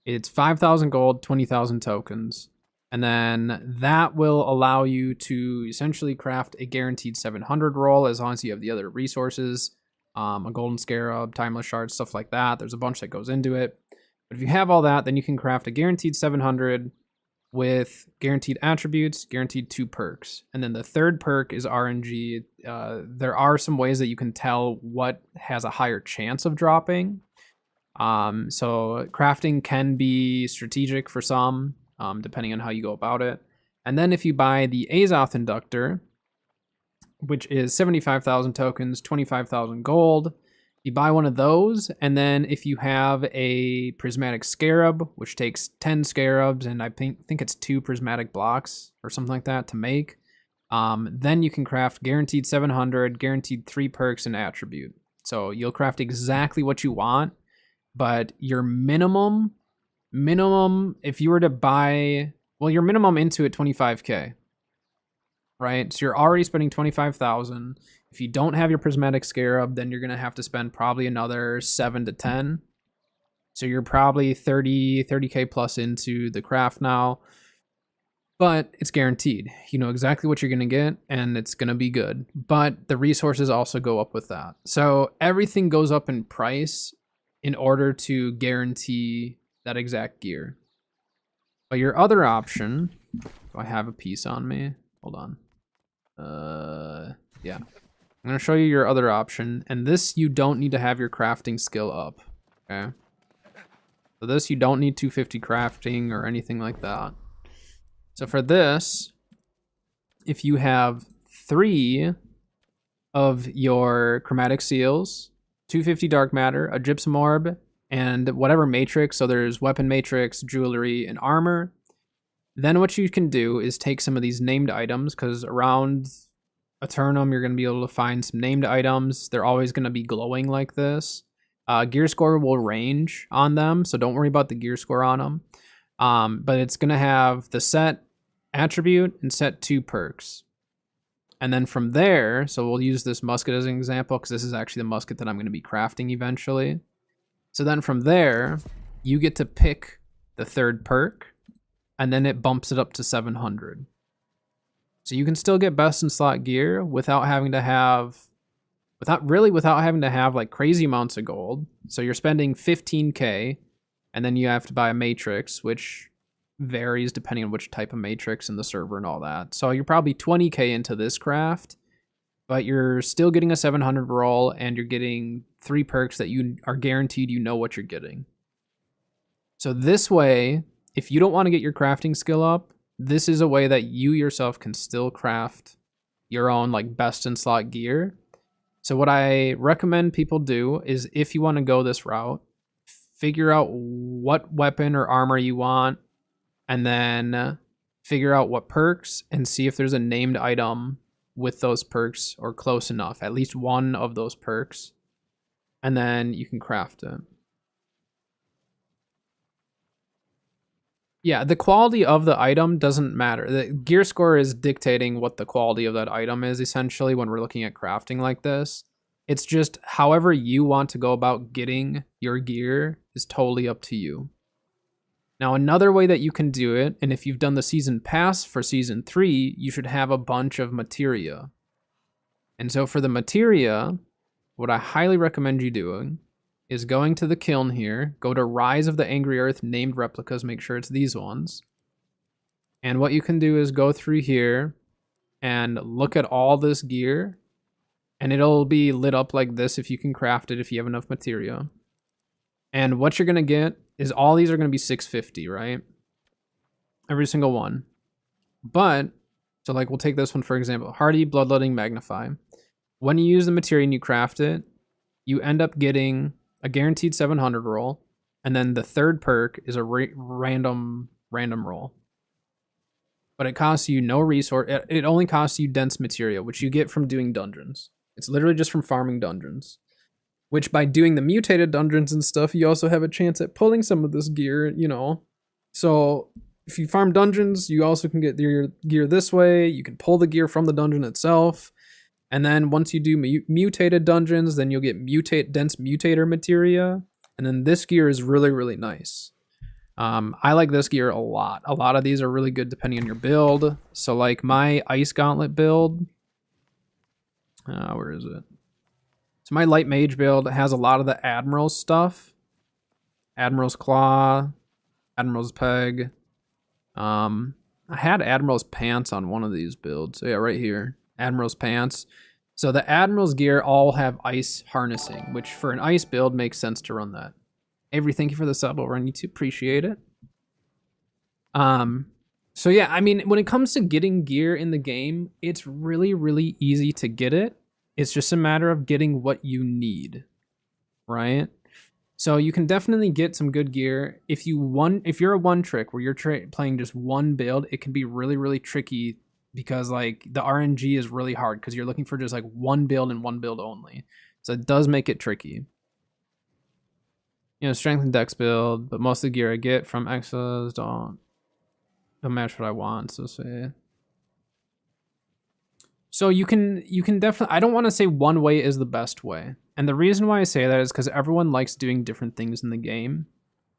it's 5,000 gold, 20,000 tokens. And then that will allow you to essentially craft a guaranteed 700 roll, as long as you have the other resources, a golden scarab, timeless shard, stuff like that. There's a bunch that goes into it. But if you have all that, then you can craft a guaranteed 700 with guaranteed attributes, guaranteed 2 perks. And then the third perk is RNG. There are some ways that you can tell what has a higher chance of dropping. So crafting can be strategic for some, depending on how you go about it. And then if you buy the Azoth inductor, which is 75,000 tokens, 25,000 gold, You buy one of those, and then if you have a prismatic scarab, which takes 10 scarabs, and I think it's 2 prismatic blocks or something like that to make, then you can craft guaranteed 700, guaranteed 3 perks and attribute. So you'll craft exactly what you want, but your minimum, if you were to buy, well, your minimum into it 25k, right? So you're already spending 25,000. If you don't have your prismatic scarab, then you're gonna have to spend probably another 7 to 10. So you're probably 30k plus into the craft now, but it's guaranteed. You know exactly what you're gonna get, and it's gonna be good. But the resources also go up with that. So everything goes up in price in order to guarantee that exact gear. But your other option, do I have a piece on me? Hold on. Yeah. I'm gonna show you your other option, and this you don't need to have your crafting skill up, okay? So this you don't need 250 crafting or anything like that. So for this, if you have 3 of your chromatic seals, 250 dark matter, a gypsum orb, and whatever matrix, so there's weapon matrix, jewelry, and armor, then what you can do is take some of these named items, because around Eternum, you're going to be able to find some named items. They're always going to be glowing like this. Gear score will range on them, so don't worry about the gear score on them. But it's going to have the set attribute and set 2 perks. And then from there, so we'll use this musket as an example, because this is actually the musket that I'm going to be crafting eventually. So then from there, you get to pick the 3rd perk, and then it bumps it up to 700. So you can still get best in slot gear without having to have, without having to have like crazy amounts of gold. So you're spending 15k, and then you have to buy a matrix, which varies depending on which type of matrix and the server and all that. So you're probably 20k into this craft, but you're still getting a 700 roll, and you're getting 3 perks that you are guaranteed you know what you're getting. So this way, if you don't want to get your crafting skill up, this is a way that you yourself can still craft your own like best in slot gear. So what I recommend people do is, if you want to go this route, figure out what weapon or armor you want, and then figure out what perks, and see if there's a named item with those perks or close enough, at least one of those perks, and then you can craft it. Yeah, the quality of the item doesn't matter. The gear score is dictating what the quality of that item is, essentially, when we're looking at crafting like this. It's just however you want to go about getting your gear is totally up to you. Now, another way that you can do it, and if you've done the season pass for season 3, you should have a bunch of materia. And so for the materia, what I highly recommend you doing is going to the kiln here, go to Rise of the Angry Earth named replicas, make sure it's these ones. And what you can do is go through here and look at all this gear, and it'll be lit up like this if you can craft it, if you have enough materia. And what you're gonna get is all these are gonna be 650, right? Every single one. But, so like we'll take this one for example, Hardy, Bloodletting, Magnify. When you use the materia and you craft it, you end up getting a guaranteed 700 roll, and then the 3rd perk is a random roll. But it costs you no resource. It only costs you dense materia, which you get from doing dungeons. It's literally just from farming dungeons. Which by doing the mutated dungeons and stuff, you also have a chance at pulling some of this gear, you know. So if you farm dungeons, you also can get your gear this way. You can pull the gear from the dungeon itself. And then once you do mutated dungeons, then you'll get dense mutator materia. And then this gear is really, really nice. I like this gear a lot. A lot of these are really good depending on your build. So like my Ice Gauntlet build. Where is it? So my Light Mage build has a lot of the Admiral's stuff. Admiral's Claw. Admiral's Peg. I had Admiral's Pants on one of these builds. So yeah, right here. Admiral's Pants. So the Admiral's gear all have ice harnessing, which for an ice build makes sense to run that. Avery, thank you for the sub over on YouTube. Appreciate it. So yeah, I mean, when it comes to getting gear in the game, it's really, really easy to get it. It's just a matter of getting what you need. right? So you can definitely get some good gear. If you're a one trick where you're playing just one build, it can be really, really tricky because like the RNG is really hard because you're looking for just like one build and one build only. So it does make it tricky. Strength and dex build, but most of the gear I get from exos don't match what I want. So say. So you can definitely, I don't want to say one way is the best way. And the reason why I say that is because everyone likes doing different things in the game.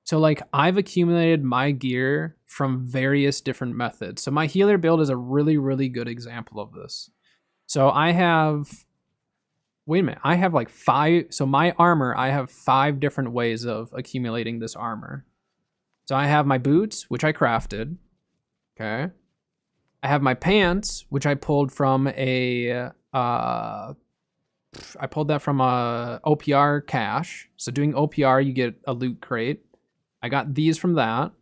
So like I've accumulated my gear from various different methods. So my healer build is a really, really good example of this. So I have, wait a minute, I have like 5, so my armor, I have 5 different ways of accumulating this armor. So I have my boots, which I crafted. Okay. I have my pants, which I pulled from a OPR cache. So doing OPR, you get a loot crate. I got these from that.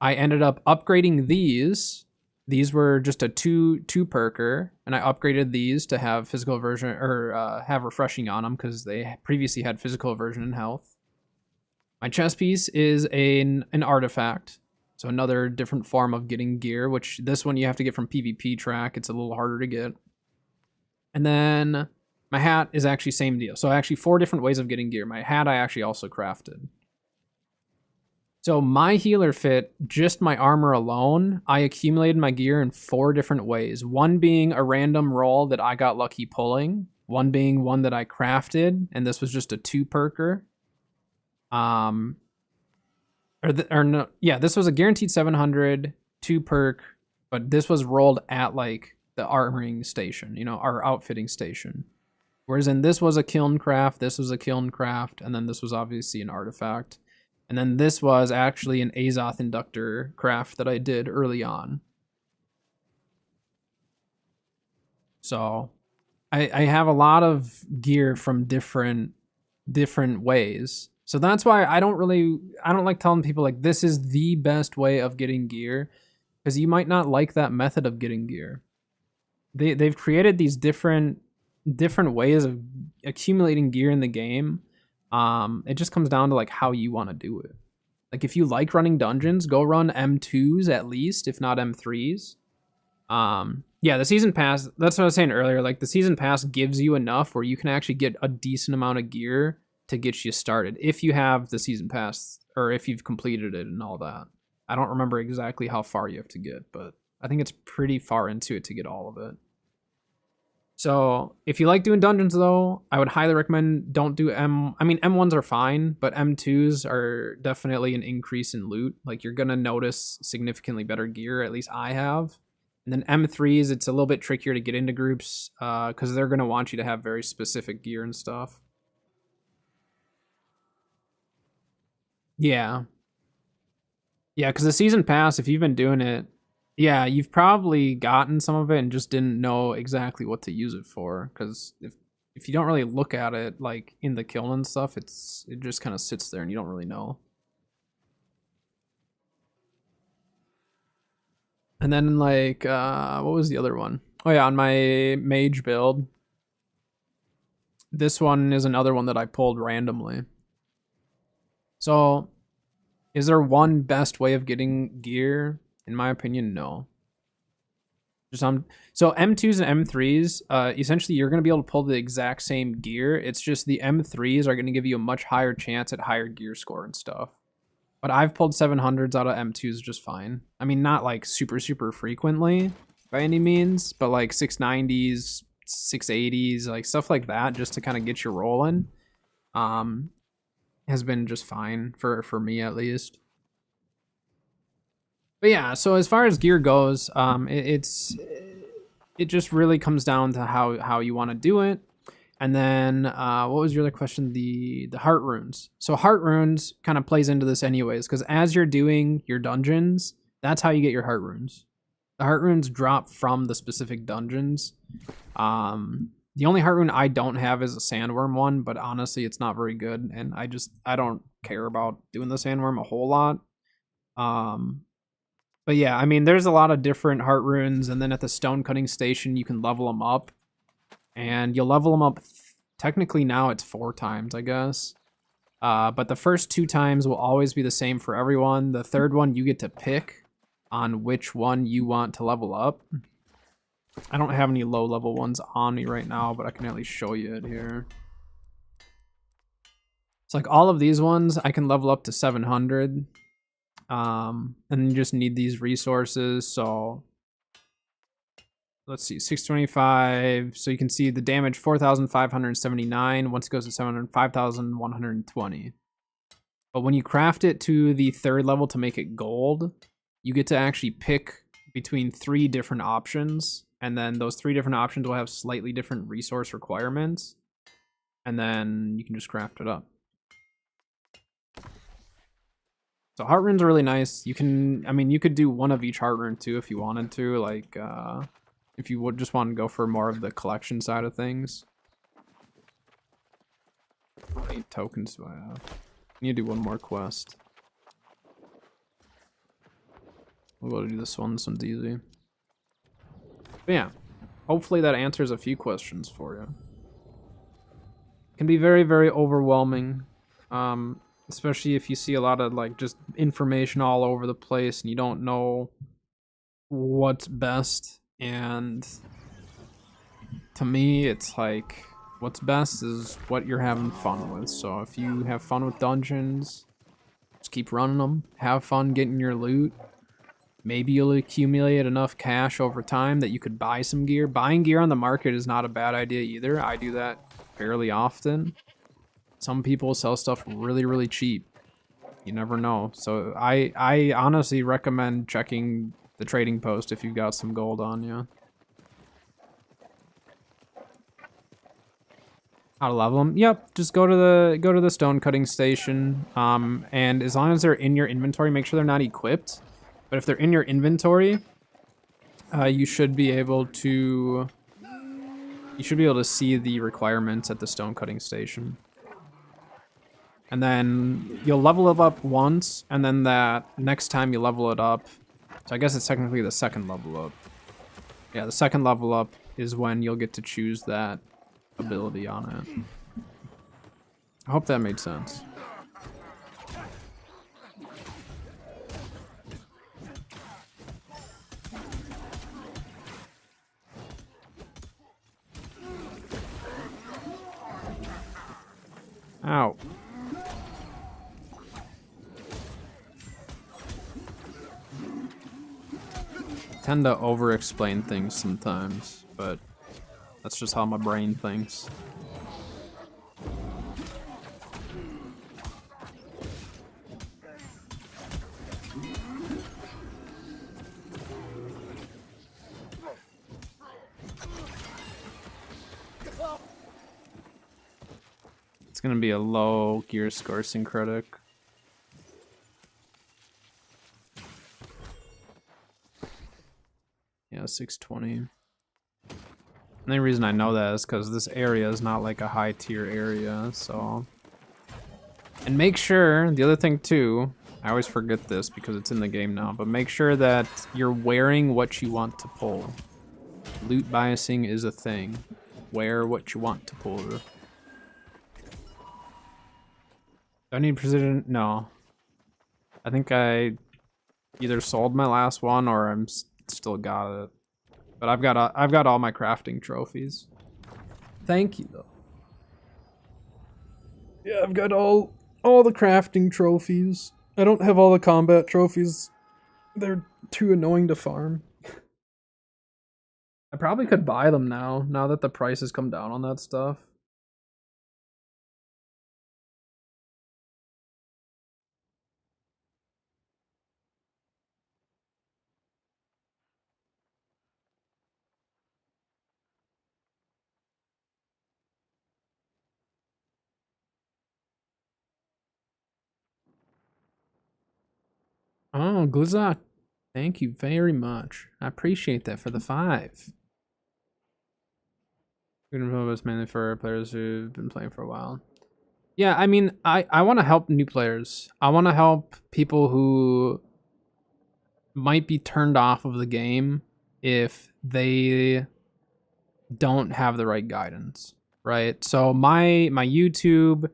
I ended up upgrading these. These were just a two perker, and I upgraded these to have physical version or have refreshing on them because they previously had physical version and health. My chest piece is an artifact. So another different form of getting gear, which this one you have to get from PvP track. It's a little harder to get. And then my hat is actually same deal. So actually 4 different ways of getting gear. My hat I actually also crafted. So my healer fit, just my armor alone, I accumulated my gear in 4 different ways. One being a random roll that I got lucky pulling. One being one that I crafted, and this was just a 2 perker. This was a guaranteed 700, 2 perk, but this was rolled at like the armoring station, our outfitting station. Whereas in this was a kiln craft, this was a kiln craft, and then this was obviously an artifact. And then this was actually an Azoth inductor craft that I did early on. So I have a lot of gear from different ways. So that's why I don't like telling people like this is the best way of getting gear, because you might not like that method of getting gear. They've created these different ways of accumulating gear in the game. It just comes down to like how you want to do it. Like if you like running dungeons, go run M2s at least, if not M3s. The season pass, that's what I was saying earlier, like the season pass gives you enough where you can actually get a decent amount of gear to get you started if you have the season pass or if you've completed it and all that. I don't remember exactly how far you have to get, but I think it's pretty far into it to get all of it. So if you like doing dungeons though, I would highly recommend don't do M1s are fine, but M2s are definitely an increase in loot. Like you're going to notice significantly better gear, at least I have. And then M3s, it's a little bit trickier to get into groups because they're going to want you to have very specific gear and stuff. Yeah, because the season pass, if you've been doing it, yeah, you've probably gotten some of it and just didn't know exactly what to use it for. Because if you don't really look at it like in the kiln and stuff, it just kind of sits there and you don't really know. And then like what was the other one? Oh yeah, on my mage build, this one is another one that I pulled randomly. So, is there one best way of getting gear? In my opinion, no. So M2s and M3s, essentially you're going to be able to pull the exact same gear. It's just the M3s are going to give you a much higher chance at higher gear score and stuff. But I've pulled 700s out of M2s just fine. I mean, not like super, super frequently by any means, but like 690s, 680s, like stuff like that, just to kind of get you rolling. Has been just fine for me at least. But yeah, so as far as gear goes, it just really comes down to how you want to do it. And then what was your other question? The heart runes. So heart runes kind of plays into this anyways, because as you're doing your dungeons, that's how you get your heart runes. The heart runes drop from the specific dungeons. The only heart rune I don't have is a sandworm one, but honestly, it's not very good, and I don't care about doing the sandworm a whole lot. But yeah, I mean, there's a lot of different heart runes, and then at the stone cutting station, you can level them up, and you'll level them up technically now it's 4 times, I guess. But the first 2 times will always be the same for everyone. The third one, you get to pick on which one you want to level up. I don't have any low level ones on me right now, but I can at least show you it here. It's like all of these ones, I can level up to 700. And you just need these resources. So let's see, 625. So you can see the damage 4,579. Once it goes to 700, 5,120. But when you craft it to the 3rd level to make it gold, you get to actually pick between 3 different options. And then those 3 different options will have slightly different resource requirements. And then you can just craft it up. So heart runes are really nice. You can, I mean, you could do one of each heart rune too if you wanted to. Like, if you would just want to go for more of the collection side of things. How many tokens do I have? I need to do one more quest. We'll go to do this one. This one's easy. But yeah, hopefully that answers a few questions for you. It can be very, very overwhelming. Especially if you see a lot of like just information all over the place and you don't know what's best. And to me, it's like what's best is what you're having fun with. So if you have fun with dungeons, just keep running them. Have fun getting your loot. Maybe you'll accumulate enough cash over time that you could buy some gear. Buying gear on the market is not a bad idea either. I do that fairly often. Some people sell stuff really, really cheap. You never know. So I honestly recommend checking the trading post if you've got some gold on you. How to level them? Yep, just go to the stone cutting station. And as long as they're in your inventory, make sure they're not equipped. But if they're in your inventory, you should be able to see the requirements at the stone cutting station. And then you'll level it up once, and then that next time you level it up, so I guess it's technically the 2nd level up. Yeah, the 2nd level up is when you'll get to choose that ability on it. I hope that made sense. Ow. Tend to over-explain things sometimes, but that's just how my brain thinks. It's gonna be a low gear score syncretic. Yeah, 620. And the only reason I know that is because this area is not like a high tier area, so. And make sure, the other thing too, I always forget this because it's in the game now, but make sure that you're wearing what you want to pull. Loot biasing is a thing. Wear what you want to pull. Do I need precision? No. I think I either sold my last one or I'm still got it. But I've got all my crafting trophies. Thank you though. Yeah, I've got all the crafting trophies. I don't have all the combat trophies. They're too annoying to farm. I probably could buy them now that the price has come down on that stuff. Oh, Glizak, thank you very much. I appreciate that for the 5. We're gonna focus mainly for players who've been playing for a while. Yeah, I mean, I want to help new players. I want to help people who might be turned off of the game if they don't have the right guidance, right? So my YouTube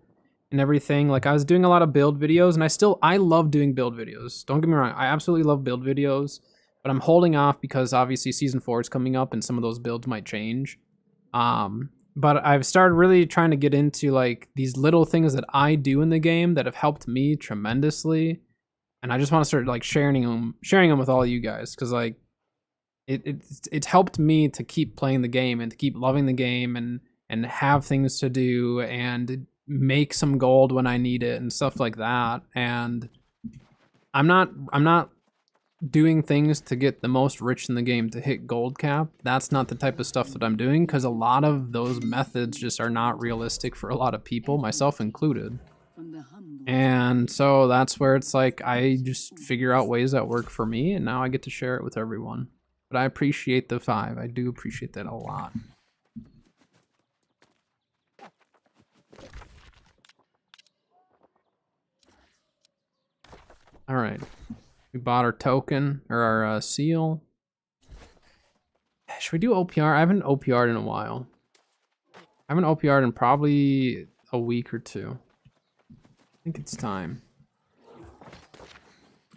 and everything, like I was doing a lot of build videos, and I love doing build videos. Don't get me wrong, I absolutely love build videos, but I'm holding off because obviously season 4 is coming up and some of those builds might change. But I've started really trying to get into like these little things that I do in the game that have helped me tremendously, and I just want to start like sharing them with all you guys, because like it's helped me to keep playing the game and to keep loving the game and have things to do and make some gold when I need it and stuff like that. And I'm not doing things to get the most rich in the game to hit gold cap. That's not the type of stuff that I'm doing, because a lot of those methods just are not realistic for a lot of people, myself included. And so that's where it's like I just figure out ways that work for me, and now I get to share it with everyone. But I appreciate the 5. I do appreciate that a lot. All right. We bought our token, or our seal. Should we do OPR? I haven't OPR'd in a while. I haven't OPR'd in probably a week or 2. I think it's time.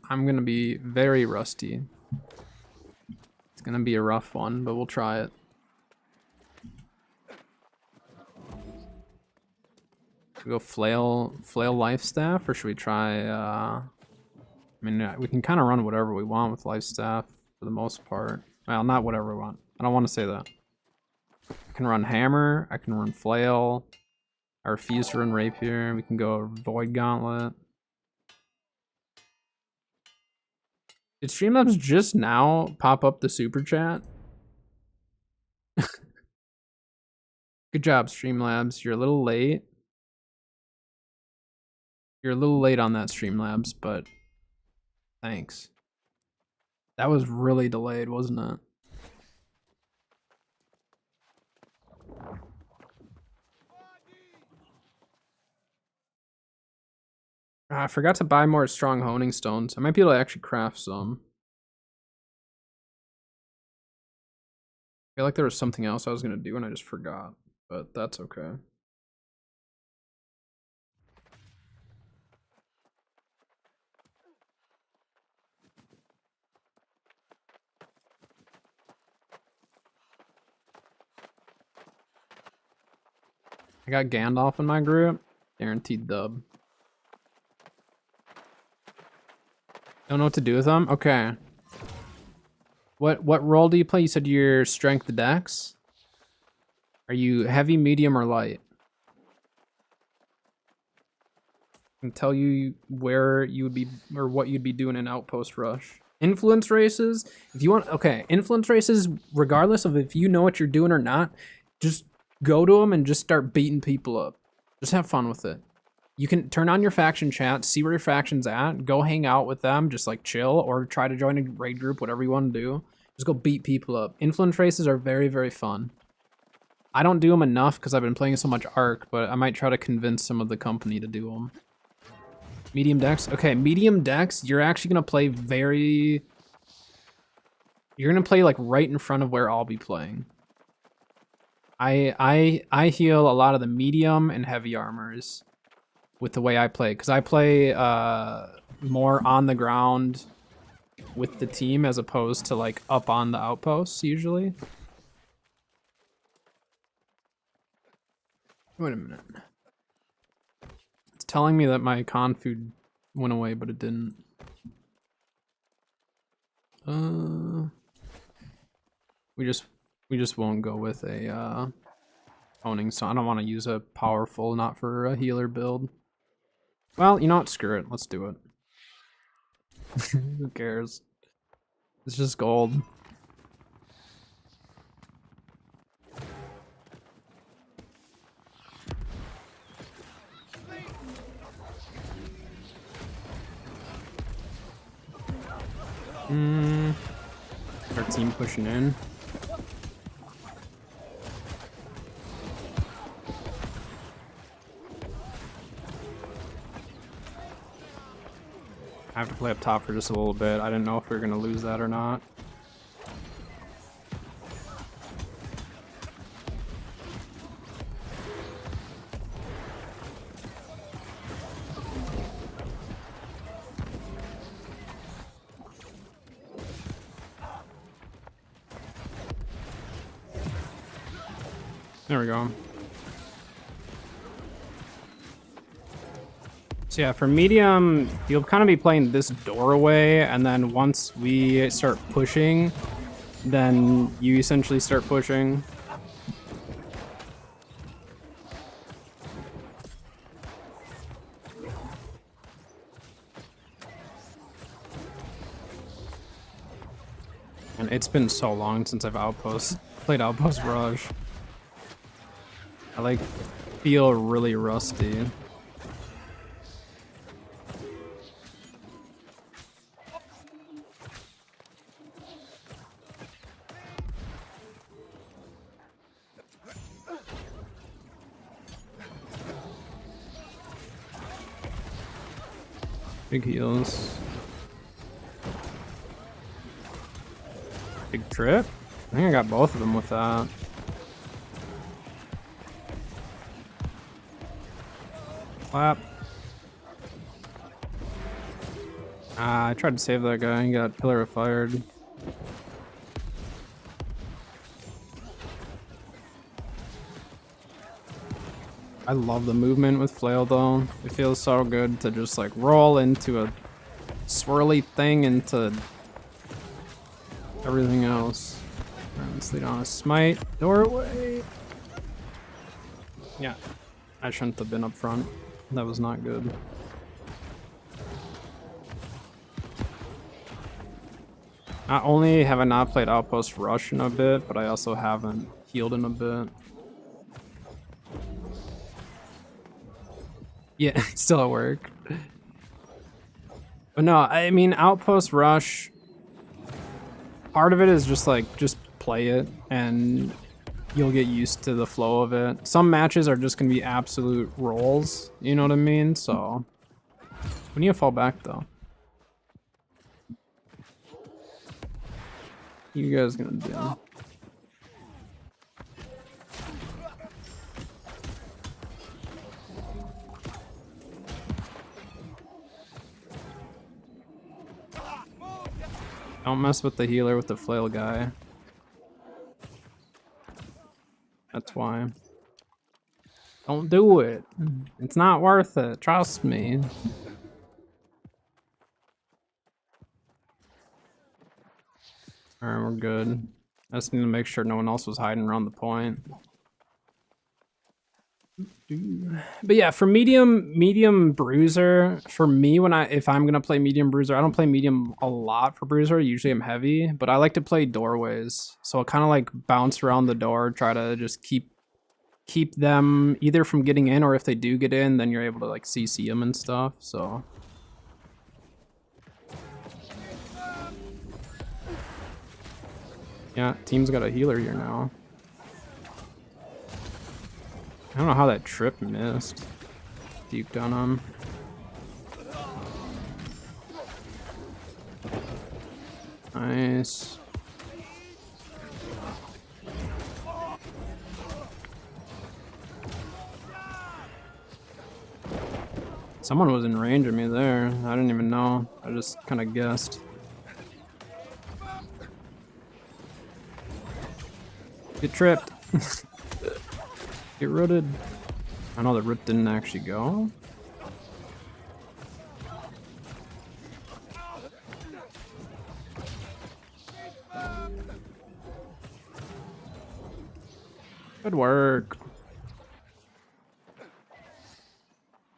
I'm gonna be very rusty. It's gonna be a rough one, but we'll try it. Should we go flail life staff, or should we try I mean, we can kind of run whatever we want with life staff for the most part. Well, not whatever we want. I don't want to say that. I can run hammer. I can run flail. I refuse to run rapier. We can go void gauntlet. Did Streamlabs just now pop up the super chat? Good job, Streamlabs. You're a little late. You're a little late on that, Streamlabs, but thanks. That was really delayed, wasn't it? I forgot to buy more strong honing stones. I might be able to actually craft some. I feel like there was something else I was going to do and I just forgot, but that's okay. I got Gandalf in my group. Guaranteed dub. Don't know what to do with them? Okay. What role do you play? You said you're strength dex? Are you heavy, medium, or light? I can tell you where you would be, or what you'd be doing in Outpost Rush. Influence races? If you want, okay, influence races, regardless of if you know what you're doing or not, just go to them and just start beating people up. Just have fun with it. You can turn on your faction chat, see where your faction's at, go hang out with them, just like chill, or try to join a raid group, whatever you want to do. Just go beat people up. Influence races are very, very fun. I don't do them enough because I've been playing so much Ark, but I might try to convince some of the company to do them. Medium dex? Okay, medium dex, you're actually going to play very... You're going to play like right in front of where I'll be playing. I heal a lot of the medium and heavy armors with the way I play, because I play more on the ground with the team as opposed to like up on the outposts usually. Wait a minute. It's telling me that my con food went away, but it didn't. We just won't go with a honing, so I don't want to use a powerful, not for a healer build. Well, you know what? Screw it. Let's do it. Who cares? It's just gold. Our team pushing in. I have to play up top for just a little bit. I didn't know if we were going to lose that or not. There we go. So yeah, for medium, you'll kind of be playing this doorway, and then once we start pushing, then you essentially start pushing. And it's been so long since I've played Outpost Rush. I like feel really rusty. Big heals. Big trip? I think I got both of them with that. Clap. I tried to save that guy. He got pillar of fired. I love the movement with flail though. It feels so good to just like roll into a swirly thing into everything else. Alright, let's lead on a smite. Doorway. Yeah, I shouldn't have been up front. That was not good. Not only have I not played Outpost Rush in a bit, but I also haven't healed in a bit. Yeah, still at work. But no, I mean, Outpost Rush, part of it is just like, just play it and you'll get used to the flow of it. Some matches are just gonna be absolute rolls, you know what I mean? So, we need to fall back though. You guys gonna do? Don't mess with the healer with the flail guy. That's why. Don't do it. It's not worth it. Trust me. Alright, we're good. I just need to make sure no one else was hiding around the point. But yeah, for medium bruiser, for me, if I'm gonna play medium bruiser, I don't play medium a lot for bruiser. Usually I'm heavy, but I like to play doorways. So I kind of like bounce around the door, try to just keep them either from getting in, or if they do get in, then you're able to like CC them and stuff. So yeah, team's got a healer here now. I don't know how that trip missed. Duked on him. Nice. Someone was in range of me there. I didn't even know. I just kind of guessed. Get tripped. Get rooted. I know the rip didn't actually go. Good work.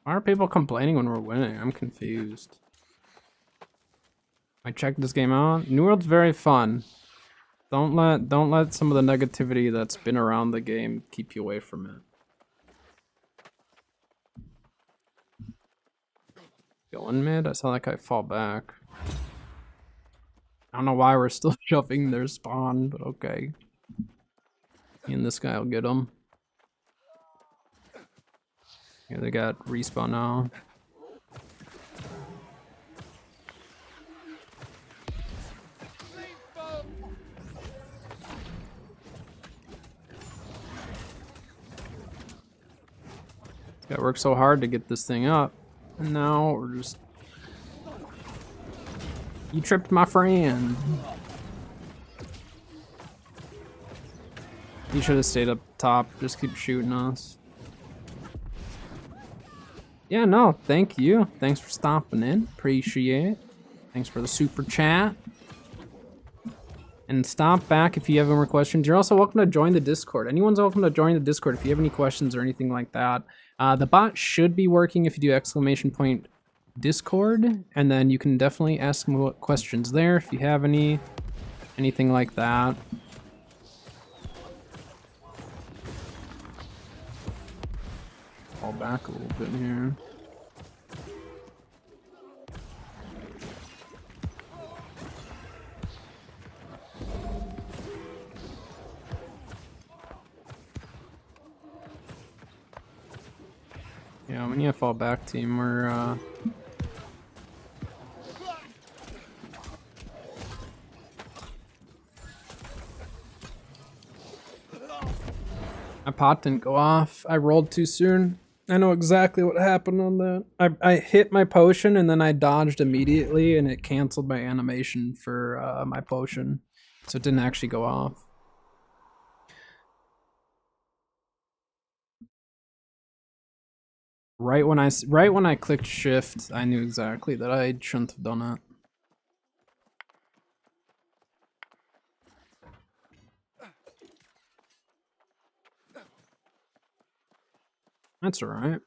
Why are people complaining when we're winning? I'm confused. I checked this game out. New World's very fun. Don't let some of the negativity that's been around the game keep you away from it. Going mid? I saw that guy fall back. I don't know why we're still shoving their spawn, but okay. And this guy will get him. Yeah, they got respawn now. Got worked so hard to get this thing up, and now we're just... You tripped my friend. He should have stayed up top. Just keep shooting us. Yeah, no, thank you. Thanks for stopping in. Appreciate it. Thanks for the super chat. And stop back if you have any more questions. You're also welcome to join the Discord. Anyone's welcome to join the Discord if you have any questions or anything like that. The bot should be working if you do ! Discord, and then you can definitely ask me questions there if you have anything like that. Fall back a little bit here. Yeah, we need to fall back, team. We're my pot didn't go off. I rolled too soon. I know exactly what happened on that. I hit my potion and then I dodged immediately and it canceled my animation for my potion. So it didn't actually go off. Right when I clicked shift, I knew exactly that I shouldn't have done it. That's alright.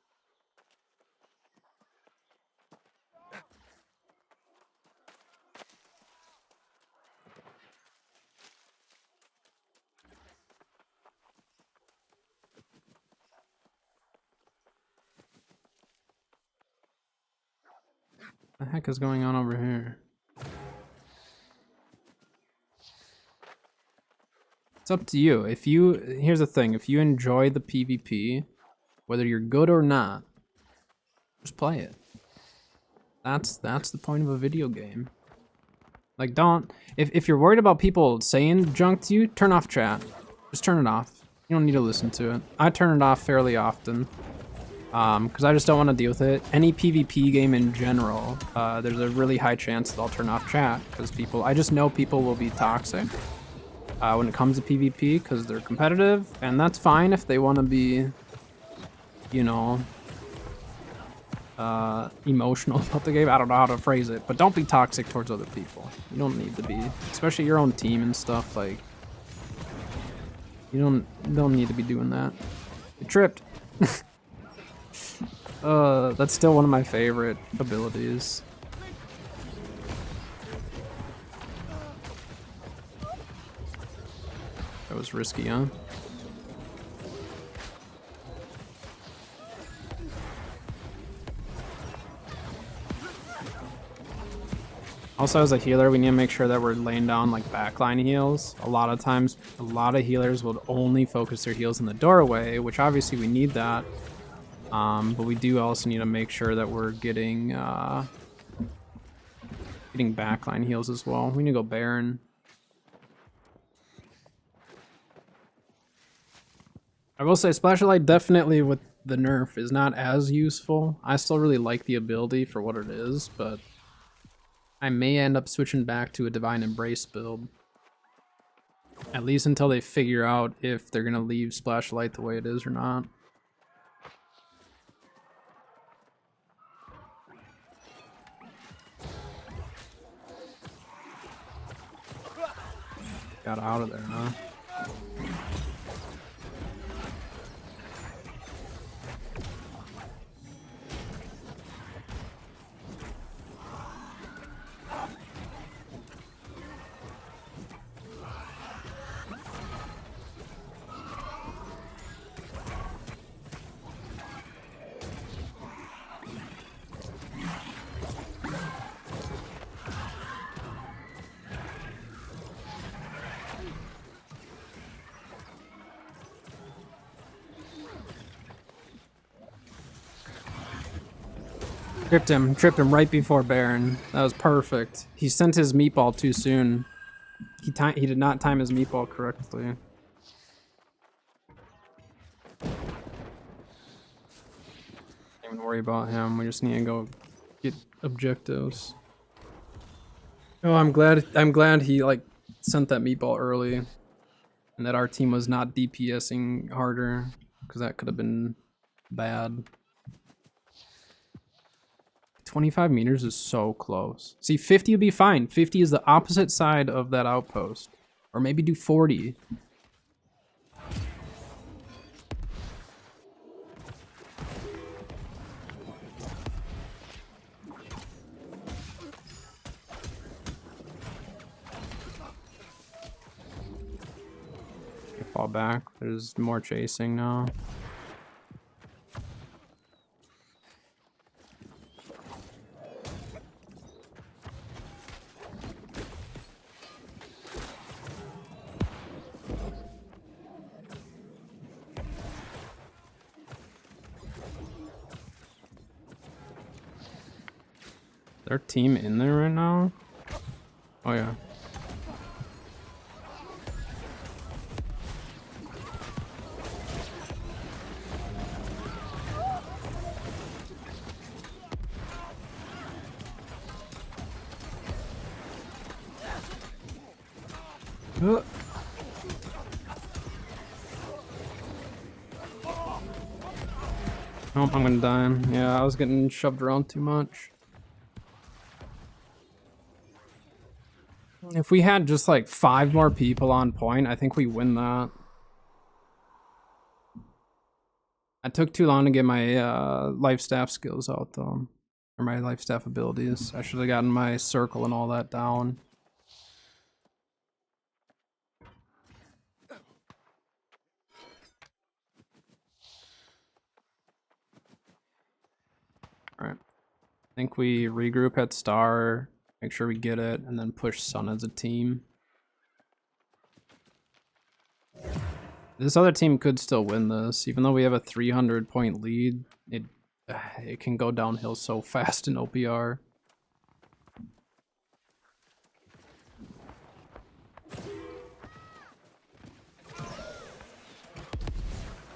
The heck is going on over here? It's up to you. Here's the thing, if you enjoy the PvP, whether you're good or not, just play it. That's the point of a video game. Like, if you're worried about people saying junk to you, turn off chat. Just turn it off. You don't need to listen to it. I turn it off fairly often. Because I just don't want to deal with it. Any PvP game in general, there's a really high chance that I'll turn off chat because I just know people will be toxic when it comes to PvP because they're competitive, and that's fine if they want to be, you know, emotional about the game. I don't know how to phrase it, but don't be toxic towards other people. You don't need to be, especially your own team and stuff. Like, you don't need to be doing that. You tripped. That's still one of my favorite abilities. That was risky, huh? Also, as a healer, we need to make sure that we're laying down like backline heals. A lot of times, a lot of healers will only focus their heals in the doorway, which obviously we need that. But we do also need to make sure that we're getting backline heals as well. We need to go Baron. I will say Splash of Light definitely with the nerf is not as useful. I still really like the ability for what it is, but I may end up switching back to a Divine Embrace build. At least until they figure out if they're going to leave Splash of Light the way it is or not. Got out of there, huh? Tripped him right before Baron. That was perfect. He sent his meatball too soon. He did not time his meatball correctly. Don't even worry about him. We just need to go get objectives. Oh, I'm glad he like sent that meatball early. And that our team was not DPSing harder, because that could have been bad. 25 meters is so close. See, 50 would be fine. 50 is the opposite side of that outpost. Or maybe do 40. Fall back. There's more chasing now. Their team in there right now? Oh yeah. Oh, I'm gonna die. Yeah, I was getting shoved around too much. If we had just like 5 more people on point, I think we win that. I took too long to get my life staff skills out though. Or my life staff abilities. I should have gotten my circle and all that down. Alright. I think we regroup at Star, make sure we get it, and then push Sun as a team. This other team could still win this, even though we have a 300-point lead. It can go downhill so fast in OPR.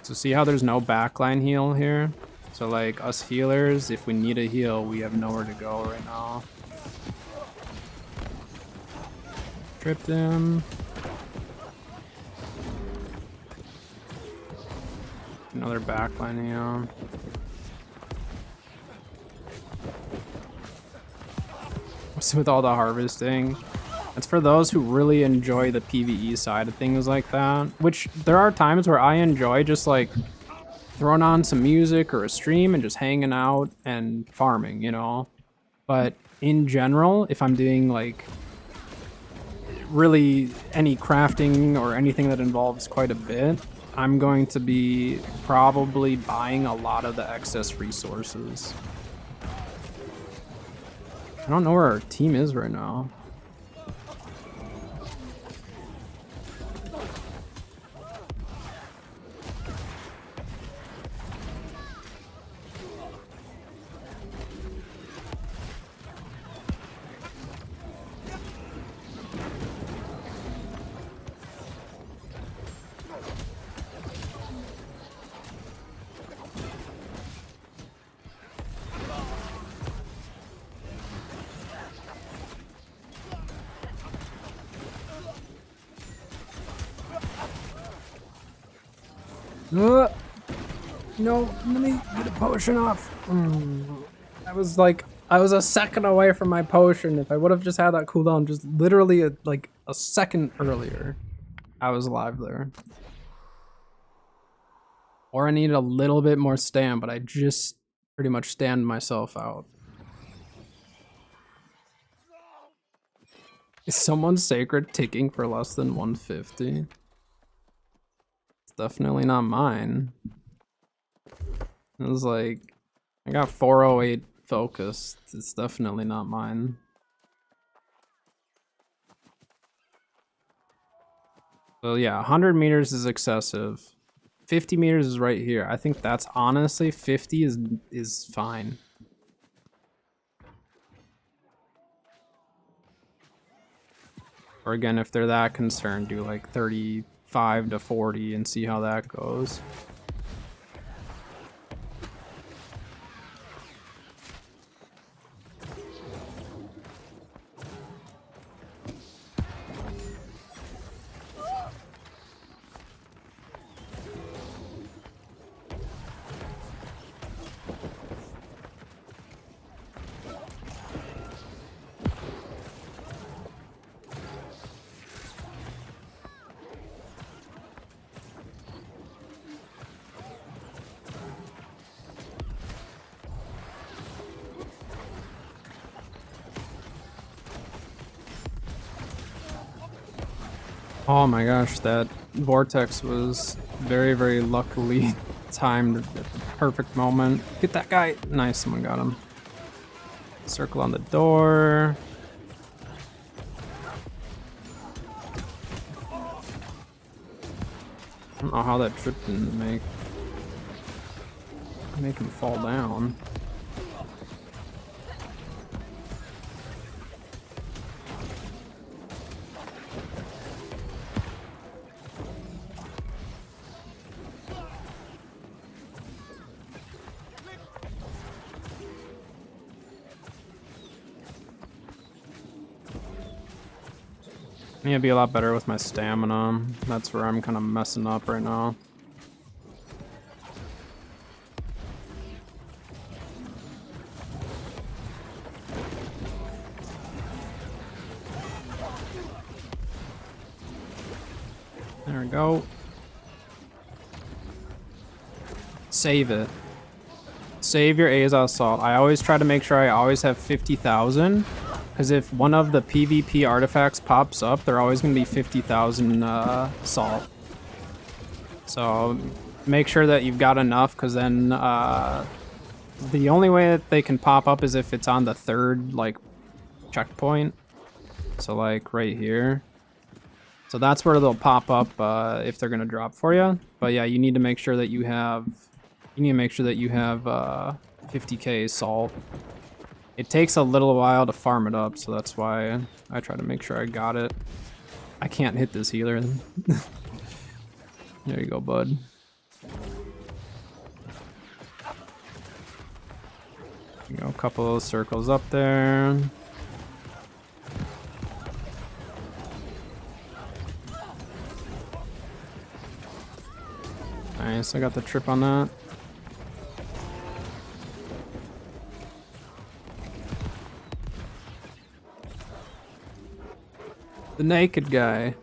So see how there's no backline heal here? So like us healers, if we need a heal, we have nowhere to go right now. Tripped him. Another backline heal. What's with all the harvesting? It's for those who really enjoy the PvE side of things like that. Which there are times where I enjoy just like throwing on some music or a stream and just hanging out and farming, you know? But in general, if I'm doing like really any crafting or anything that involves quite a bit, I'm going to be probably buying a lot of the excess resources. I don't know where our team is right now. No, let me get a potion off. I was a second away from my potion. If I would have just had that cooldown just literally like a second earlier, I was alive there. Or I needed a little bit more stand, but I just pretty much stand myself out. Is someone's sacred ticking for less than 150? It's definitely not mine. It was like, I got 408 focus. It's definitely not mine. So yeah, 100 meters is excessive. 50 meters is right here. I think that's honestly 50 is fine. Or again, if they're that concerned, do like 35 to 40 and see how that goes. Oh my gosh, that vortex was very, very luckily timed at the perfect moment. Get that guy. Nice, someone got him. Circle on the door. I don't know how that trip didn't make him fall down. I need to be a lot better with my stamina. That's where I'm kind of messing up right now. There we go. Save it. Save your Aza Assault. I always try to make sure I always have 50,000. Because if one of the PvP artifacts pops up, they're always going to be 50,000 salt. So make sure that you've got enough, because then the only way that they can pop up is if it's on the third like checkpoint. So like right here. So that's where they'll pop up if they're going to drop for you. But yeah, you need to make sure that you have 50k salt. It takes a little while to farm it up, so that's why I try to make sure I got it. I can't hit this healer. There you go, bud. You go, a couple of circles up there. Nice, I got the trip on that. The naked guy.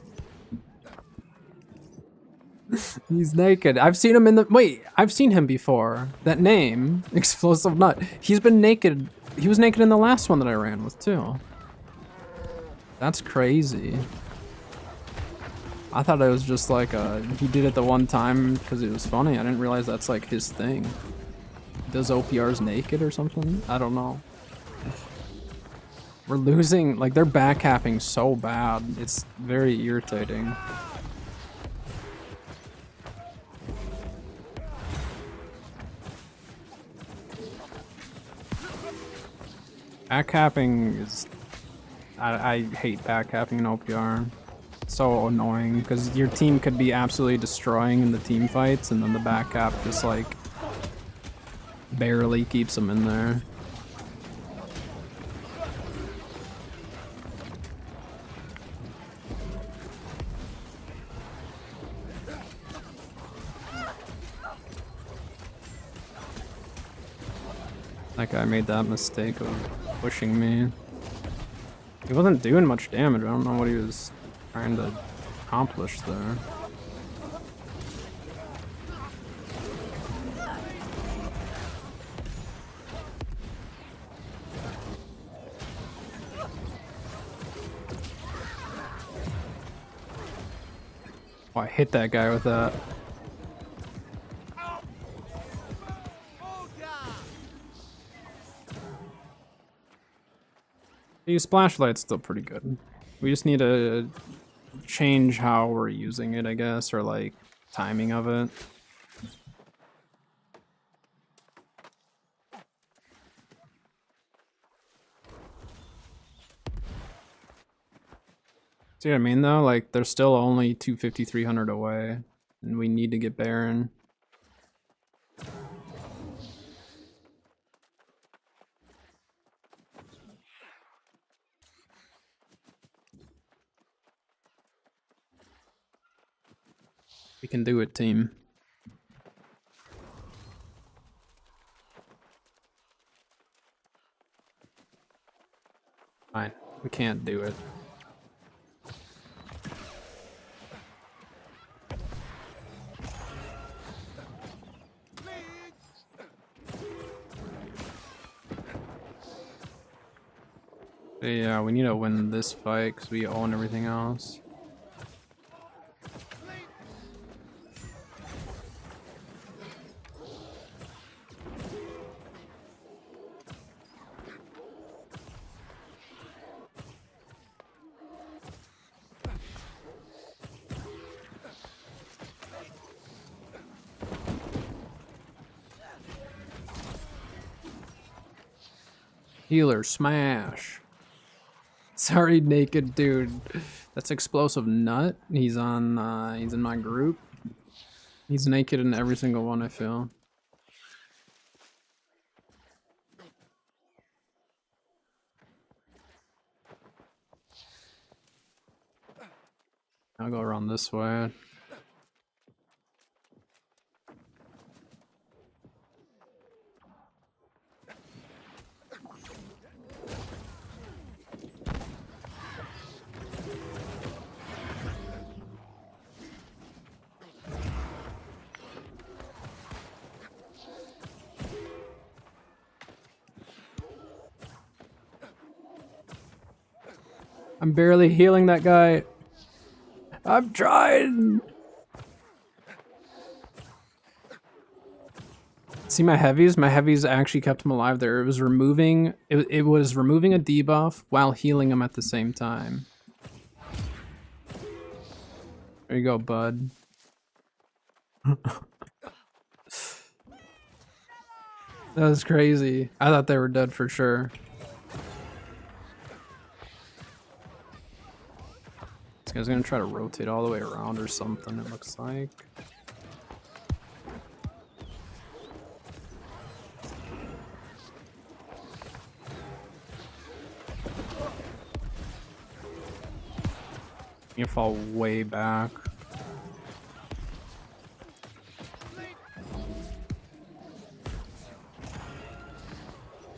He's naked. I've seen him in the... Wait, I've seen him before. That name, Explosive Nut. He's been naked. He was naked in the last one that I ran with, too. That's crazy. I thought it was just like he did it the one time because it was funny. I didn't realize that's like his thing. Does OPRs naked or something? I don't know. We're losing, like they're backcapping so bad. It's very irritating. Backcapping is, I hate backcapping in OPR. It's so annoying because your team could be absolutely destroying in the team fights and then the backcap just like barely keeps them in there. That guy made that mistake of pushing me. He wasn't doing much damage. I don't know what he was trying to accomplish there. Oh, I hit that guy with that. The splashlight's still pretty good. We just need to change how we're using it, I guess, or like timing of it. See what I mean though? Like they're still only 250, 300 away, and we need to get Baron. We can do it, team. Fine, we can't do it. Yeah, we need to win this fight because we own everything else. Healer smash. Sorry, naked dude. That's explosive nut. He's on. He's in my group. He's naked in every single one, I feel. I'll go around this way. I'm barely healing that guy. I'm trying. See my heavies? My heavies actually kept him alive there. It was removing it was removing a debuff while healing him at the same time. There you go, bud. That was crazy. I thought they were dead for sure. This guy's gonna try to rotate all the way around or something, it looks like. You fall way back.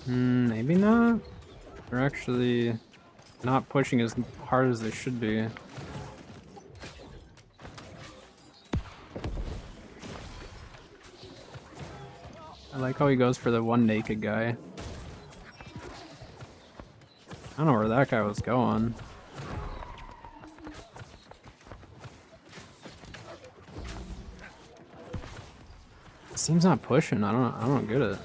Maybe not. They're actually not pushing as hard as they should be. I like how he goes for the one naked guy. I don't know where that guy was going. Seems not pushing. I don't get it.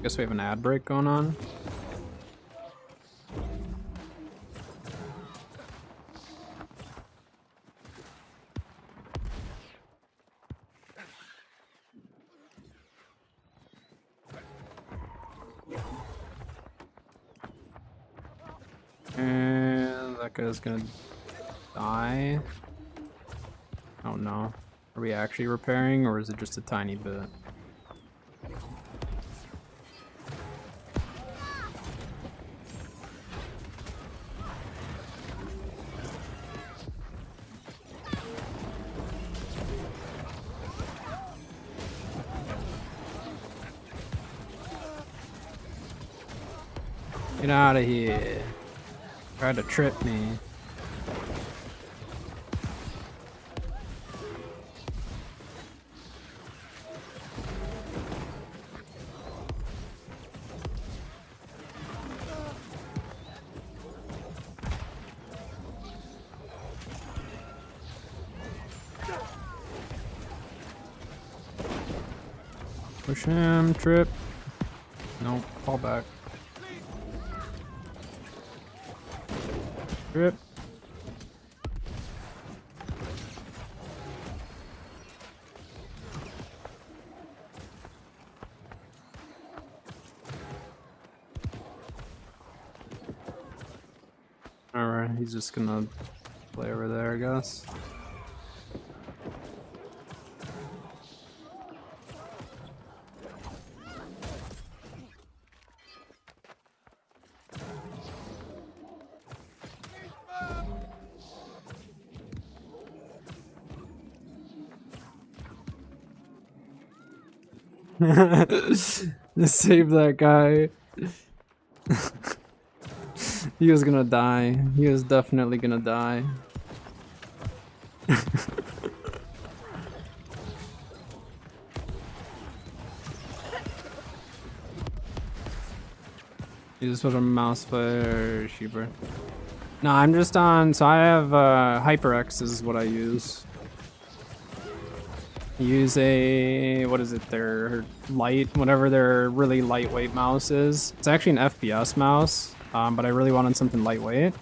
Guess we have an ad break going on. And that guy's gonna die. Oh no. Are we actually repairing, or is it just a tiny bit? Get out of here. Tried to trip me. Push him, trip. Nope, fall back. Trip. Alright, he's just gonna play over there, I guess. Just save that guy. He was gonna die. He was definitely gonna die. You just put a mouse player, Sheeper. No, I'm just on. So I have HyperX is what I use. Use a, what is it, their light, whatever their really lightweight mouse is. It's actually an FPS mouse, but I really wanted something lightweight.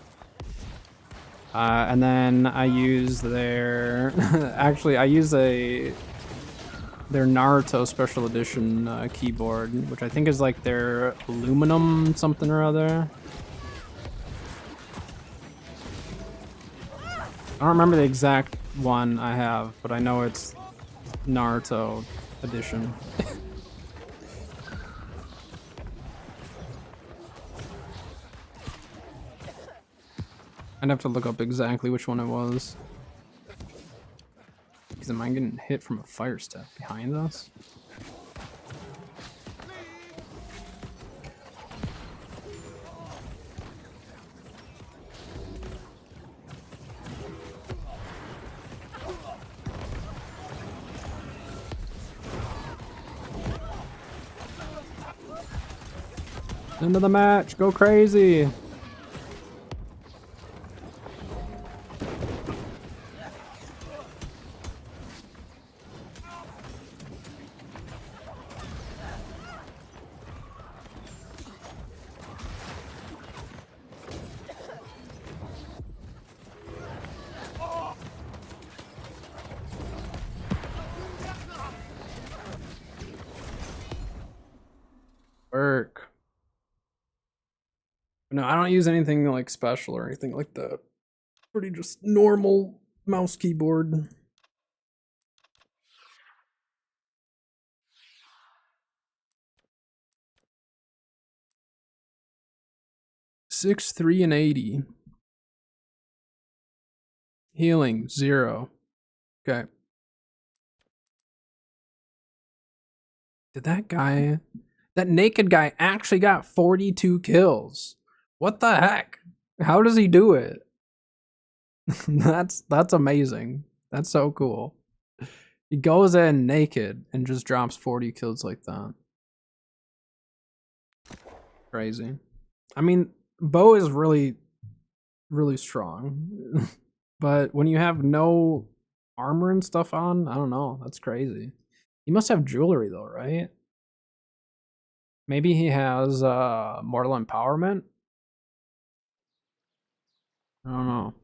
And then I use their actually I use their Naruto Special Edition keyboard, which I think is like their aluminum something or other. I don't remember the exact one I have, but I know it's Naruto Edition. I'd have to look up exactly which one it was. Because am I getting hit from a fire step behind us? End of the match, go crazy! Work. No, I don't use anything like special or anything like that. Pretty just normal mouse keyboard. Six, 3, and 80. Healing 0. Okay. Did that naked guy actually got 42 kills? What the heck? How does he do it? That's amazing. That's so cool. He goes in naked and just drops 40 kills like that. Crazy. I mean, Bo is really, really strong. But when you have no armor and stuff on, I don't know. That's crazy. He must have jewelry though, right? Maybe he has mortal empowerment? I don't know.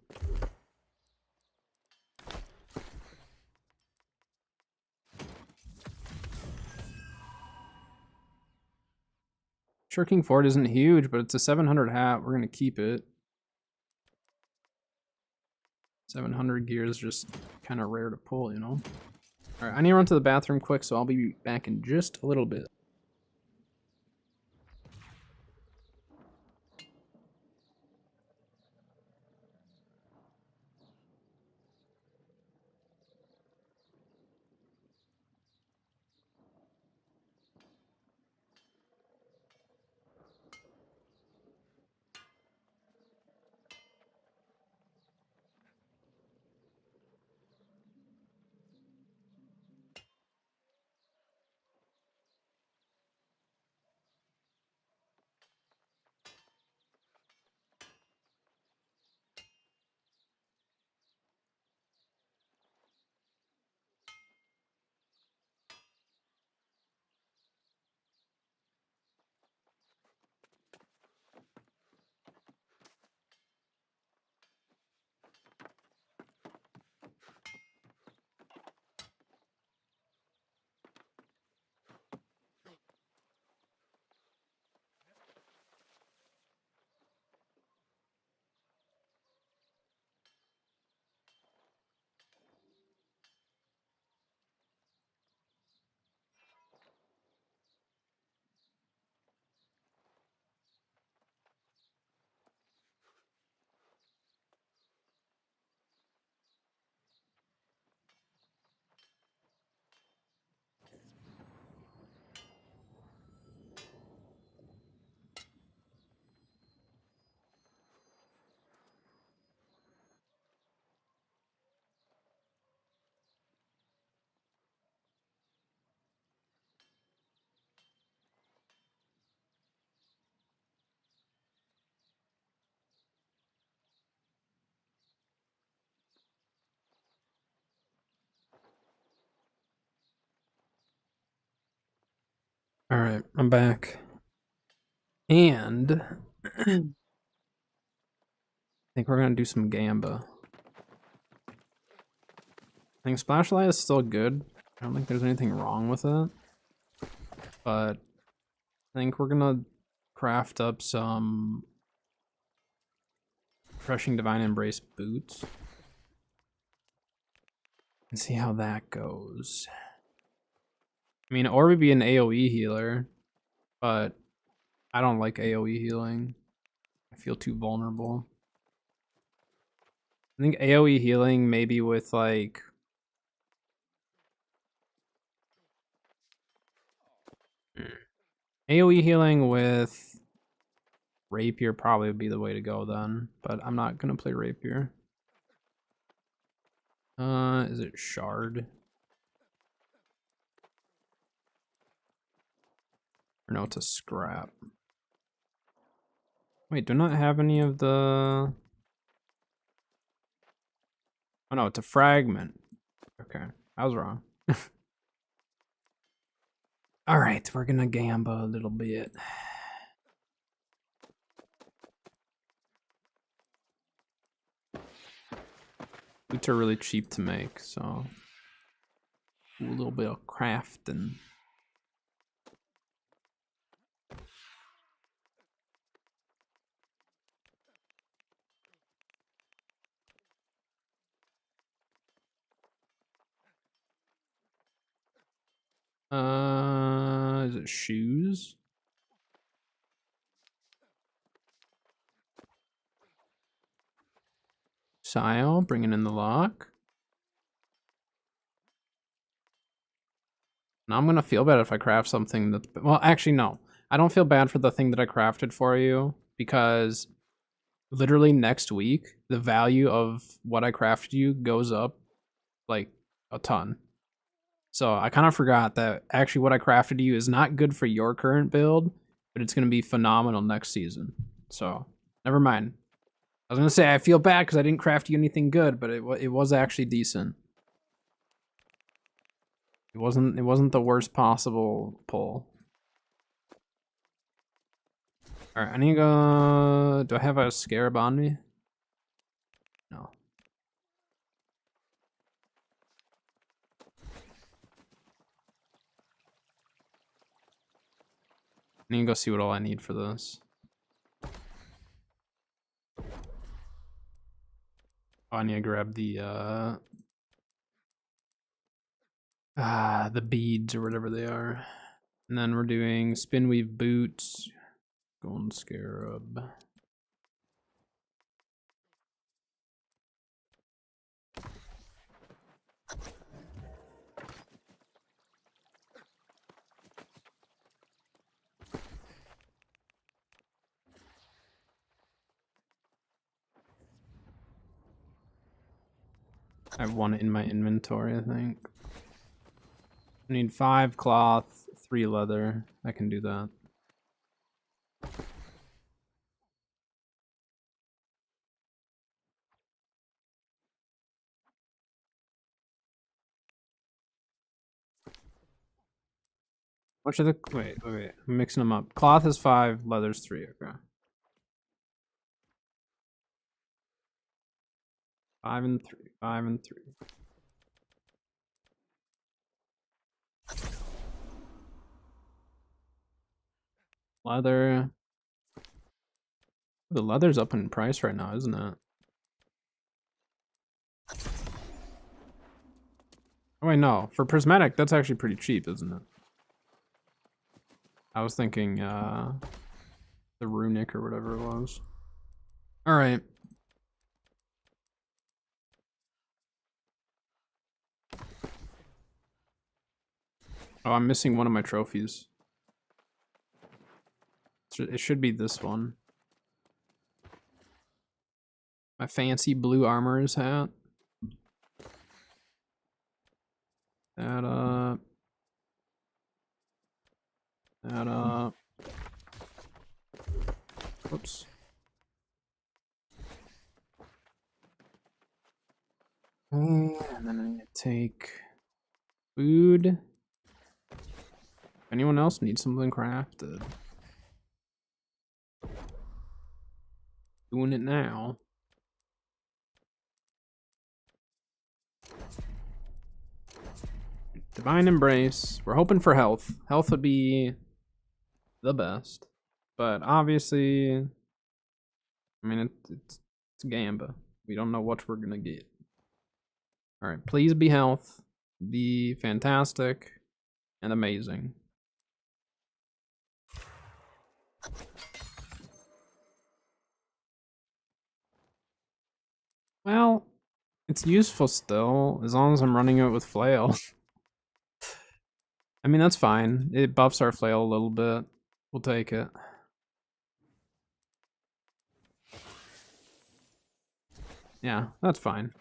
Shirking Fort isn't huge, but it's a 700 hat. We're gonna keep it. 700 gear is just kind of rare to pull, you know? Alright, I need to run to the bathroom quick, so I'll be back in just a little bit. Alright, I'm back. And think we're gonna do some Gamba. I think Splashlight is still good. I don't think there's anything wrong with it. But I think we're gonna craft up some Crushing Divine Embrace boots. And see how that goes. I mean, or we'd be an AoE healer, but I don't like AoE healing. I feel too vulnerable. I think AoE healing maybe with like AoE healing with Rapier probably would be the way to go then, but I'm not gonna play Rapier. Is it Shard? Or no, it's a Scrap. Wait, do not have any of the... Oh no, it's a Fragment. Okay, I was wrong. Alright, we're gonna Gamba a little bit. Boots are really cheap to make, so do a little bit of crafting. Is it shoes? Sile, bringing in the lock. Now I'm gonna feel bad if I craft something that's... Well, actually, no. I don't feel bad for the thing that I crafted for you, because literally next week, the value of what I crafted you goes up, like, a ton. So I kind of forgot that actually what I crafted you is not good for your current build, but it's gonna be phenomenal next season. So, never mind. I was gonna say I feel bad because I didn't craft you anything good, but it was actually decent. It wasn't the worst possible pull. All right, I need to go. Do I have a Scarab on me? No. I need to go see what all I need for this. Oh, I need to grab the beads or whatever they are. And then we're doing Spinweave boots, Golden Scarab. I have one in my inventory, I think. I need 5 cloth, 3 leather. I can do that. What should the... Wait. I'm mixing them up. Cloth is 5, leather's 3. Okay. 5 and 3. 5 and 3. Leather. The leather's up in price right now, isn't it? Oh wait, no. For prismatic, that's actually pretty cheap, isn't it? I was thinking the runic or whatever it was. Alright. Oh, I'm missing one of my trophies. It should be this one. My fancy blue armorer's hat. That up. That up. Whoops. And then I need to take food. Anyone else need something crafted? Doing it now. Divine Embrace. We're hoping for health. Health would be the best. But obviously, I mean, it's Gamba. We don't know what we're going to get. Alright, please be health. Be fantastic and amazing. Well, it's useful still, as long as I'm running it with Flail. I mean, that's fine. It buffs our Flail a little bit. We'll take it. Yeah, that's fine.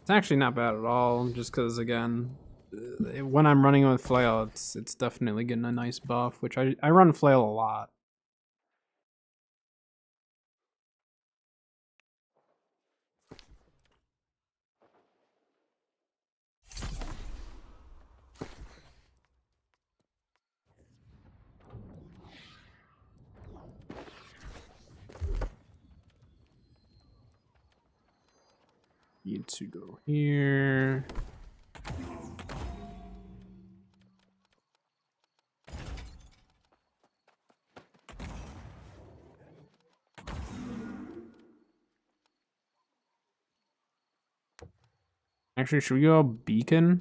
It's actually not bad at all, just because, again, when I'm running with Flail, it's definitely getting a nice buff, which I run Flail a lot. Need to go here. Actually, should we go Beacon?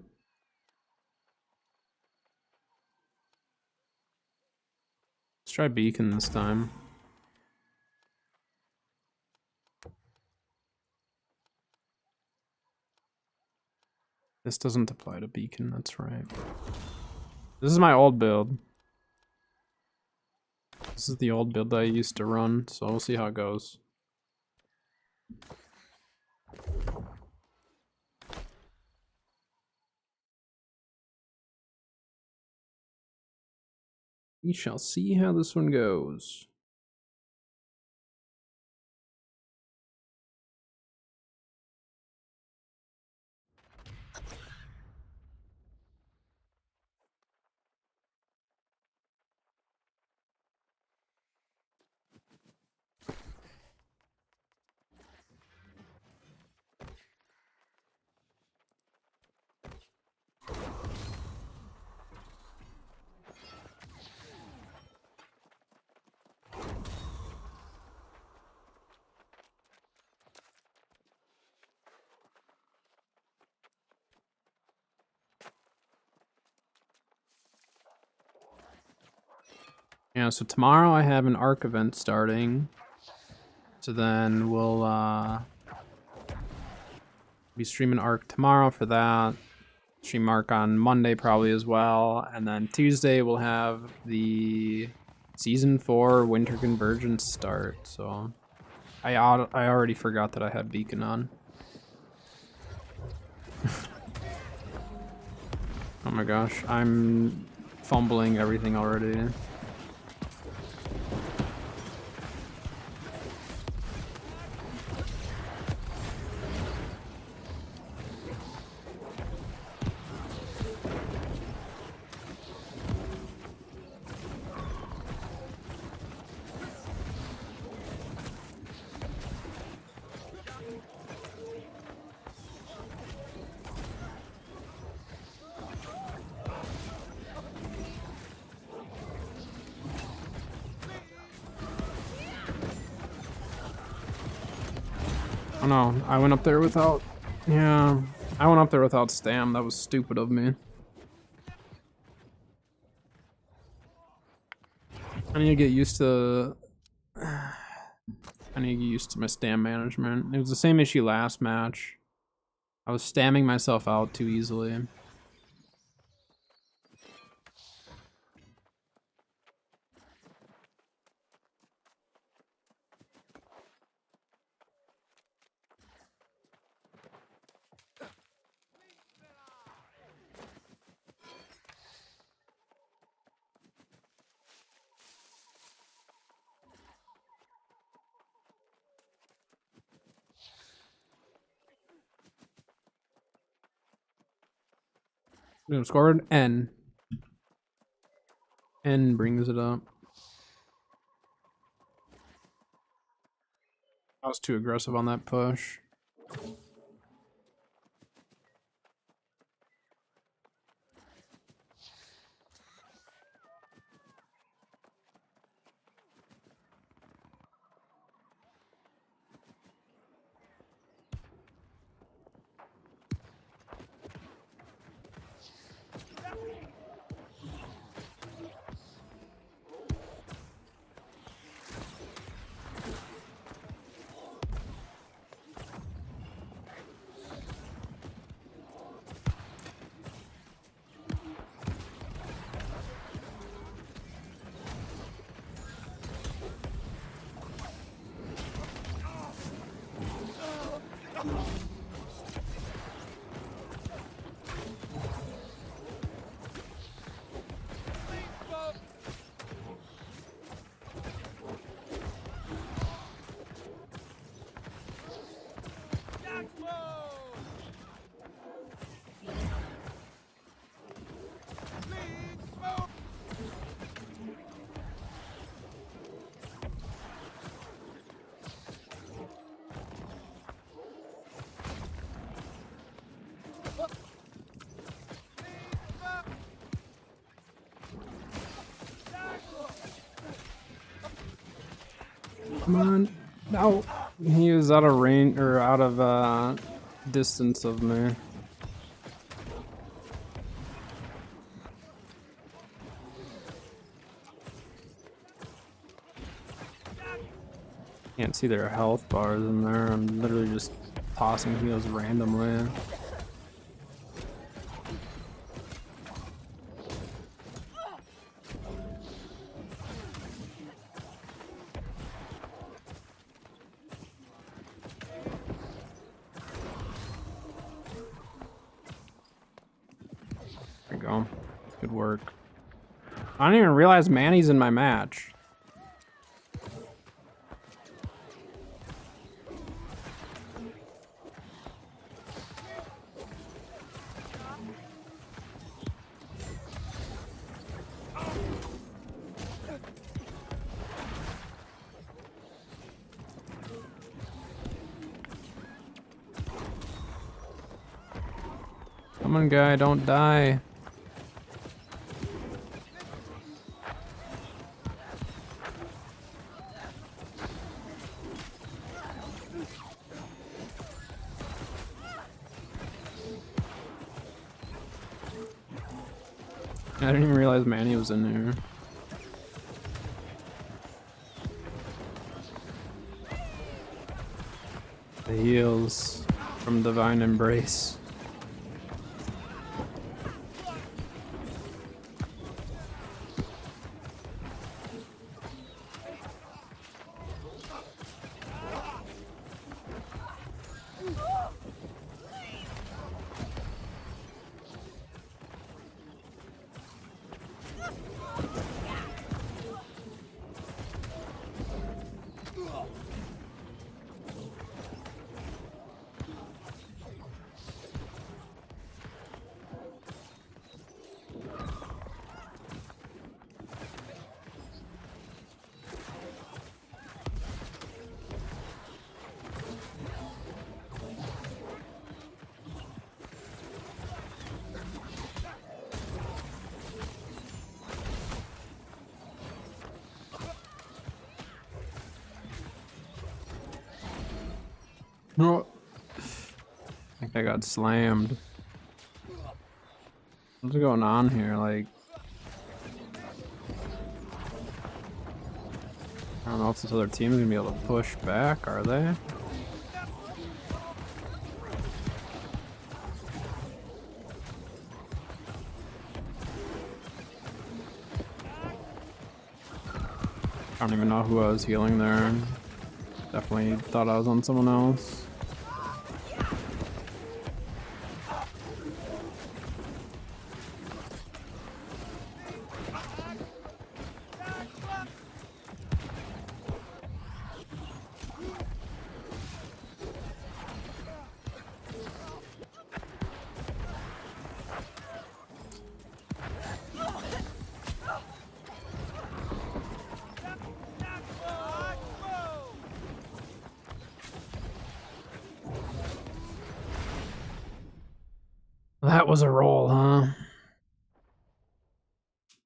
Let's try Beacon this time. This doesn't apply to Beacon, that's right. This is my old build. This is the old build that I used to run, so we'll see how it goes. We shall see how this one goes. Yeah, so tomorrow I have an ARC event starting. So then we'll be streaming ARC tomorrow for that. Stream ARC on Monday probably as well. And then Tuesday we'll have the Season 4 Winter Convergence start. So I already forgot that I had Beacon on. Oh my gosh, I'm fumbling everything already. Oh no, I went up there without... Yeah, I went up there without Stam. That was stupid of me. I need to get used to... I need to get used to my Stam management. It was the same issue last match. I was stamming myself out too easily. Scored N. N brings it up. I was too aggressive on that push. Come on. No. He was out of range or out of distance of me. Can't see their health bars in there. I'm literally just tossing heals randomly. There we go. Good work. I didn't even realize Manny's in my match. Come on, guy, don't die. I didn't even realize Manny was in there. The heals from Divine Embrace. No. I think I got slammed. What's going on here? Like, I don't know if this other team is gonna be able to push back, are they? I don't even know who I was healing there. Definitely thought I was on someone else. That was a roll, huh?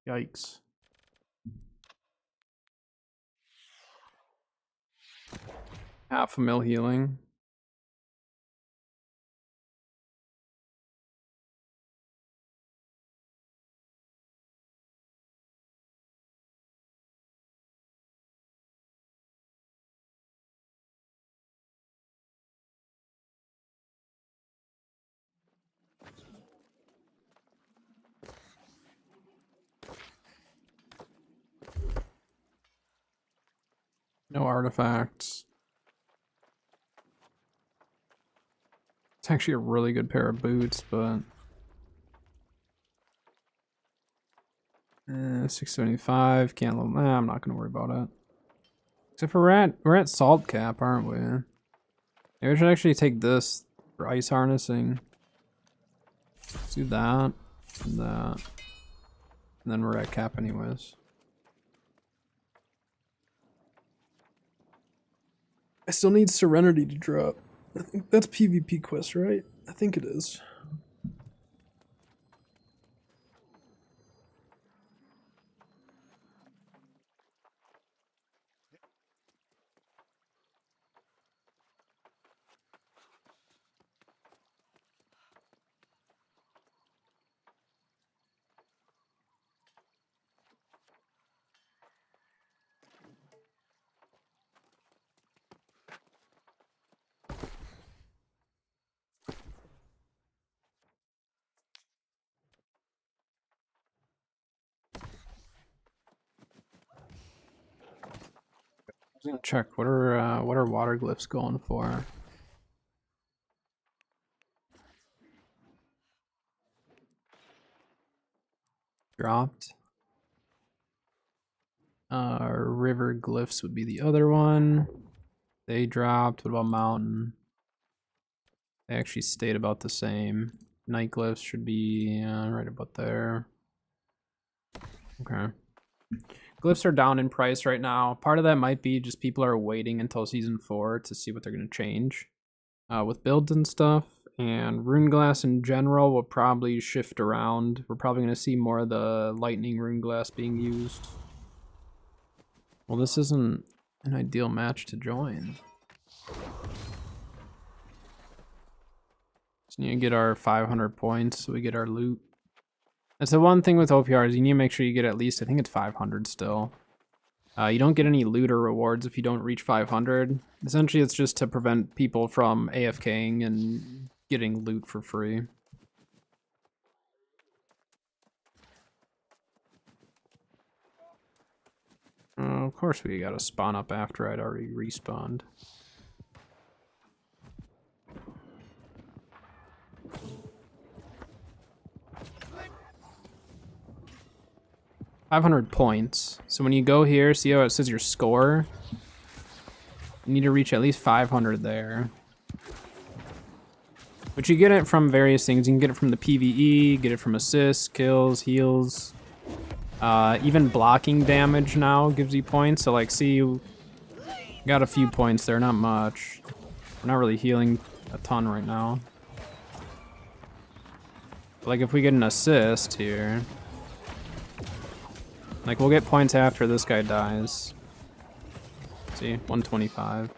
Yikes. Half a mil healing. No artifacts. It's actually a really good pair of boots, but 675. Can't. Nah, I'm not gonna worry about it. Except for we're at salt cap, aren't we? Maybe I should actually take this for ice harnessing. Let's do that and that, and then we're at cap anyways. I still need Serenity to drop. I think that's PvP quest, right? I think it is. was gonna check what are water glyphs going for? Dropped. River glyphs would be the other one. They dropped. What about mountain? They actually stayed about the same. Night glyphs should be right about there. Okay. Glyphs are down in price right now. Part of that might be just people are waiting until season 4 to see what they're going to change with builds and stuff. And rune glass in general will probably shift around. We're probably going to see more of the lightning rune glass being used. Well, this isn't an ideal match to join. Just need to get our 500 points so we get our loot. That's the one thing with OPRs, you need to make sure you get at least, I think it's 500 still. You don't get any loot or rewards if you don't reach 500. Essentially, it's just to prevent people from AFKing and getting loot for free. Of course we gotta spawn up after I'd already respawned. $500 points. So when you go here, see how it says your score? You need to reach at least 500 there. But you get it from various things. You can get it from the PvE, get it from assists, kills, heals. Even blocking damage now gives you points. So like, see, you got a few points there, not much. We're not really healing a ton right now. But like if we get an assist here, like we'll get points after this guy dies. See, 125.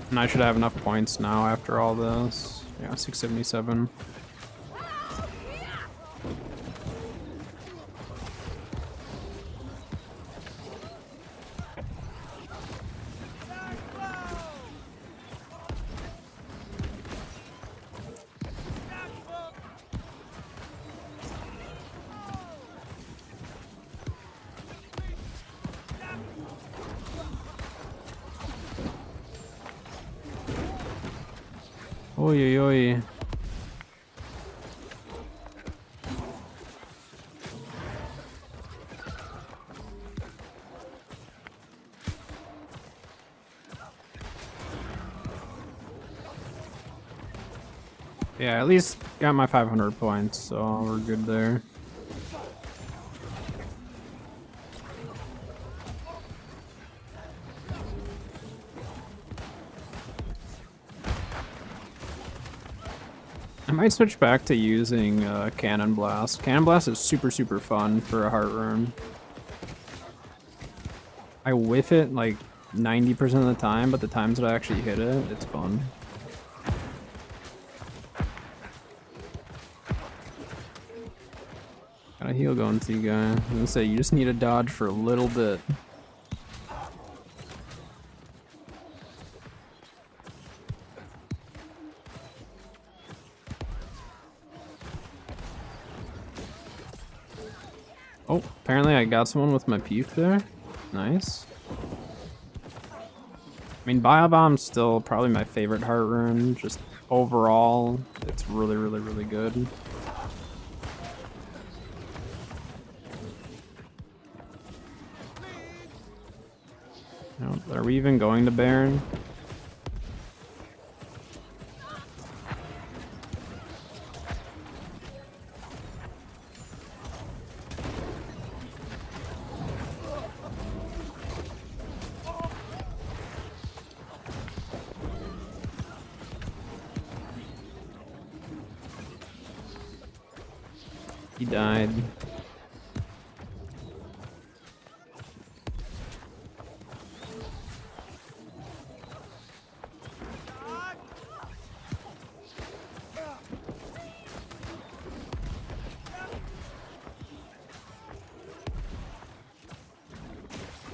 And I should have enough points now after all this. Yeah, 677. Oi, oi, oi. Yeah, at least got my 500 points, so we're good there. I might switch back to using Cannon Blast. Cannon Blast is super fun for a heart rune. I whiff it like 90% of the time, but the times that I actually hit it, it's fun. Got a heal going to you guy. I'm gonna say you just need to dodge for a little bit. Oh, apparently I got someone with my puke there. Nice. I mean, Biobomb's still probably my favorite heart rune. Just overall, it's really good. Are we even going to Baron? He died.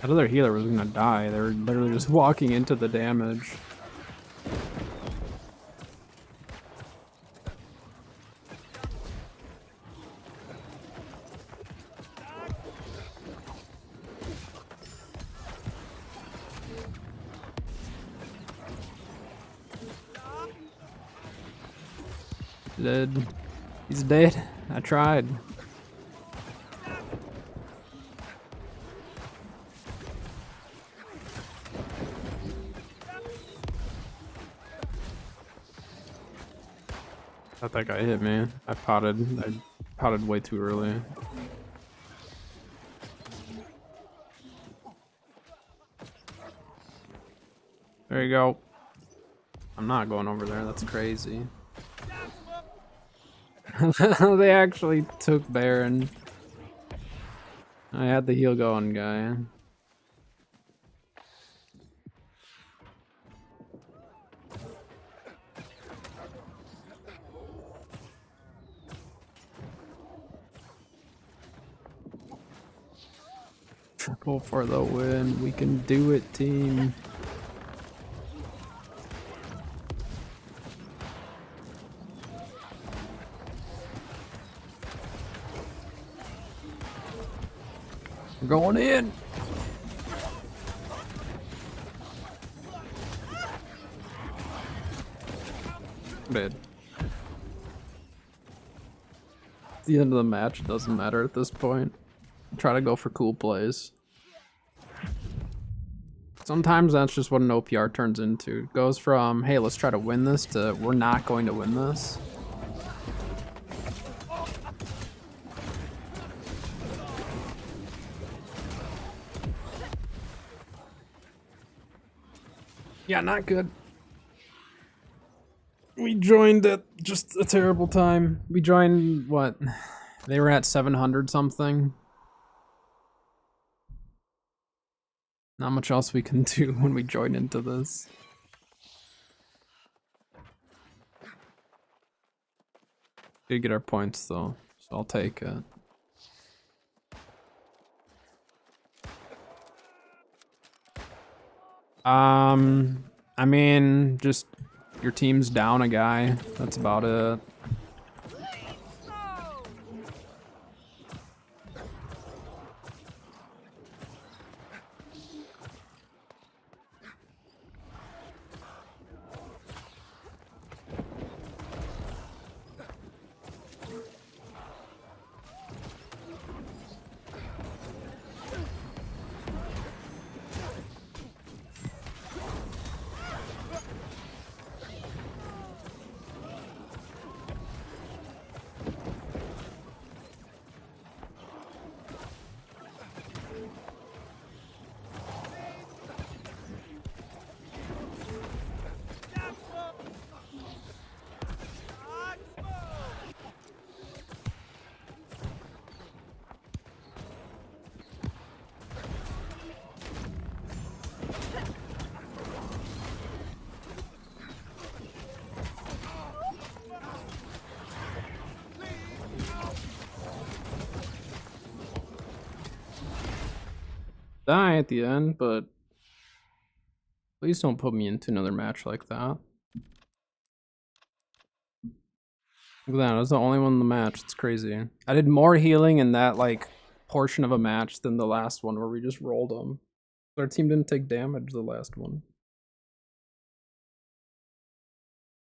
That other healer was gonna die. They were literally just walking into the damage. Dead. He's dead. I tried. Thought that guy hit me. I potted way too early. There you go. I'm not going over there. That's crazy. They actually took Baron. I had the heal going, guy. Triple for the win. We can do it, team. We're going in. Dead. At the end of the match, it doesn't matter at this point. Try to go for cool plays. Sometimes that's just what an OPR turns into. It goes from, hey, let's try to win this, to we're not going to win this. Yeah, not good. We joined at just a terrible time. We joined, what? They were at 700 something. Not much else we can do when we join into this. Did get our points though, so I'll take it. I mean, just your team's down a guy. That's about it. Die at the end, but please don't put me into another match like that. Look at that, I was the only one in the match. It's crazy. I did more healing in that like portion of a match than the last one where we just rolled them. Our team didn't take damage the last one.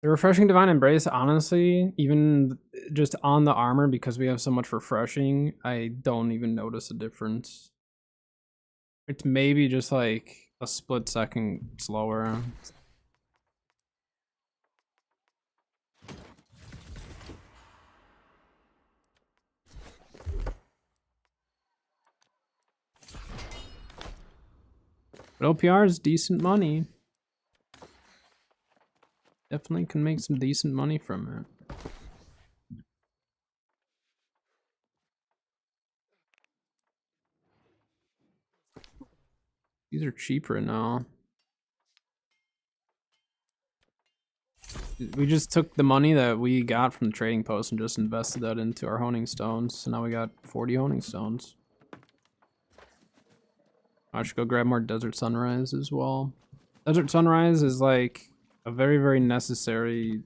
The refreshing divine embrace, honestly, even just on the armor, because we have so much refreshing, I don't even notice a difference. It's maybe just like a split second slower. But OPR is decent money. Definitely can make some decent money from it. These are cheaper now. We just took the money that we got from the trading post and just invested that into our honing stones. So now we got 40 honing stones. I should go grab more Desert Sunrise as well. Desert Sunrise is like a very, very necessary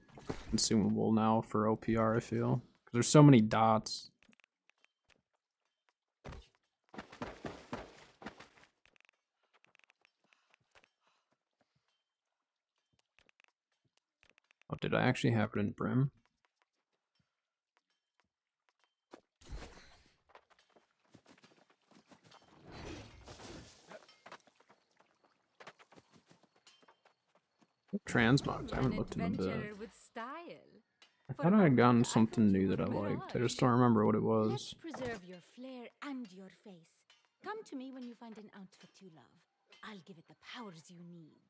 consumable now for OPR, I feel. 'Cause there's so many dots. Oh, did I actually have it in Brim? Transmogs, I haven't looked in a bit. Adventurer with style. I For thought I had once, gotten I something thought new you that I would liked. I just blush. don't remember what it Let's was. preserve your flair and your face. Come to me when you find an outfit you love. I'll give it the powers you need.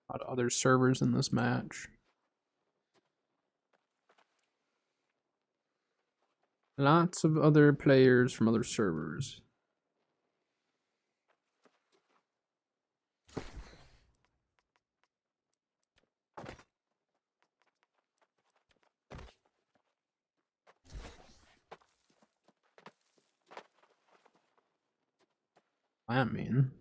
A lot of other servers in this match. Lots of other players from other servers. I mean,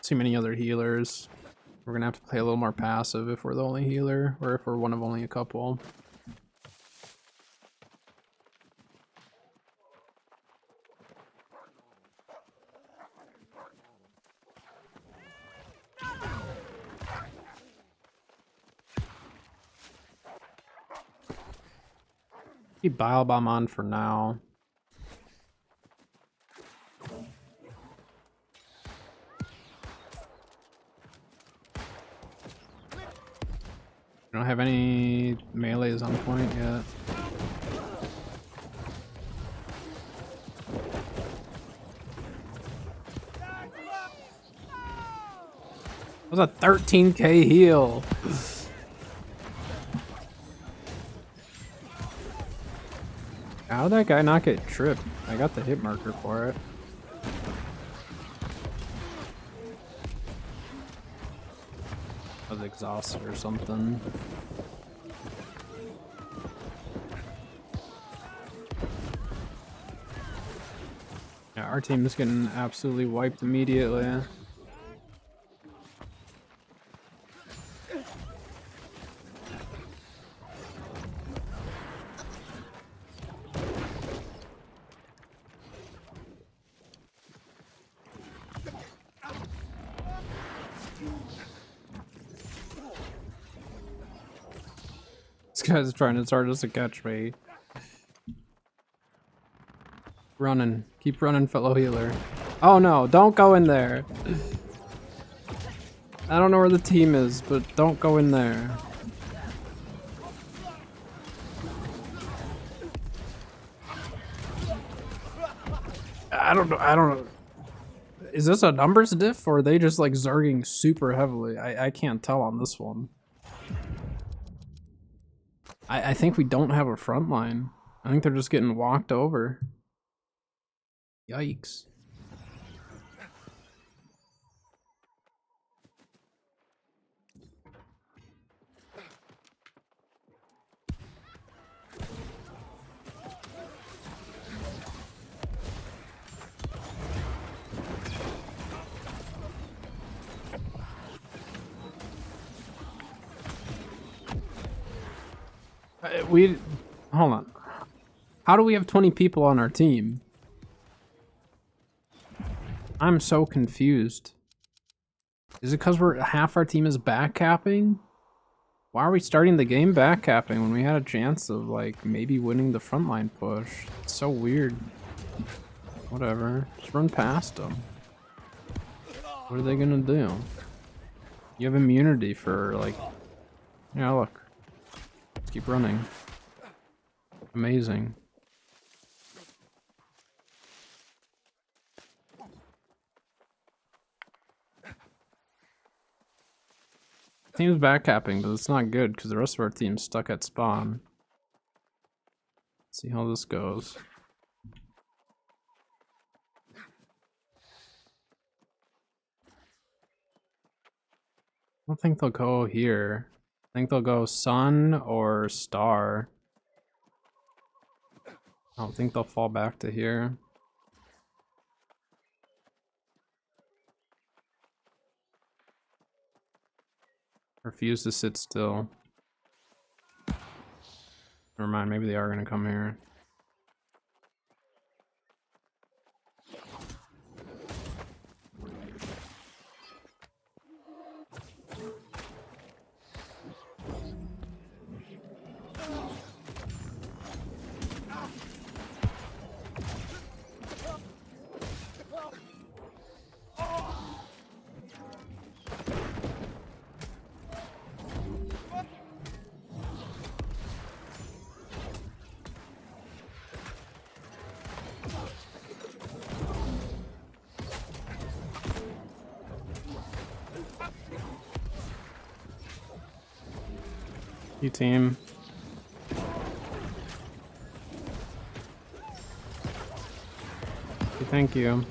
too many other healers. We're gonna have to play a little more passive if we're the only healer, or if we're one of only a couple. Keep Bile Bomb on for now. I don't have any melees on point yet. That was a 13k heal. How did that guy not get tripped? I got the hit marker for it. I was exhausted or something. Yeah, our team is getting absolutely wiped immediately. This guy's trying to start us to catch me. Running. Keep running, fellow healer. Oh no, don't go in there. I don't know where the team is, but don't go in there. I don't know. Is this a numbers diff, or are they just like zerging super heavily? I can't tell on this one. I think we don't have a front line. I think they're just getting walked over. Yikes. We hold on. How do we have 20 people on our team? I'm so confused. Is it because half our team is backcapping? Why are we starting the game backcapping when we had a chance of like maybe winning the frontline push? It's so weird. Whatever. Just run past them. What are they gonna do? You have immunity for like... Yeah, look. Let's keep running. Amazing. Team's backcapping, but it's not good because the rest of our team's stuck at spawn. Let's see how this goes. I don't think they'll go here. I think they'll go sun or star. I don't think they'll fall back to here. Refuse to sit still. Never mind, maybe they are gonna come here. You team. Thank you.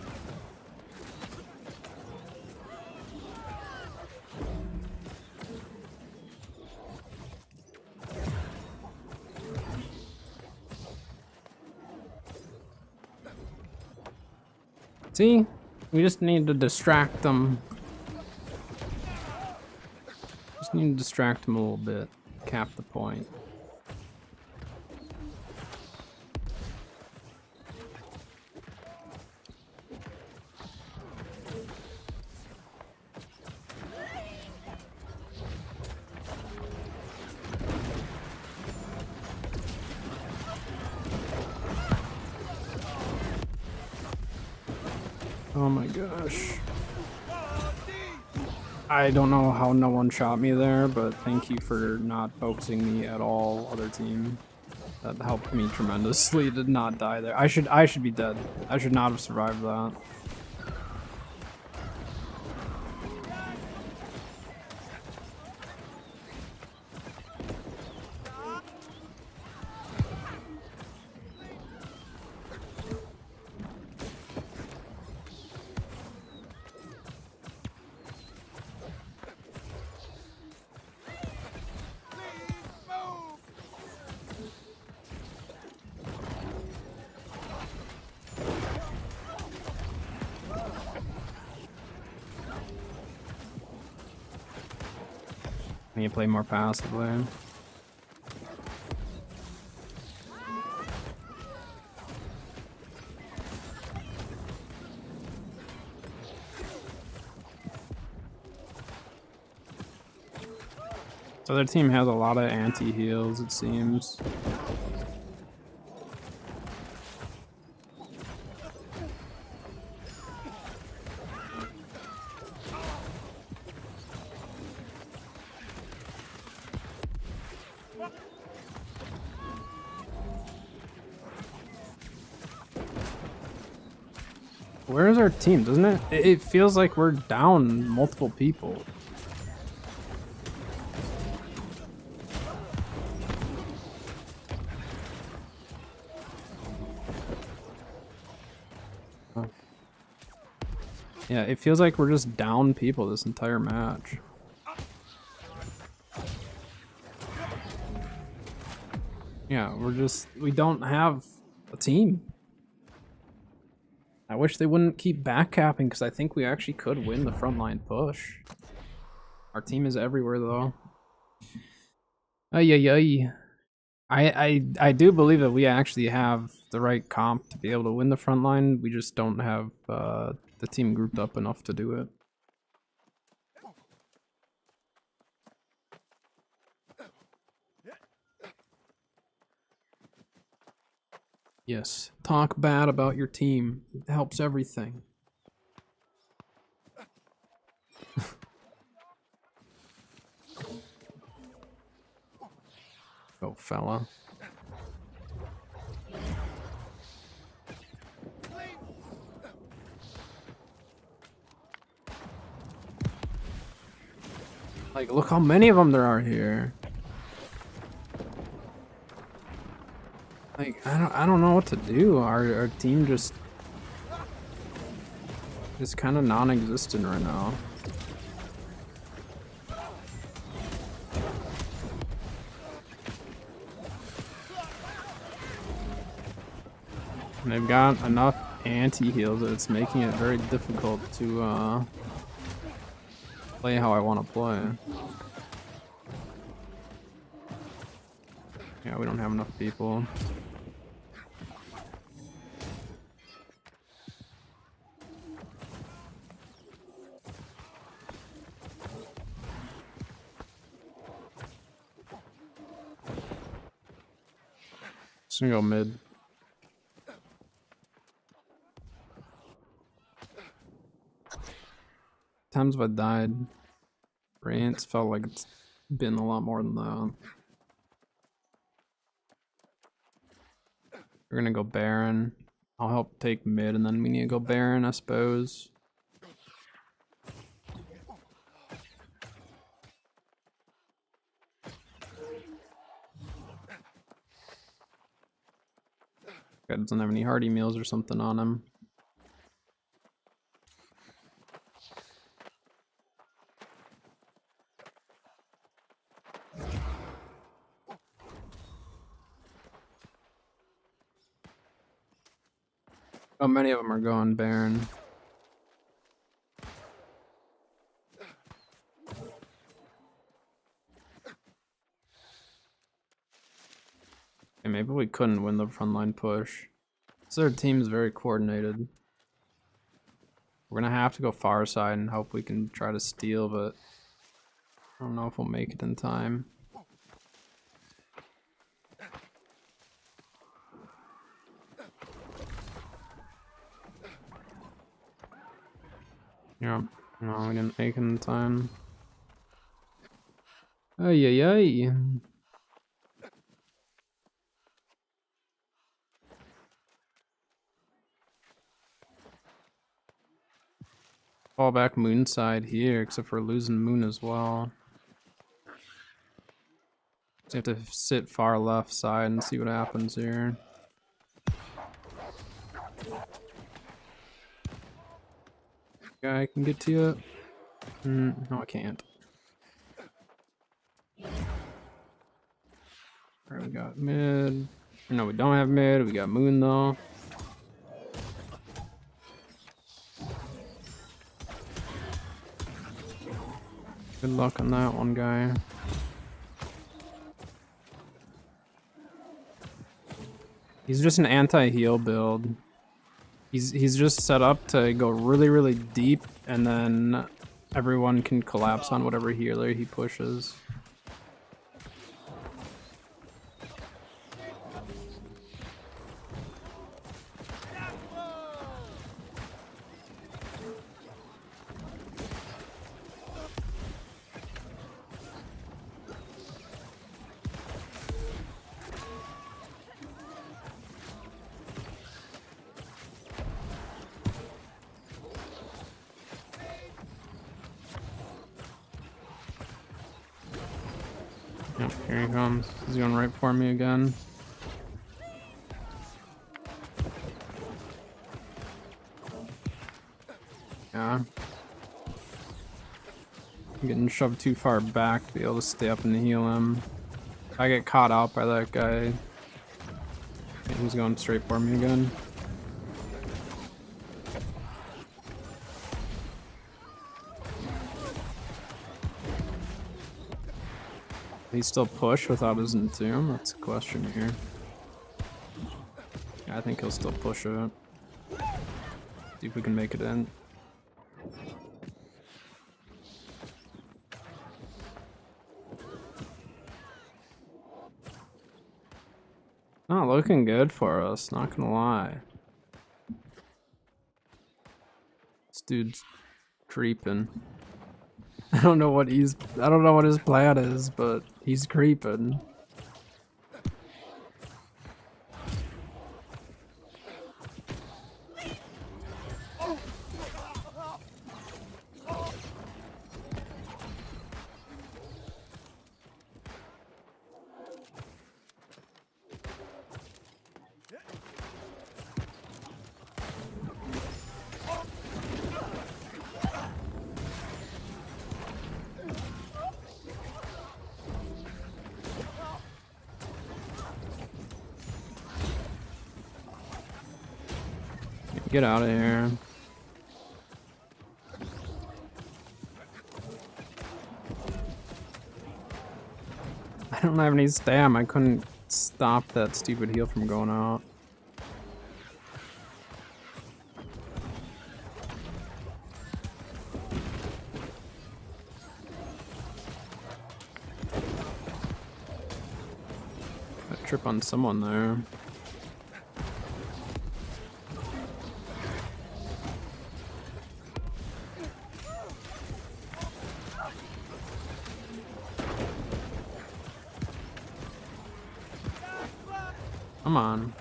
See? We just need to distract them. Just need to distract them a little bit. Cap the point. Oh my gosh. I don't know how no one shot me there, but thank you for not focusing me at all, other team. That helped me tremendously to not die there. I should be dead. I should not have survived that. I need to play more passively. So their team has a lot of anti-heals, it seems. Where is our team? Doesn't it? It feels like we're down multiple people. Huh. Yeah, it feels like we're just down people this entire match. Yeah, we don't have a team. I wish they wouldn't keep backcapping because I think we actually could win the frontline push. Our team is everywhere though. Ay ay ay. I do believe that we actually have the right comp to be able to win the front line. We just don't have the team grouped up enough to do it. Yes, talk bad about your team. It helps everything. Go, fella. Like, look how many of them there are here. Like, I don't know what to do. Our team just is kind of non-existent right now. And they've got enough anti-heals that it's making it very difficult to play how I want to play. Yeah, we don't have enough people. Just gonna go mid. Times I died, Rants felt like it's been a lot more than that. We're gonna go Baron. I'll help take mid, and then we need to go Baron, I suppose. Guy doesn't have any hearty meals or something on him. Oh, many of them are going Baron. Okay, maybe we couldn't win the frontline push. So their team's very coordinated. We're gonna have to go far side and hope we can try to steal, but I don't know if we'll make it in time. Yeah, no, we didn't make it in time. Ay, ay, ay. Fall back moon side here, except for losing moon as well. So you have to sit far left side and see what happens here. Guy can get to you. No, I can't. Alright, we got mid. No, we don't have mid. We got moon though. Good luck on that one, guy. He's just an anti-heal build. He's just set up to go really, really deep, and then everyone can collapse on whatever healer he pushes. Yep, here he comes. He's going right for me again. Yeah. I'm getting shoved too far back to be able to stay up and heal him. If I get caught out by that guy, he's going straight for me again. He still push without his entomb? That's a question here. Yeah, I think he'll still push it. See if we can make it in. Not looking good for us, not gonna lie. This dude's creeping. I don't know what his plan is, but he's creeping. Get out of here. I don't have any stam. I couldn't stop that stupid heal from going out. I trip on someone there. Come on.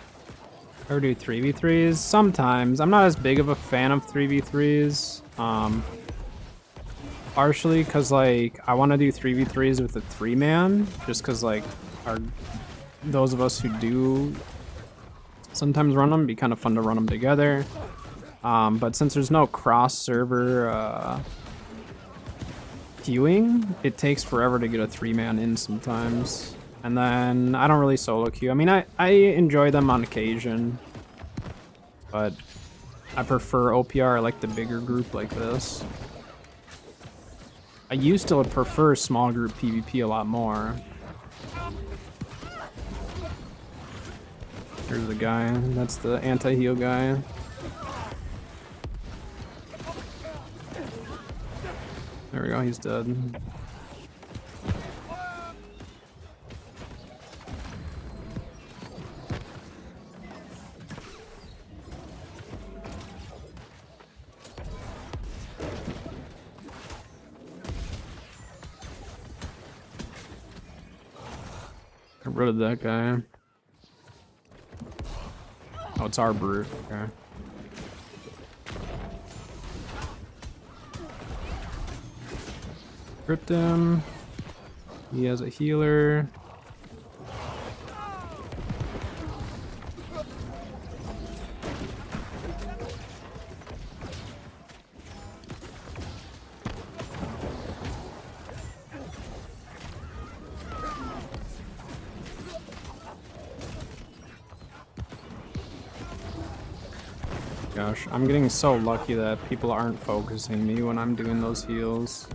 Ever do 3v3s? Sometimes. I'm not as big of a fan of 3v3s. Partially because, like, I want to do 3v3s with a 3-man. Just because, like, those of us who do sometimes run them, it'd be kind of fun to run them together. But since there's no cross-server queuing, it takes forever to get a 3-man in sometimes. And then I don't really solo queue. I mean, I enjoy them on occasion, but I prefer OPR. I like the bigger group like this. I used to prefer small group PvP a lot more. Here's the guy. That's the anti-heal guy. There we go. He's dead. Got rid of that guy. Oh, it's our brute. Okay. Crypt him. He has a healer. Gosh, I'm getting so lucky that people aren't focusing me when I'm doing those heals.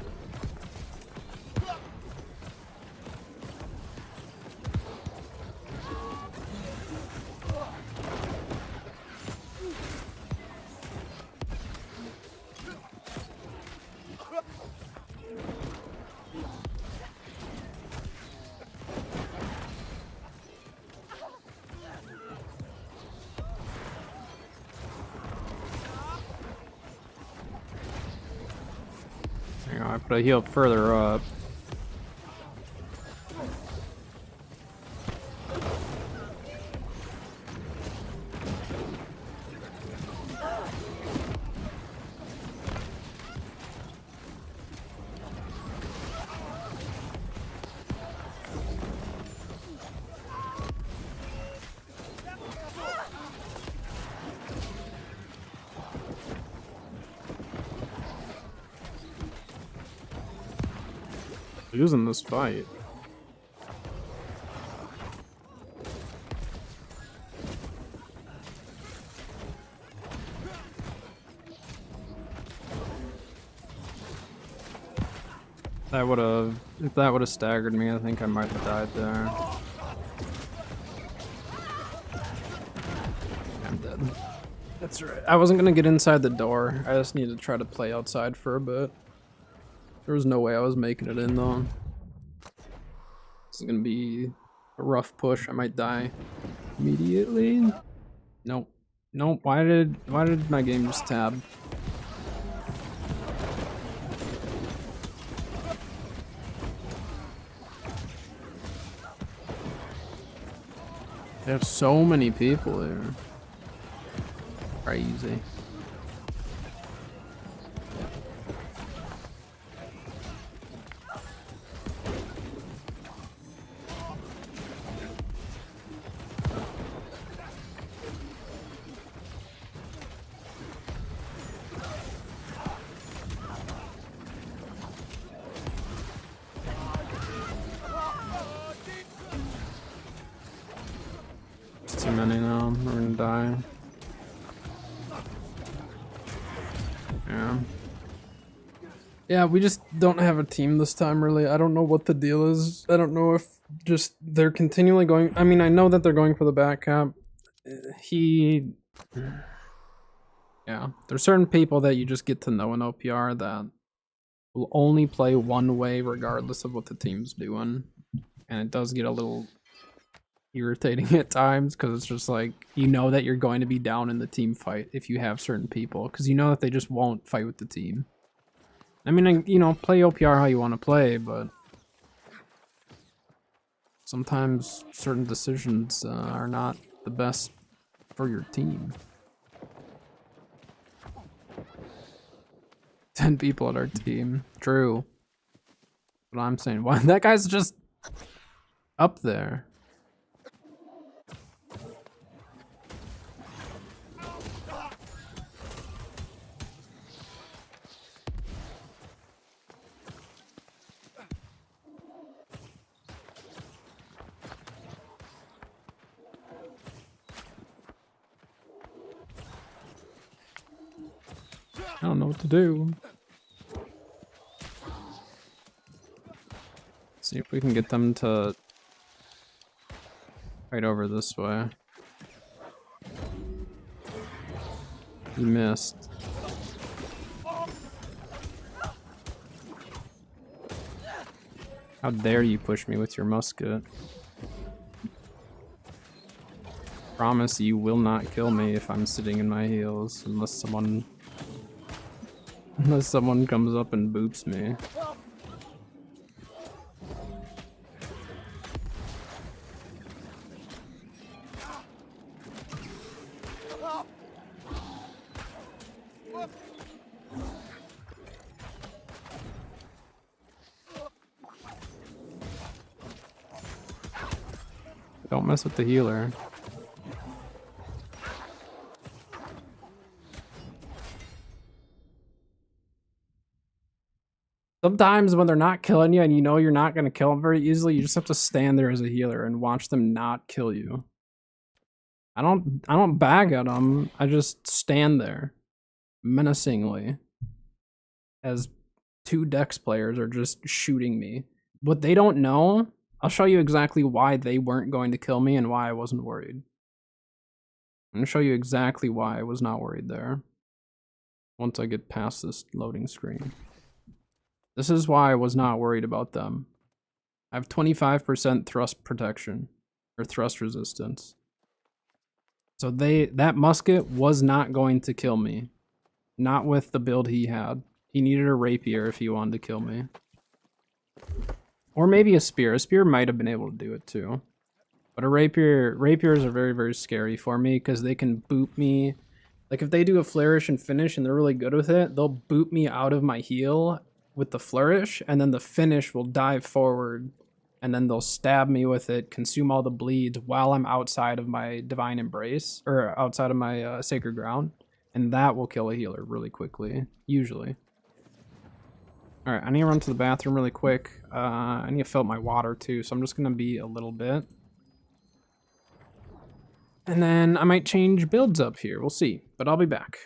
I put a heal further up. Losing this fight. That would have, if that would have staggered me, I think I might have died there. I'm dead. That's right. I wasn't gonna get inside the door. I just needed to try to play outside for a bit. There was no way I was making it in though. This is gonna be a rough push. I might die immediately. Nope. Nope. Why did my game just tab? They have so many people there. Crazy. It's too many now. We're gonna die. Yeah. Yeah, we just don't have a team this time, really. I don't know what the deal is. I don't know if just they're continually going. I mean, I know that they're going for the back cap. Yeah, there's certain people that you just get to know in OPR that will only play one way regardless of what the team's doing. And it does get a little irritating at times because it's just like, you know that you're going to be down in the team fight if you have certain people because you know that they just won't fight with the team. I mean, you know, play OPR how you want to play, but sometimes certain decisions are not the best for your team. 10 people at our team. True. But I'm saying, why that guy's just up there. I don't know what to do. See if we can get them to fight over this way. He missed. How dare you push me with your musket? Promise you will not kill me if I'm sitting in my heels unless someone comes up and boops me. Don't mess with the healer. Sometimes when they're not killing you and you know you're not going to kill them very easily, you just have to stand there as a healer and watch them not kill you. I don't bag at them. I just stand there menacingly as 2 Dex players are just shooting me. What they don't know, I'll show you exactly why they weren't going to kill me and why I wasn't worried. I'm going to show you exactly why I was not worried there once I get past this loading screen. This is why I was not worried about them. I have 25% thrust protection, or thrust resistance. So that musket was not going to kill me. Not with the build he had. He needed a rapier if he wanted to kill me. Or maybe a spear. A spear might have been able to do it too. But a rapiers are very, very scary for me because they can boot me. Like if they do a flourish and finish and they're really good with it, they'll boot me out of my heal with the flourish, and then the finish will dive forward, and then they'll stab me with it, consume all the bleeds while I'm outside of my divine embrace, or outside of my sacred ground, and that will kill a healer really quickly, usually. All right, I need to run to the bathroom really quick. I need to fill up my water too, so I'm just gonna be a little bit. And then I might change builds up here, we'll see, but I'll be back.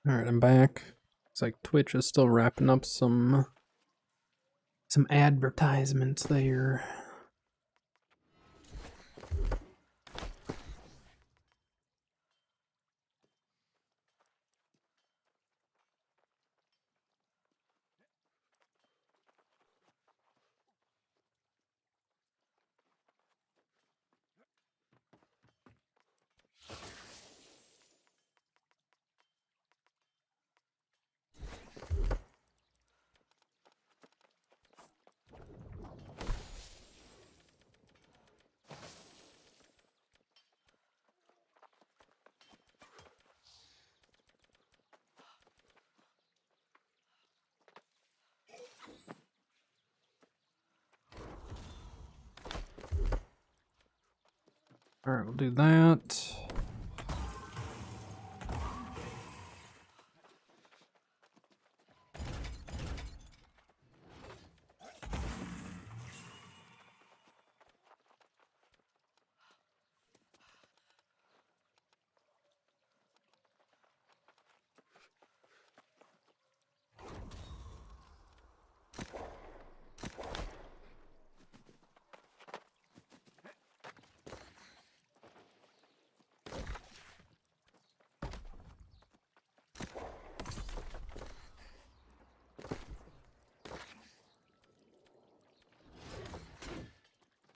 Alright, I'm back. It's like Twitch is still wrapping up some advertisements there. Alright, we'll do that.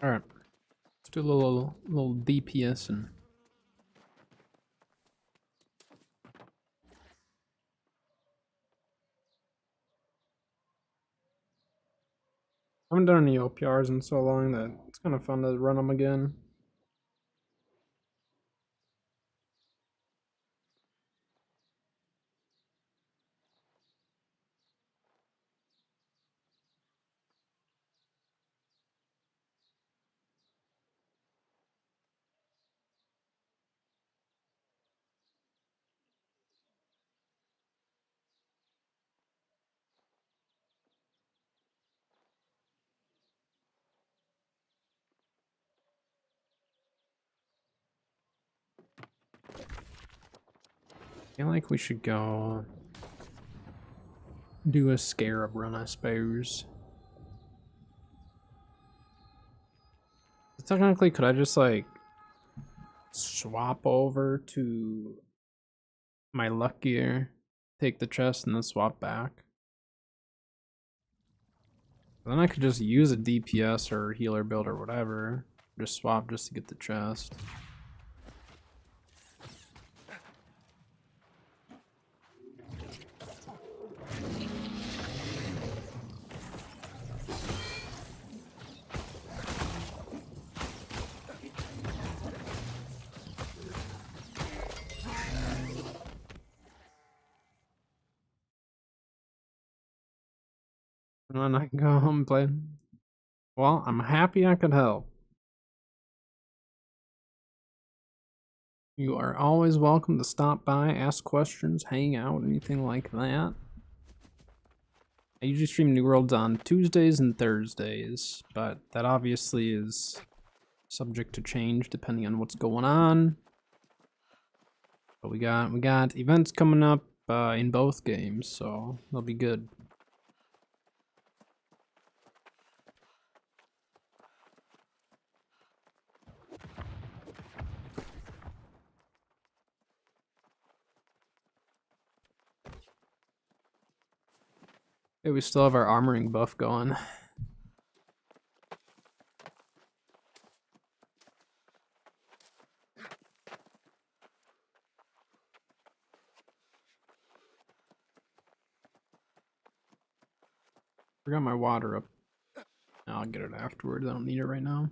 Alright. Let's do a little DPS and I haven't done any OPRs in so long that it's kind of fun to run them again. I feel like we should go do a scarab run, I suppose. Technically, could I just like swap over to my luck gear, take the chest, and then swap back? Then I could just use a DPS or healer build or whatever. Just swap just to get the chest. And then I can go home and play. Well, I'm happy I could help. You are always welcome to stop by, ask questions, hang out, anything like that. I usually stream New Worlds on Tuesdays and Thursdays, but that obviously is subject to change depending on what's going on. But we got events coming up in both games, so they'll be good. Okay, we still have our armoring buff going. Forgot my water up. I'll get it afterwards. I don't need it right now.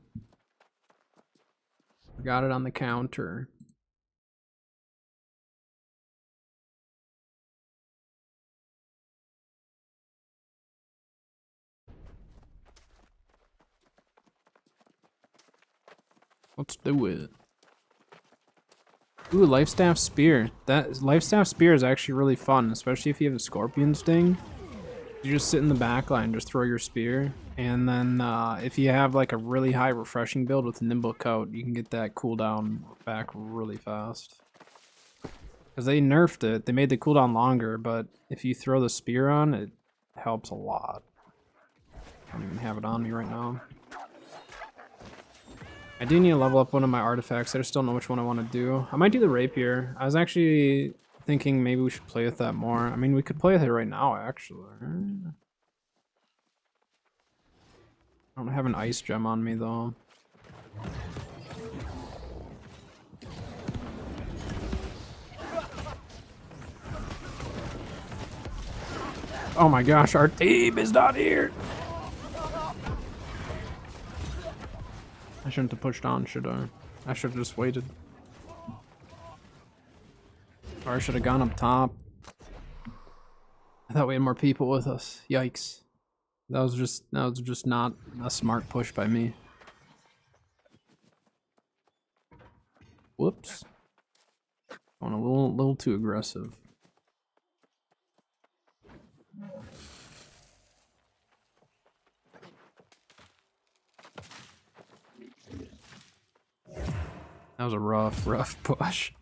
Forgot it on the counter. Let's do it. Ooh, Lifestaff Spear. That Lifestaff Spear is actually really fun, especially if you have a Scorpion Sting. You just sit in the back line, just throw your spear, and then if you have like a really high refreshing build with a Nimble Coat, you can get that cooldown back really fast. Because they nerfed it. They made the cooldown longer, but if you throw the spear on, it helps a lot. I don't even have it on me right now. I do need to level up one of my artifacts. I just don't know which one I want to do. I might do the rapier. I was actually thinking maybe we should play with that more. I mean, we could play with it right now, actually. I don't have an ice gem on me, though. Oh my gosh, our team is not here! I shouldn't have pushed on, should I? I should have just waited. Or I should have gone up top. I thought we had more people with us. Yikes. That was just not a smart push by me. Whoops. Going a little too aggressive. That was a rough push.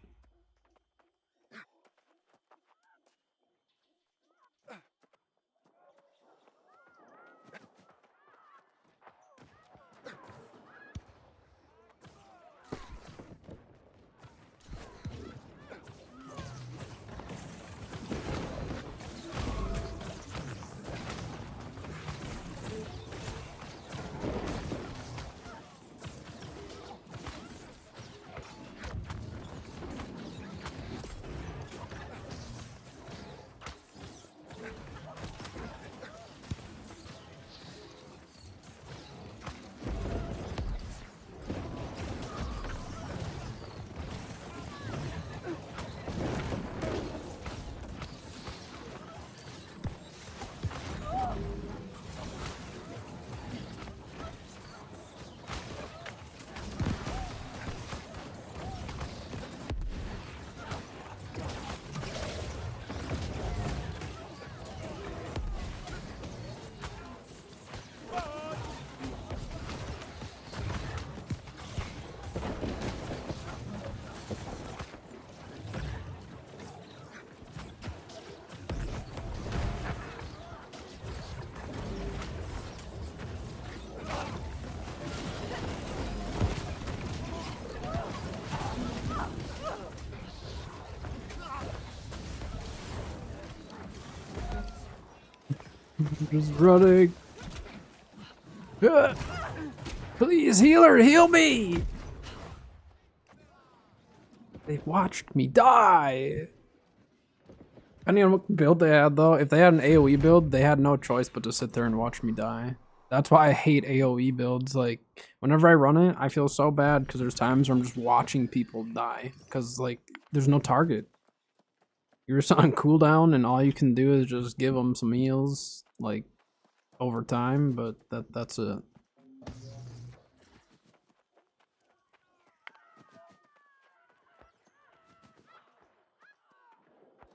Just running. Please, healer, heal me! They watched me die. Depending on what build they had, though, if they had an AoE build, they had no choice but to sit there and watch me die. That's why I hate AoE builds. Like, whenever I run it, I feel so bad because there's times where I'm just watching people die because, like, there's no target. You're just on cooldown, and all you can do is just give them some heals, like, over time, but that's it.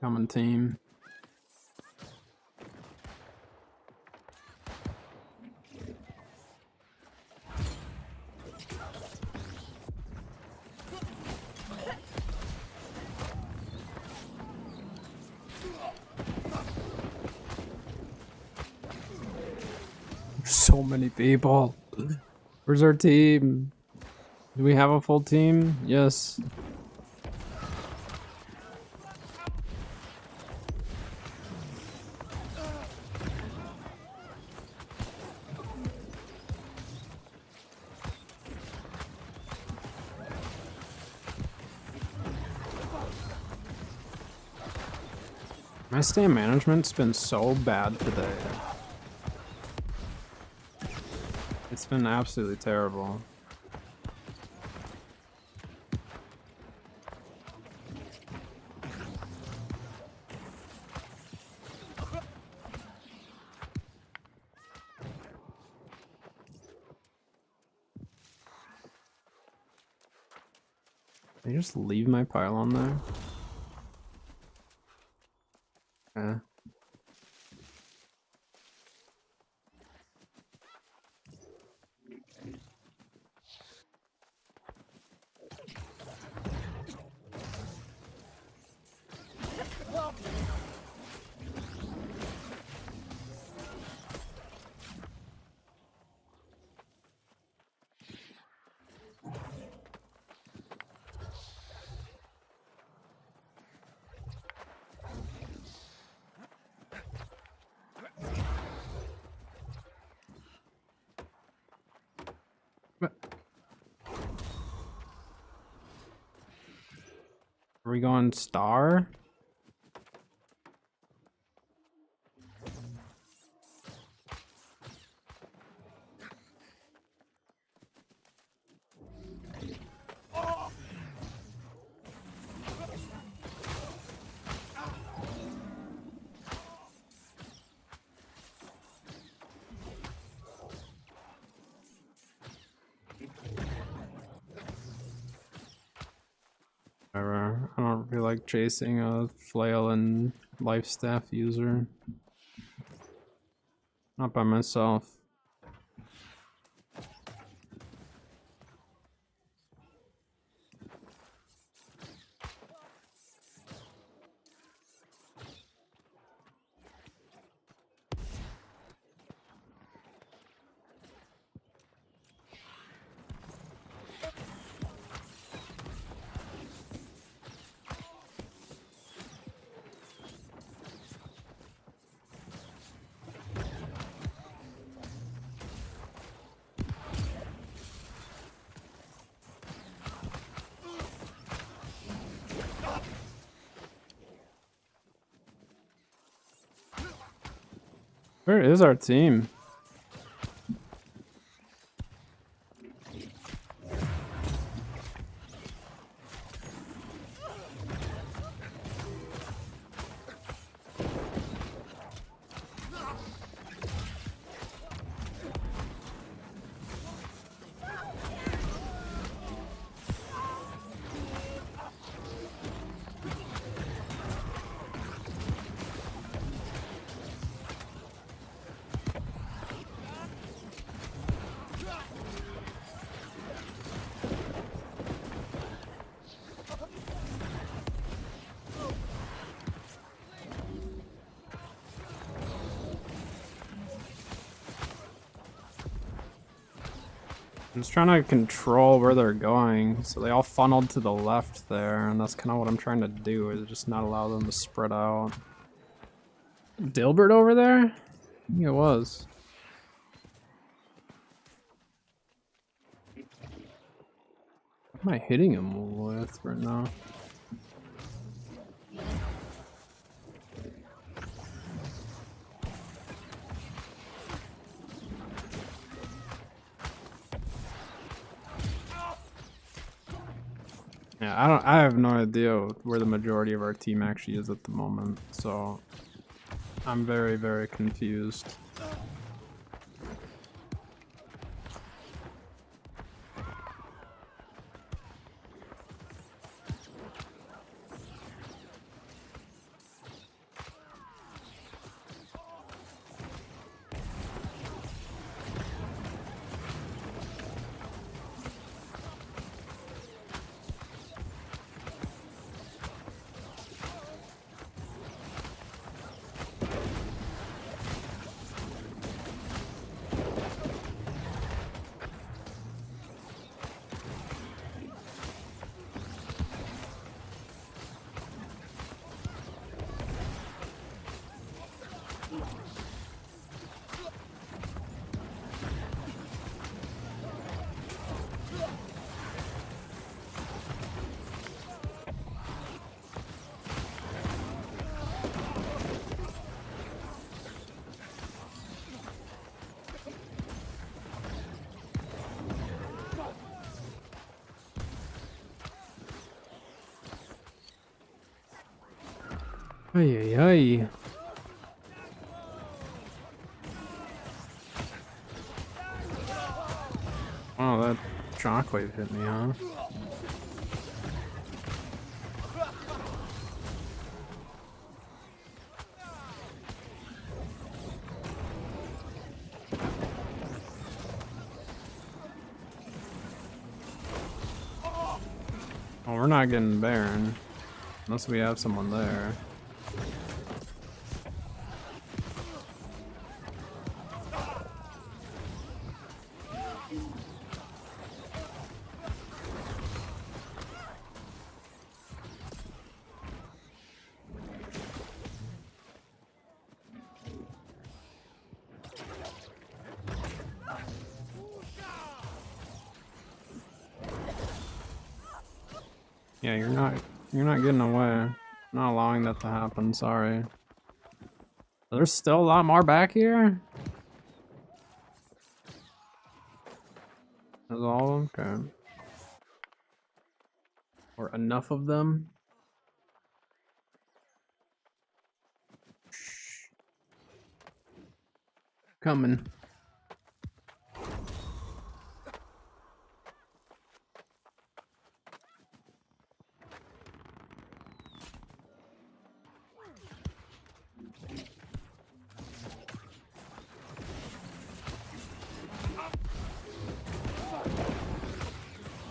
Coming team. So many people. Where's our team? Do we have a full team? Yes. My stand management's been so bad today. It's been absolutely terrible. Can I just leave my pylon there? Okay. Are we going star? Whatever. I don't feel like chasing a flail and life staff user. Not by myself. Where is our team? I'm just trying to control where they're going, so they all funneled to the left there, and that's kind of what I'm trying to do, is just not allow them to spread out. Dilbert over there? I think it was. What am I hitting him with right now? Yeah, I have no idea where the majority of our team actually is at the moment, so I'm very, very confused. Ay, ay, ay. Wow, that shockwave hit me, huh? Well, we're not getting Baron. Unless we have someone there. Yeah, you're not You're not getting away. I'm not allowing that to happen, sorry. There's still a lot more back here? There's all of them? Okay. Or enough of them? Coming.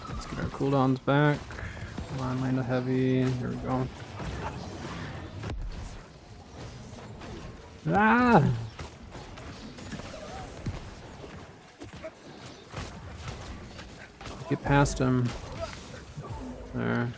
Let's get our cooldowns back. Come on, land a heavy. There we go. Ah! Get past him. There.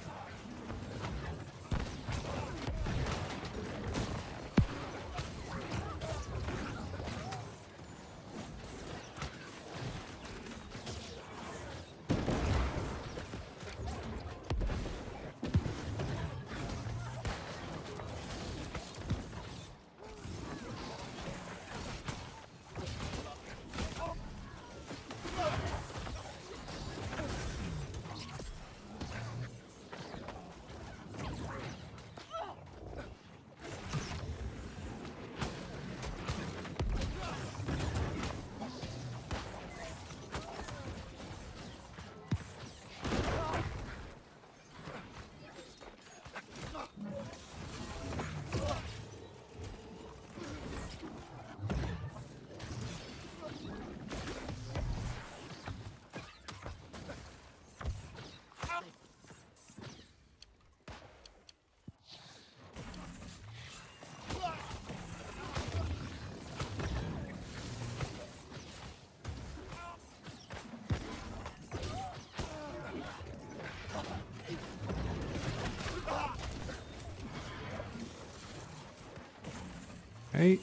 Hey. Is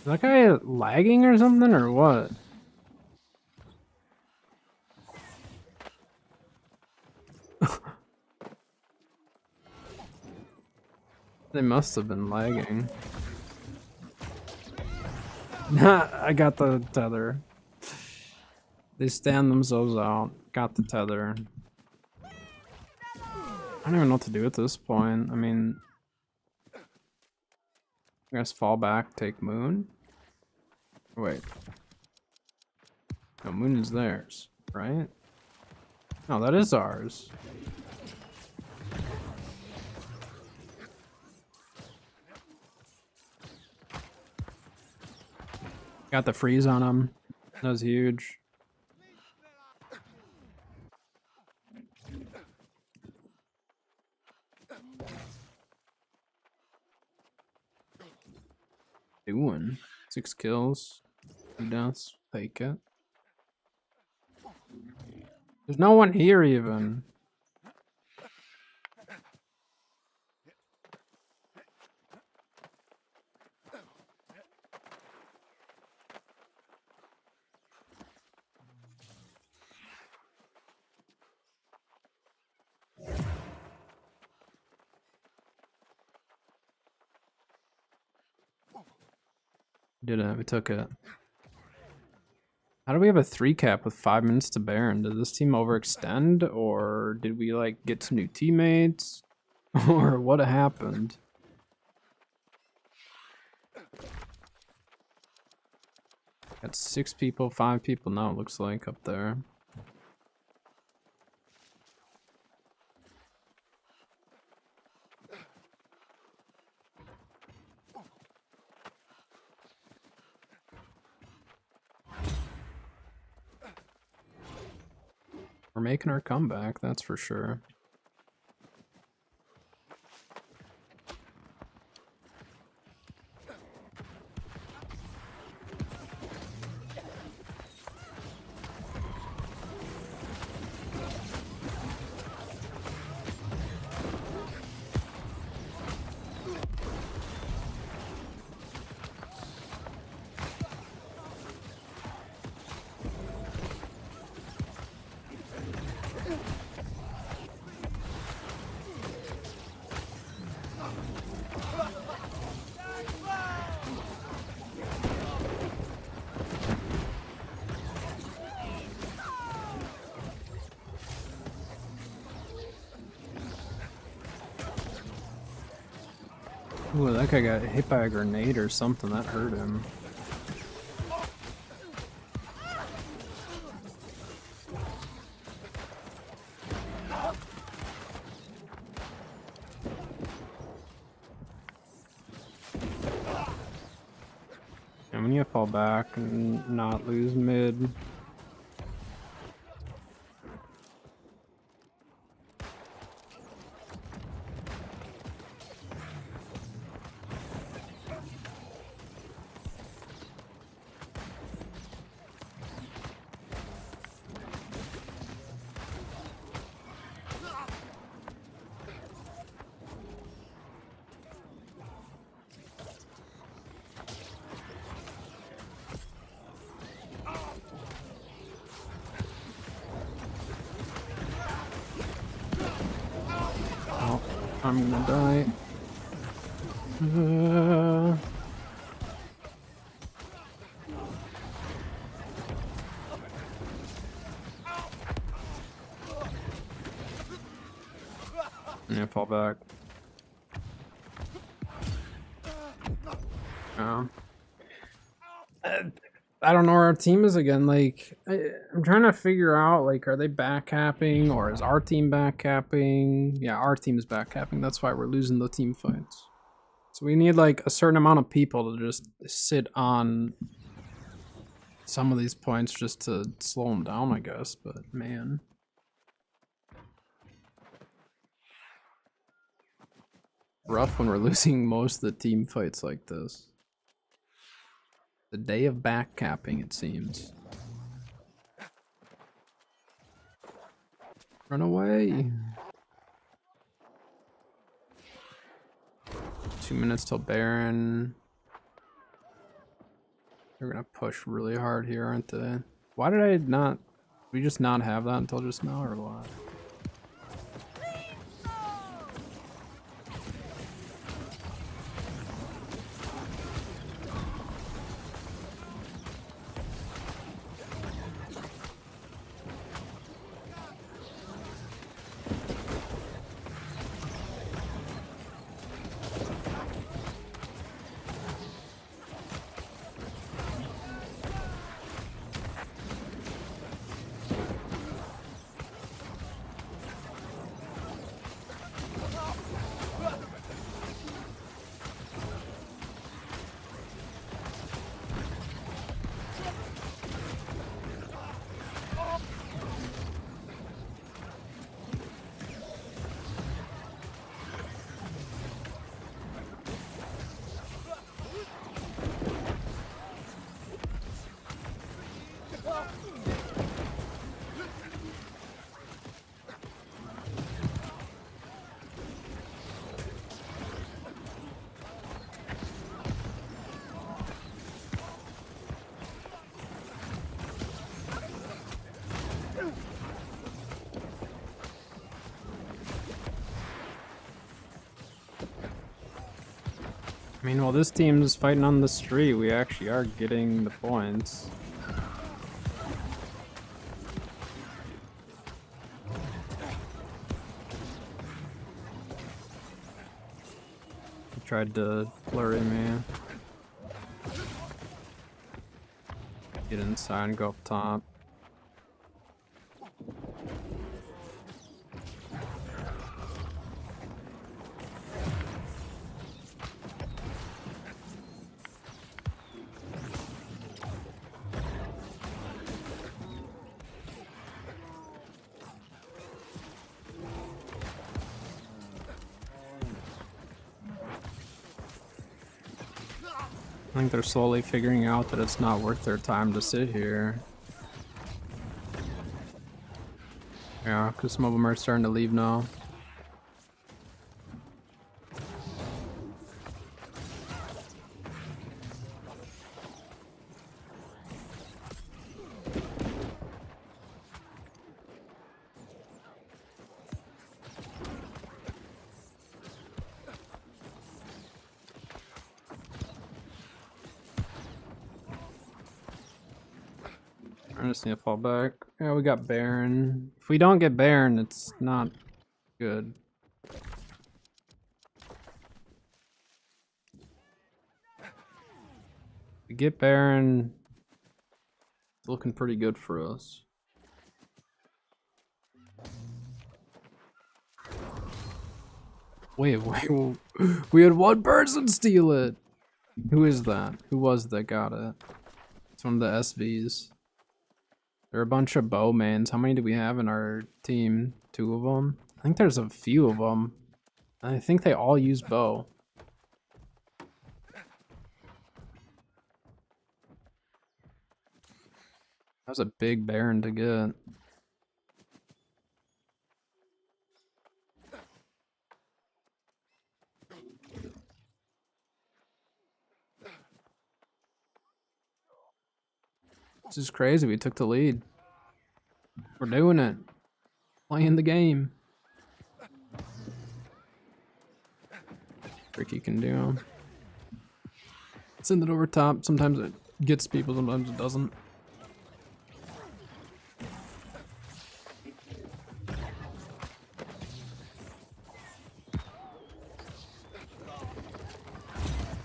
that guy lagging or something, or what? They must have been lagging. I got the tether. They stand themselves out. Got the tether. I don't even know what to do at this point. I mean, I guess fall back, take moon. Wait. No, moon is theirs, right? No, that is ours. Got the freeze on him. That was huge. Doing 6 kills, 2 deaths, fake it. There's no one here even. Did it, we took it. How do we have a 3 cap with 5 minutes to Baron? Did this team overextend, or did we like get some new teammates? Or what happened? Got 6 people, 5 people now, it looks like, up there. We're making our comeback, that's for sure. Ooh, that guy got hit by a grenade or something. That hurt him. And we need to fall back and not lose mid. Oh, I'm gonna die. I'm gonna fall back. Oh. I don't know where our team is again. Like, I'm trying to figure out, like, are they back capping or is our team back capping? Yeah, our team is back capping. That's why we're losing the team fights. So we need, like, a certain amount of people to just sit on some of these points just to slow them down, I guess. But, man. Rough when we're losing most of the team fights like this. The day of back capping, it seems. Run away. 2 minutes till Baron. They're gonna push really hard here, aren't they? Why did I not... we just not have that until just now, or what? I mean, while this team's fighting on the street, we actually are getting the points. He tried to flurry me. Get inside and go up top. I think they're slowly figuring out that it's not worth their time to sit here. Yeah, because some of them are starting to leave now. I just need to fall back. Yeah, we got Baron. If we don't get Baron, it's not good. We get Baron. It's looking pretty good for us. Wait, we had one person steal it. Who is that? Who was that got it? It's one of the SVs. There are a bunch of bowmans. How many do we have in our team? 2 of them? I think there's a few of them. I think they all use bow. That was a big Baron to get. This is crazy. We took the lead. We're doing it. Playing the game. Ricky can do. Send it over top. Sometimes it gets people, sometimes it doesn't.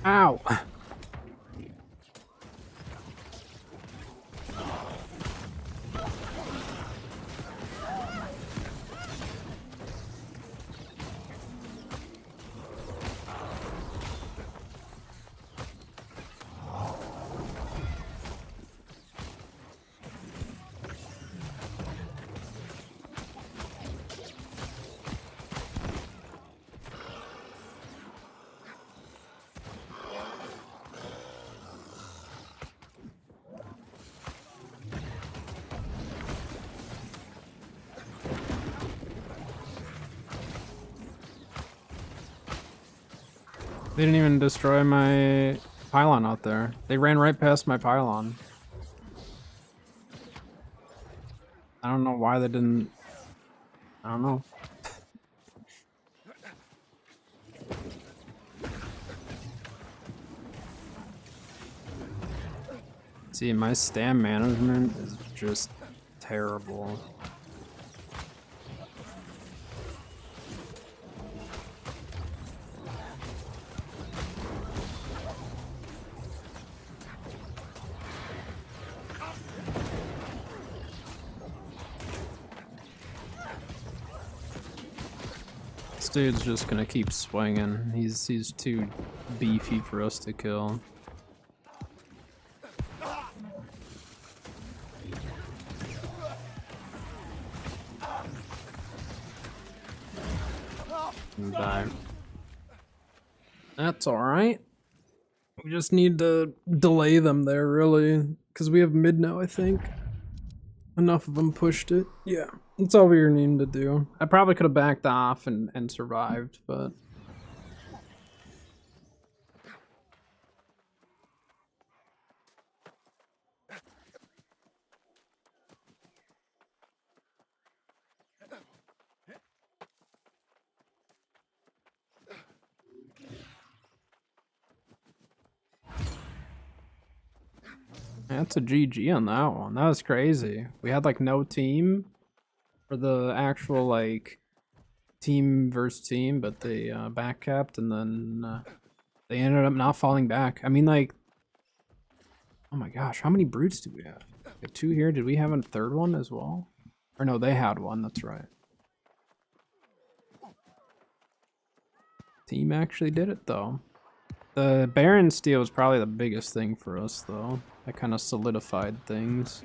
Ow! They didn't even destroy my pylon out there. They ran right past my pylon. I don't know why they didn't. I don't know. See, my stam management is just terrible. This dude's just gonna keep swinging. He's too beefy for us to kill. Die. That's alright. We just need to delay them there, really. Because we have mid now, I think. Enough of them pushed it. Yeah, that's all we were needing to do. I probably could have backed off and survived, but... That's a GG on that one. That was crazy. We had like no team for the actual like team versus team, but they backcapped and then they ended up not falling back. I mean, like, oh my gosh, how many brutes do we have? We have 2 here. Did we have a 3rd one as well? Or no, they had one. That's right. Team actually did it though. The Baron steal was probably the biggest thing for us though. That kind of solidified things.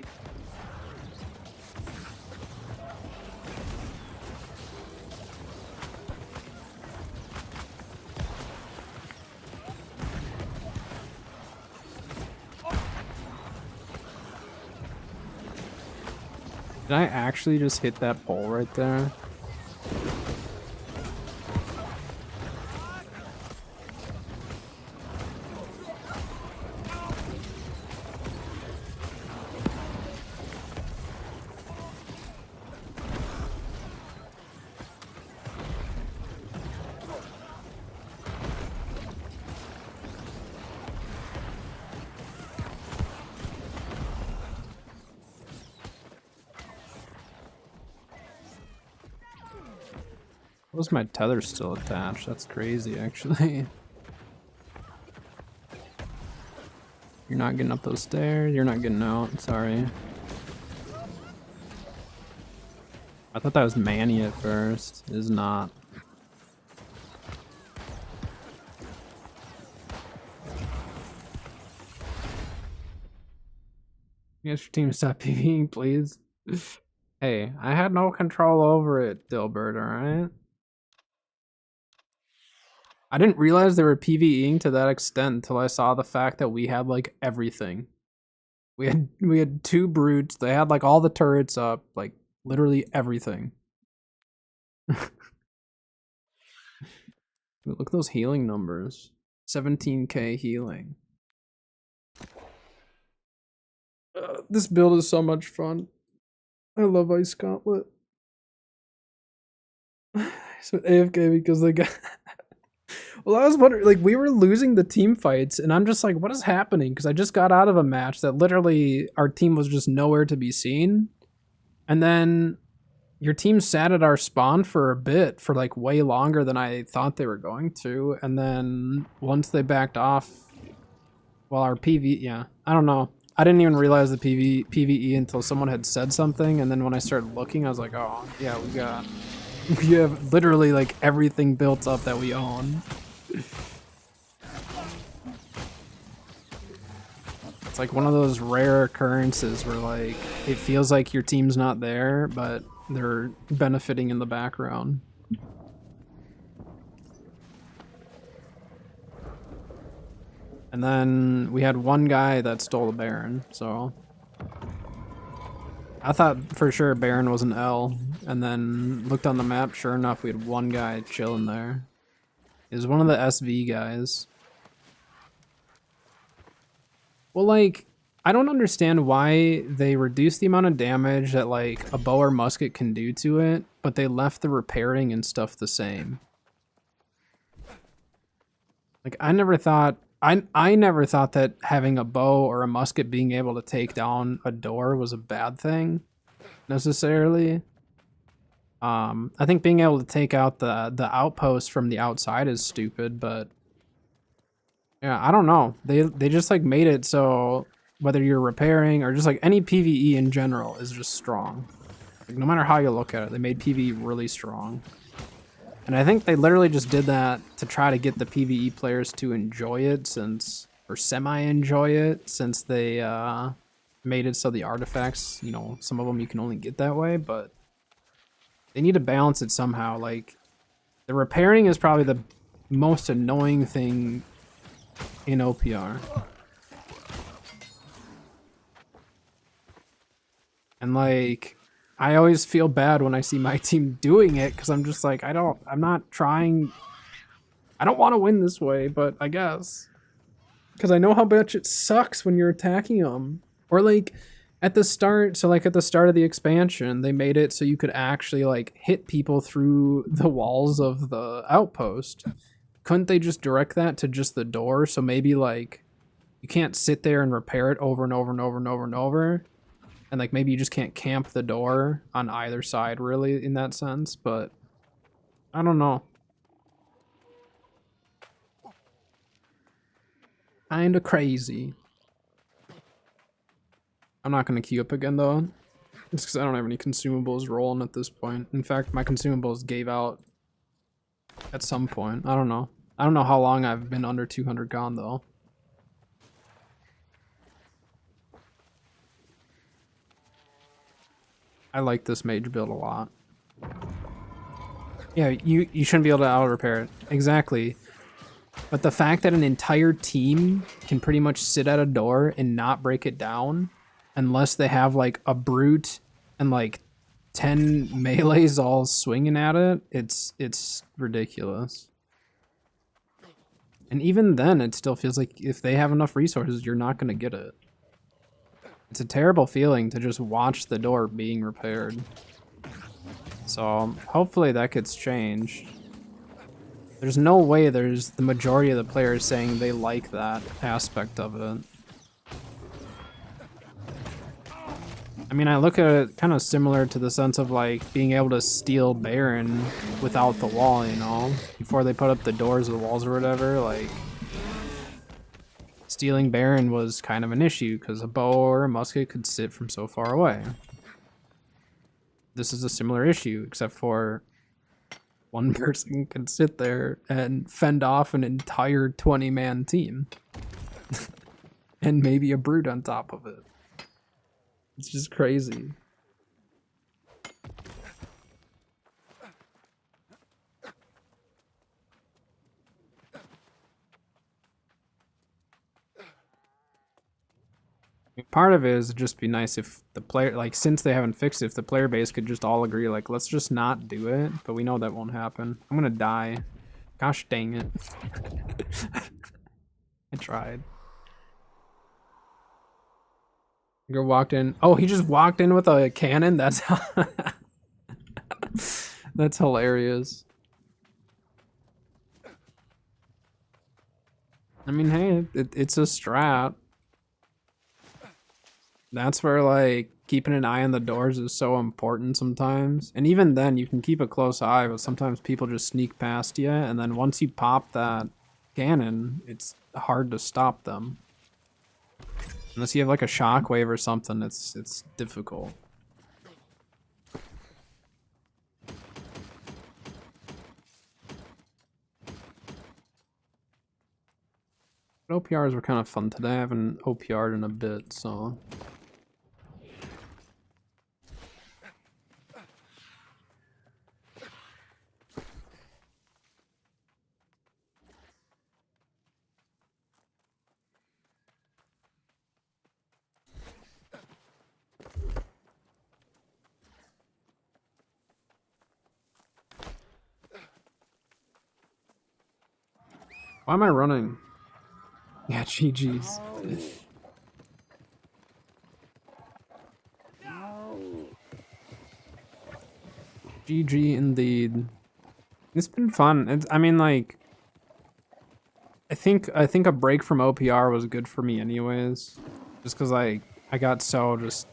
Did I actually just hit that pole right there? Was my tether still attached? That's crazy, actually. You're not getting up those stairs. You're not getting out. Sorry. I thought that was Manny at first. It is not. You guys, your team stop PvPing, please. Hey, I had no control over it, Dilbert, alright? I didn't realize they were PvEing to that extent until I saw the fact that we had like everything. We had 2 brutes, they had like all the turrets up, like literally everything. Look at those healing numbers. 17k healing. This build is so much fun. I love Ice Gauntlet. So AFK because they got... Well, I was wondering, like, we were losing the team fights, and I'm just like, what is happening? Because I just got out of a match that literally our team was just nowhere to be seen. And then your team sat at our spawn for a bit, for like way longer than I thought they were going to. And then once they backed off, well, our yeah, I don't know. I didn't even realize the PvE until someone had said something, and then when I started looking, I was like, oh, yeah, we have literally like everything built up that we own. It's like one of those rare occurrences where like it feels like your team's not there, but they're benefiting in the background. And then we had one guy that stole a Baron, so I thought for sure Baron was an L, and then looked on the map, sure enough we had one guy chilling there. It was one of the SV guys. Well, like, I don't understand why they reduced the amount of damage that like a bow or musket can do to it, but they left the repairing and stuff the same. Like, I never thought that having a bow or a musket being able to take down a door was a bad thing, necessarily. I think being able to take out the outpost from the outside is stupid, but yeah, I don't know. They just like made it so whether you're repairing or just like any PvE in general is just strong. Like, no matter how you look at it, they made PvE really strong. And I think they literally just did that to try to get the PvE players to enjoy it or semi-enjoy it, since they made it so the artifacts, you know, some of them you can only get that way, but they need to balance it somehow. Like, the repairing is probably the most annoying thing in OPR. And like, I always feel bad when I see my team doing it, because I'm just like, I don't want to win this way, but I guess. Because I know how much it sucks when you're attacking them. Or like, at the start of the expansion, they made it so you could actually like hit people through the walls of the outpost. Couldn't they just direct that to just the door? So maybe like, you can't sit there and repair it over and over and over and over and over. And like maybe you just can't camp the door on either side really in that sense, but I don't know. Kinda crazy. I'm not gonna queue up again though. Just because I don't have any consumables rolling at this point. In fact, my consumables gave out at some point. I don't know. I don't know how long I've been under 200 gone though. I like this mage build a lot. Yeah, you shouldn't be able to auto-repair it. Exactly. But the fact that an entire team can pretty much sit at a door and not break it down, unless they have like a brute and like 10 melees all swinging at it, it's ridiculous. And even then, it still feels like if they have enough resources, you're not going to get it. It's a terrible feeling to just watch the door being repaired. So hopefully that gets changed. There's no way there's the majority of the players saying they like that aspect of it. I mean, I look at it kind of similar to the sense of like being able to steal Baron without the wall, you know? Before they put up the doors or the walls or whatever, like... stealing Baron was kind of an issue because a bow or a musket could sit from so far away. This is a similar issue, except for one person can sit there and fend off an entire 20-man team. And maybe a brute on top of it. It's just crazy. Part of it is just be nice if the player, like, since they haven't fixed it, if the player base could just all agree, like, let's just not do it. But we know that won't happen. I'm gonna die. Gosh dang it. I tried. Go walked in. Oh, he just walked in with a cannon? That's that's hilarious. I mean, hey, it's a strat. That's where, like, keeping an eye on the doors is so important sometimes. And even then, you can keep a close eye, but sometimes people just sneak past you, and then once you pop that cannon, it's hard to stop them. Unless you have, like, a shockwave or something, it's difficult. But OPRs were kind of fun today. I haven't OPR'd in a bit, so... Why am I running? Yeah, GG's. GG indeed. It's been fun. I mean, like, I think a break from OPR was good for me anyways. Just because I got so just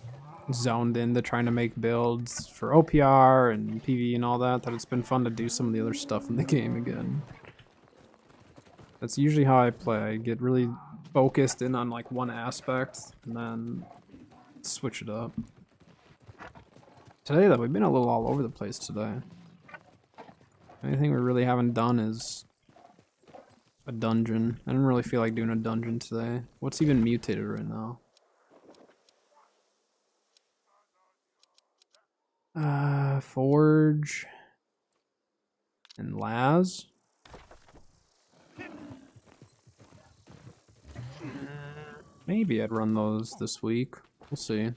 zoned into trying to make builds for OPR and PV and all that it's been fun to do some of the other stuff in the game again. That's usually how I play. I get really focused in on, like, one aspect and then switch it up. Today, though, we've been a little all over the place today. Anything we really haven't done is a dungeon. I didn't really feel like doing a dungeon today. What's even mutated right now? Forge and Laz. Maybe I'd run those this week. We'll see.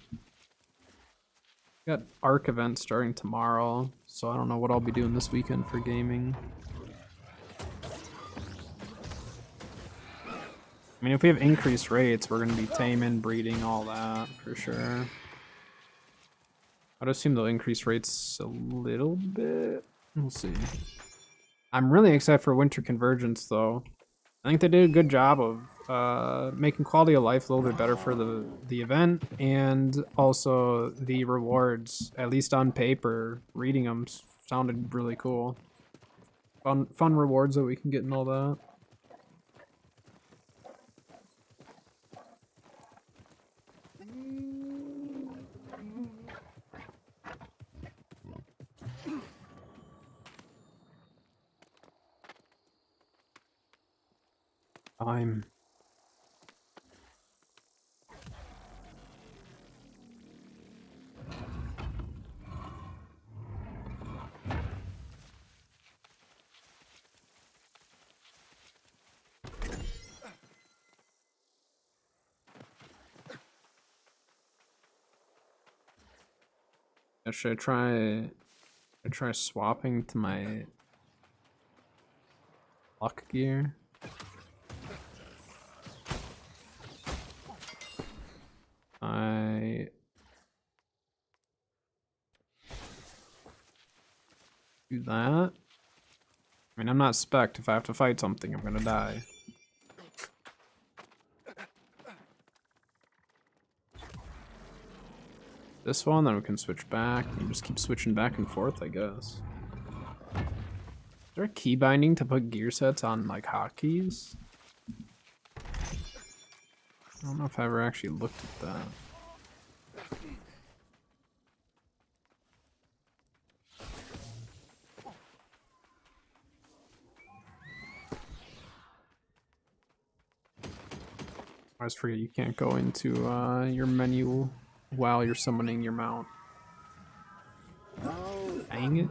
Got ARC event starting tomorrow, so I don't know what I'll be doing this weekend for gaming. I mean, if we have increased rates, we're going to be taming, breeding, all that, for sure. I'd assume they'll increase rates a little bit. We'll see. I'm really excited for Winter Convergence, though. I think they did a good job of making quality of life a little bit better for the event, and also the rewards, at least on paper, reading them sounded really cool. Fun rewards that we can get and all that. I'm... Should I try swapping to my luck gear? I do that. I mean, I'm not spec'd. If I have to fight something, I'm gonna die. This one, then we can switch back and just keep switching back and forth, I guess. Is there a key binding to put gear sets on, like, hotkeys? I don't know if I ever actually looked at that. I always forget you can't go into your menu while you're summoning your mount. Dang it.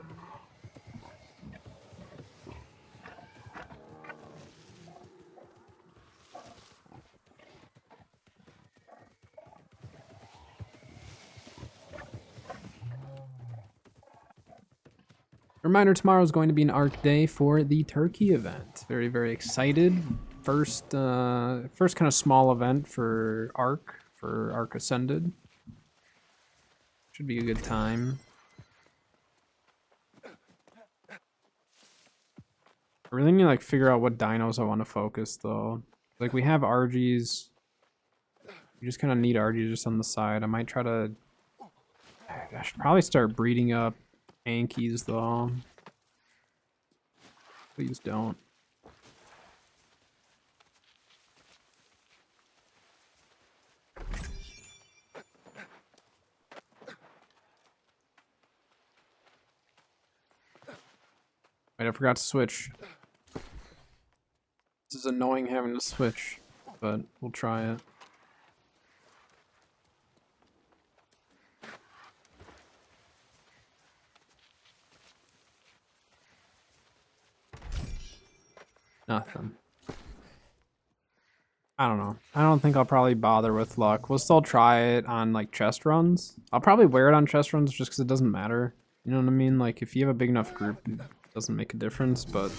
Reminder, tomorrow is going to be an ARC day for the Turkey event. Very, very excited. First kind of small event for ARC Ascended. Should be a good time. I really need to like figure out what dinos I want to focus though. Like we have RGs. We just kind of need RGs just on the side. I might try to... I should probably start breeding up Ankies though. Please don't. Wait, I forgot to switch. This is annoying having to switch, but we'll try it. Nothing. I don't know. I don't think I'll probably bother with luck. We'll still try it on like chest runs. I'll probably wear it on chest runs just because it doesn't matter. You know what I mean? Like if you have a big enough group, it doesn't make a difference. But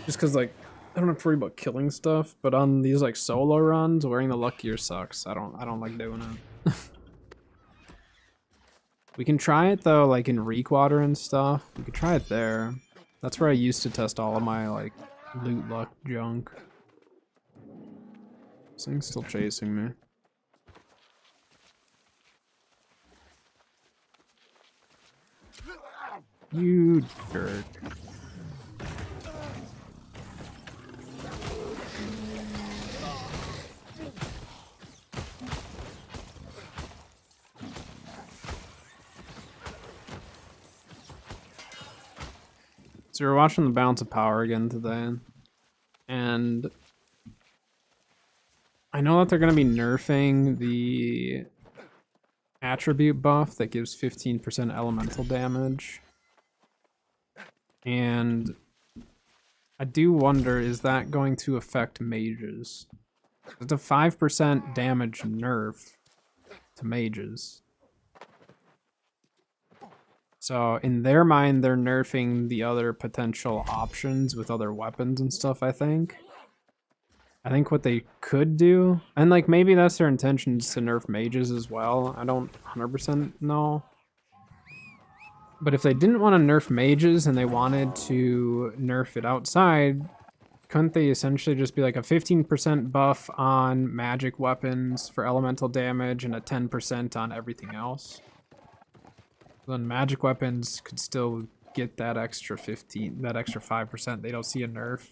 just because like I don't have to worry about killing stuff. But on these like solo runs, wearing the luck gear sucks. I don't like doing it. We can try it though, like in Reekwater and stuff. We could try it there. That's where I used to test all of my like loot luck junk. This thing's still chasing me. You jerk. So we're watching the Balance of Power again today, and I know that they're going to be nerfing the attribute buff that gives 15% elemental damage, and I do wonder, is that going to affect mages? It's a 5% damage nerf to mages. So in their mind, they're nerfing the other potential options with other weapons and stuff, I think. I think what they could do, and like maybe that's their intention, is to nerf mages as well. I don't 100% know. But if they didn't want to nerf mages and they wanted to nerf it outside, couldn't they essentially just be like a 15% buff on magic weapons for elemental damage and a 10% on everything else? Then magic weapons could still get that extra 5%. They don't see a nerf.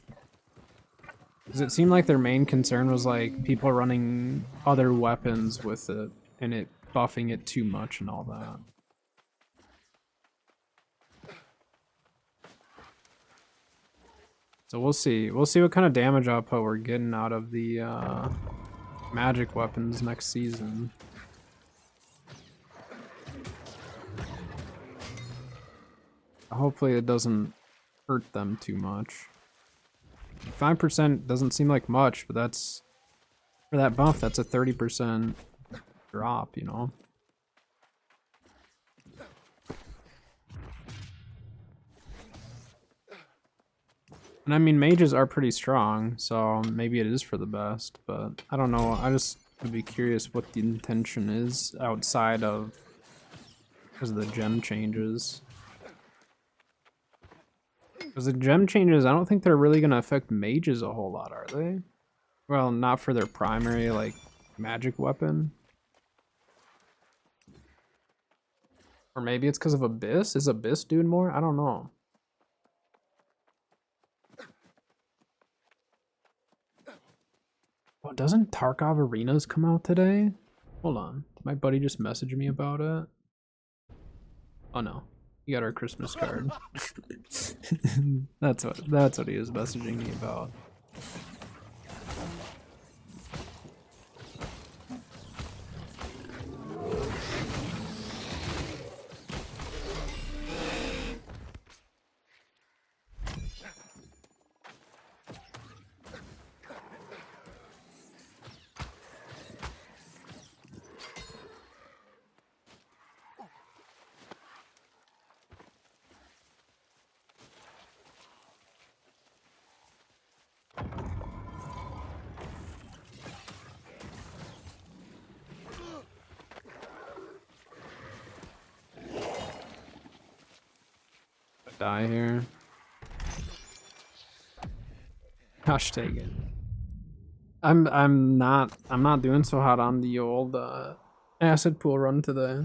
Because it seemed like their main concern was like people running other weapons with it and it buffing it too much and all that. So we'll see. We'll see what kind of damage output we're getting out of the magic weapons next season. Hopefully it doesn't hurt them too much. 5% doesn't seem like much, but that's, for that buff, that's a 30% drop, you know? And I mean, mages are pretty strong, so maybe it is for the best, but I don't know. I just would be curious what the intention is outside of, because of the gem changes. Because the gem changes, I don't think they're really going to affect mages a whole lot, are they? Well, not for their primary, like, magic weapon. Or maybe it's because of Abyss? Is Abyss doing more? I don't know. What doesn't Tarkov Arenas come out today? Hold on. Did my buddy just message me about it? Oh no. You got our Christmas card. That's what he was messaging me about. Die here. Gosh, take it. I'm not doing so hot on the old acid pool run today.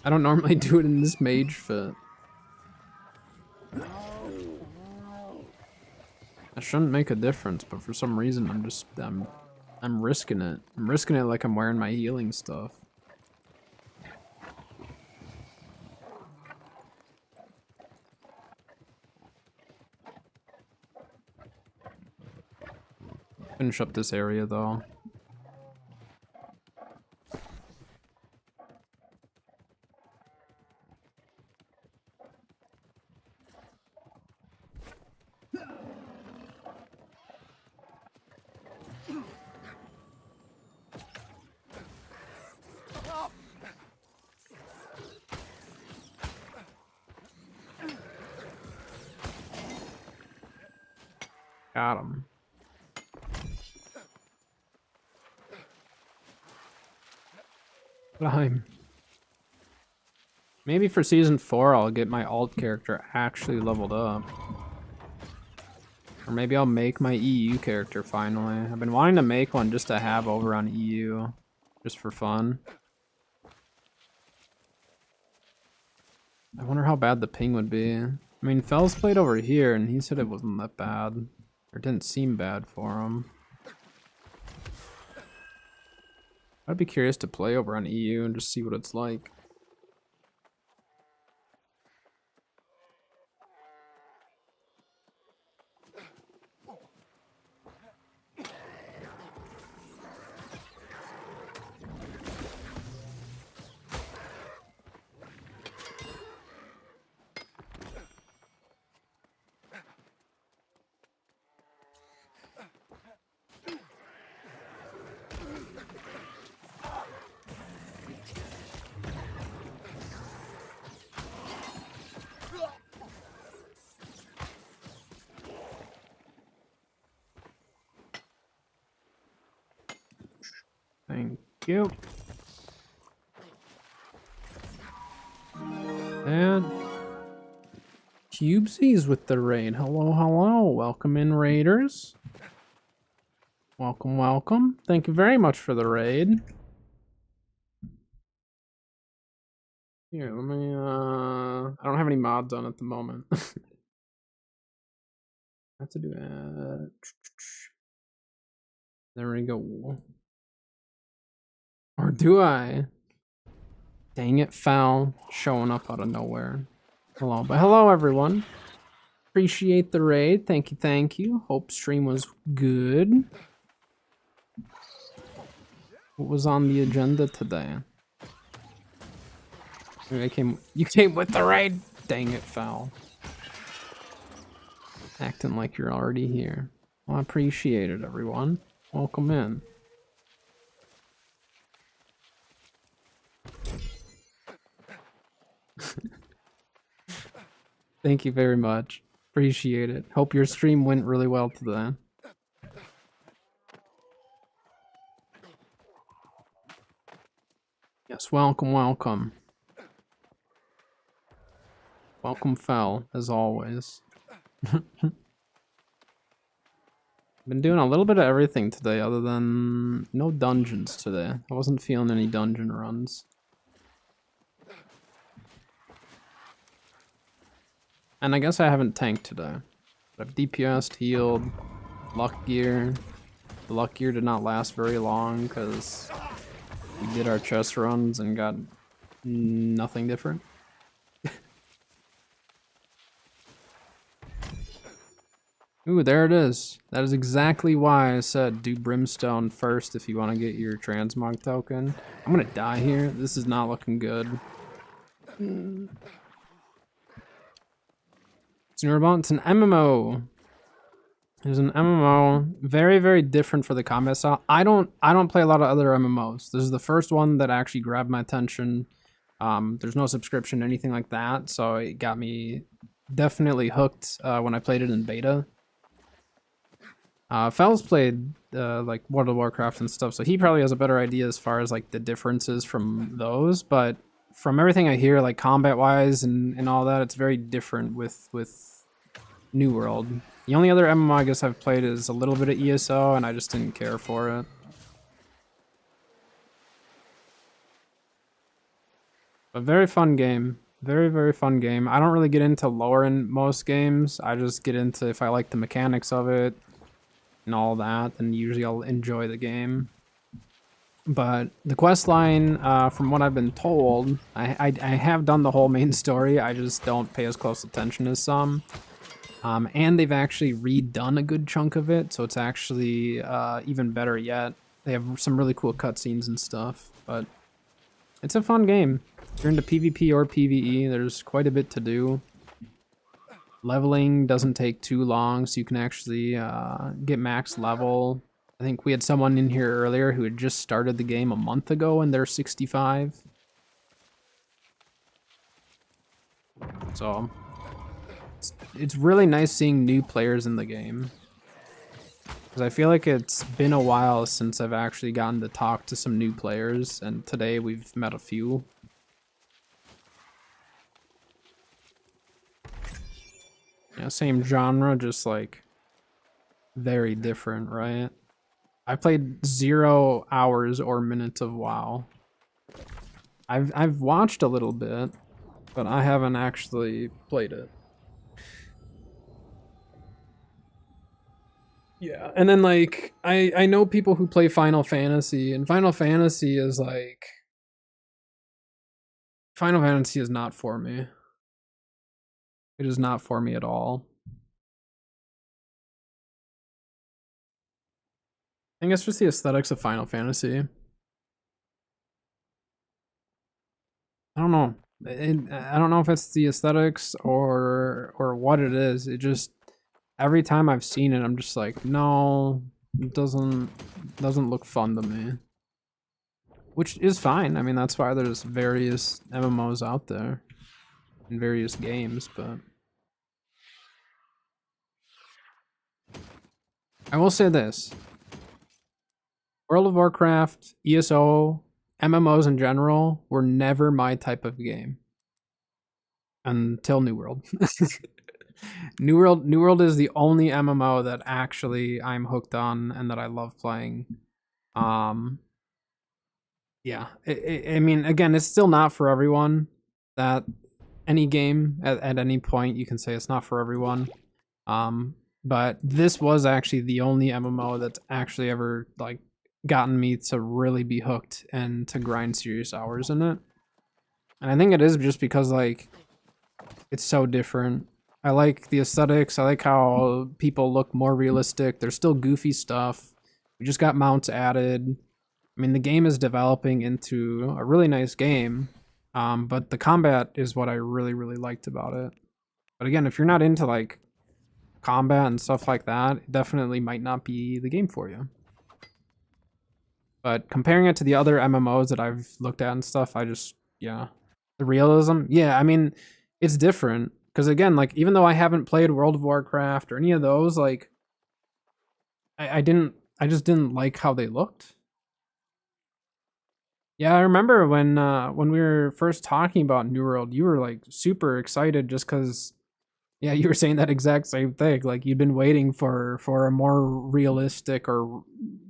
I don't normally do it in this mage fit. That shouldn't make a difference, but for some reason I'm risking it. I'm risking it like I'm wearing my healing stuff. Finish up this area though. Got him. Time. Maybe for season 4 I'll get my alt character actually leveled up. Or maybe I'll make my EU character finally. I've been wanting to make one just to have over on EU. Just for fun. I wonder how bad the ping would be. I mean, Fel's played over here and he said it wasn't that bad. Or didn't seem bad for him. I'd be curious to play over on EU and just see what it's like. Thank you. And Cubesy's with the raid. Hello, hello. Welcome in, raiders. Welcome, welcome. Thank you very much for the raid. Here, let me, I don't have any mods on at the moment. I have to do that. There we go. Or do I? Dang it, Foul. Showing up out of nowhere. Hello, but hello everyone. Appreciate the raid. Thank you, thank you. Hope stream was good. What was on the agenda today? Maybe you came with the raid? Dang it, Foul. Acting like you're already here. Well, I appreciate it, everyone. Welcome in. Thank you very much. Appreciate it. Hope your stream went really well today. Yes, welcome, welcome. Welcome, Fel, as always. Been doing a little bit of everything today, other than no dungeons today. I wasn't feeling any dungeon runs. And I guess I haven't tanked today. But I've DPS'd, healed, luck gear. The luck year did not last very long because we did our chest runs and got nothing different. Ooh, there it is. That is exactly why I said do Brimstone first if you want to get your Transmog token. I'm gonna die here. This is not looking good. It's It's an MMO. There's an MMO, very, very different for the combat style. I don't play a lot of other MMOs. This is the first one that actually grabbed my attention. There's no subscription, anything like that, so it got me definitely hooked when I played it in beta. Fel's played like World of Warcraft and stuff, so he probably has a better idea as far as like the differences from those. But from everything I hear, like combat-wise and all that, it's very different with New World. The only other MMO I guess I've played is a little bit of ESO, and I just didn't care for it. A very fun game. Very, very fun game. I don't really get into lore in most games. I just get into if I like the mechanics of it and all that, then usually I'll enjoy the game. But the quest line, from what I've been told, I have done the whole main story. I just don't pay as close attention as some. And they've actually redone a good chunk of it, so it's actually even better yet. They have some really cool cutscenes and stuff, but it's a fun game. If you're into PvP or PvE, there's quite a bit to do. Leveling doesn't take too long, so you can actually get max level. I think we had someone in here earlier who had just started the game a month ago and they're 65. So it's really nice seeing new players in the game. Because I feel like it's been a while since I've actually gotten to talk to some new players, and today we've met a few. Yeah, same genre, just like very different, right? I played 0 hours or minutes of WoW. I've watched a little bit, but I haven't actually played it. Yeah, and then like I know people who play Final Fantasy, and Final Fantasy is like Final Fantasy is not for me. It is not for me at all. I think it's just the aesthetics of Final Fantasy. I don't know. I don't know if it's the aesthetics or what it is. It just every time I've seen it, I'm just like, no, it doesn't look fun to me. Which is fine. I mean, that's why there's various MMOs out there in various games, but I will say this. World of Warcraft, ESO, MMOs in general were never my type of game. Until New World. New World is the only MMO that actually I'm hooked on and that I love playing. Yeah, I mean, again, it's still not for everyone. That any game at any point you can say it's not for everyone. But this was actually the only MMO that's actually ever like gotten me to really be hooked and to grind serious hours in it. And I think it is just because like it's so different. I like the aesthetics. I like how people look more realistic. There's still goofy stuff. We just got mounts added. I mean, the game is developing into a really nice game, but the combat is what I really, really liked about it. But again, if you're not into like combat and stuff like that, it definitely might not be the game for you. But comparing it to the other MMOs that I've looked at and stuff, I just, yeah. The realism, yeah, I mean, it's different. Because again, like, even though I haven't played World of Warcraft or any of those, like, I just didn't like how they looked. Yeah, I remember when we were first talking about New World, you were like super excited just because, yeah, you were saying that exact same thing. Like you'd been waiting for a more realistic or,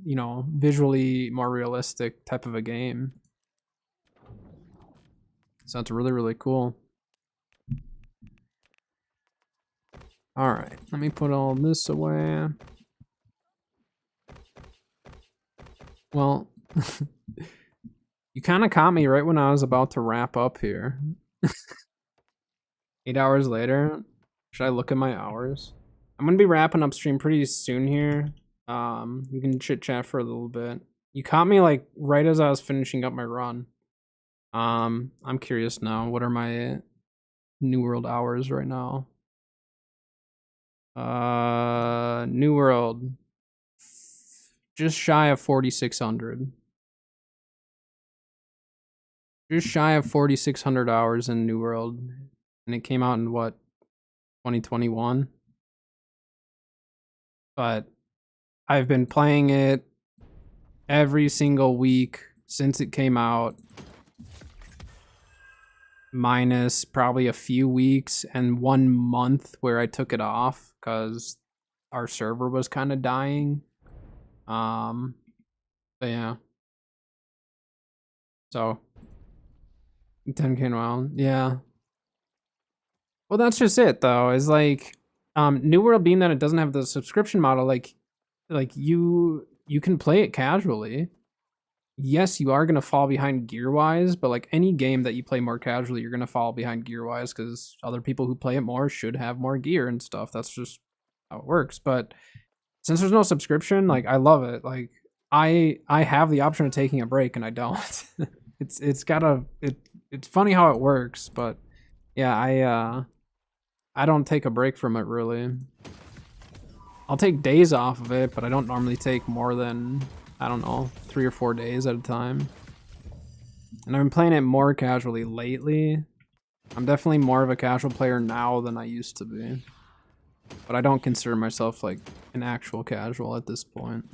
you know, visually more realistic type of a game. So that's really, really cool. All right, let me put all this away. Well, you kind of caught me right when I was about to wrap up here. 8 hours later. Should I look at my hours? I'm gonna be wrapping up stream pretty soon here. We can chit chat for a little bit. You caught me like right as I was finishing up my run. I'm curious now. What are my New World hours right now? New World, just shy of 4,600. Just shy of 4,600 hours in New World, and it came out in what, 2021? But I've been playing it every single week since it came out, minus probably a few weeks and 1 month where I took it off because our server was kind of dying. But yeah. So 10K WoW, yeah. Well, that's just it though. Is like New World, being that it doesn't have the subscription model, like you can play it casually. Yes, you are gonna fall behind gear wise, but like any game that you play more casually, you're gonna fall behind gear wise because other people who play it more should have more gear and stuff. That's just how it works. But since there's no subscription, like I love it. Like I have the option of taking a break and I don't. it's funny how it works, but yeah, I don't take a break from it really. I'll take days off of it, but I don't normally take more than, I don't know, 3 or 4 days at a time. And I've been playing it more casually lately. I'm definitely more of a casual player now than I used to be. But I don't consider myself like an actual casual at this point.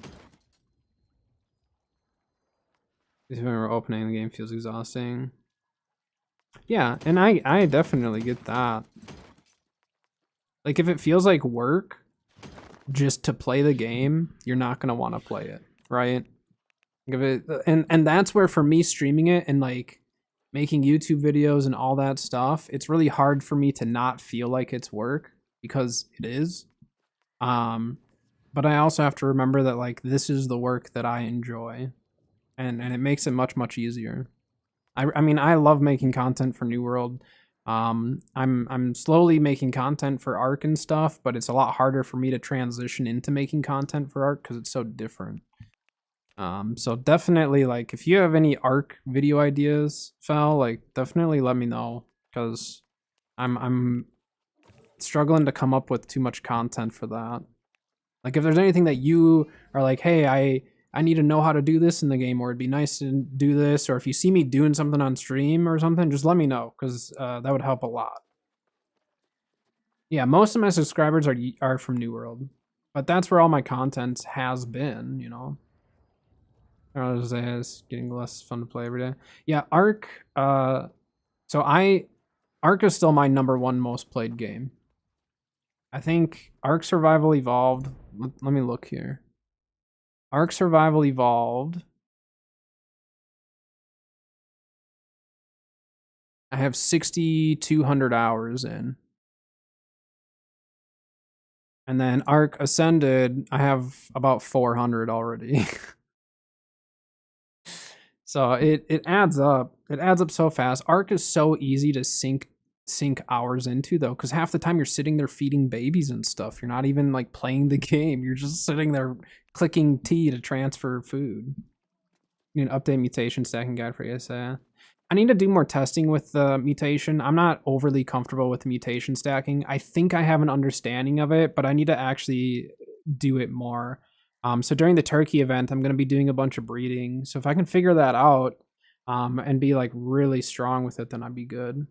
When we're opening, the game feels exhausting. Yeah, and I definitely get that. Like if it feels like work just to play the game, you're not gonna want to play it, right? Give it, and that's where for me streaming it and like making YouTube videos and all that stuff, it's really hard for me to not feel like it's work because it is. But I also have to remember that like this is the work that I enjoy, and it makes it much easier. I mean I love making content for New World. I'm slowly making content for Ark and stuff, but it's a lot harder for me to transition into making content for Ark because it's so different. So definitely, like, if you have any Ark video ideas, Fel, like, definitely let me know because I'm struggling to come up with too much content for that. Like, if there's anything that you are like, hey, I need to know how to do this in the game, or it'd be nice to do this, or if you see me doing something on stream or something, just let me know, because that would help a lot. Yeah, most of my subscribers are from New World, but that's where all my content has been, you know. I was saying it's getting less fun to play every day. Yeah, Ark. Ark is still my #1 most played game. I think Ark Survival Evolved. Let me look here. Ark Survival Evolved. I have 6,200 hours in. And then Ark Ascended, I have about 400 already. So it adds up. It adds up so fast. Ark is so easy to sink hours into though, because half the time you're sitting there feeding babies and stuff. You're not even like playing the game. You're just sitting there clicking T to transfer food. You need an update mutation stacking guide for ESA. I need to do more testing with the mutation. I'm not overly comfortable with mutation stacking. I think I have an understanding of it, but I need to actually do it more. So during the turkey event, I'm going to be doing a bunch of breeding. So if I can figure that out and be like really strong with it, then I'd be good.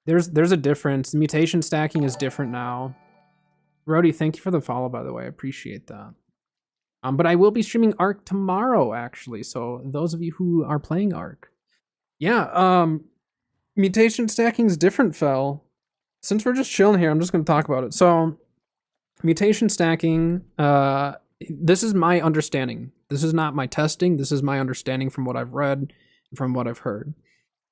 There's a difference. Mutation stacking is different now. Rody, thank you for the follow, by the way. I appreciate that. But I will be streaming Ark tomorrow, actually. So those of you who are playing Ark. Yeah, mutation stacking is different, Fel. Since we're just chilling here, I'm just going to talk about it. So mutation stacking, this is my understanding. This is not my testing. This is my understanding from what I've read, from what I've heard.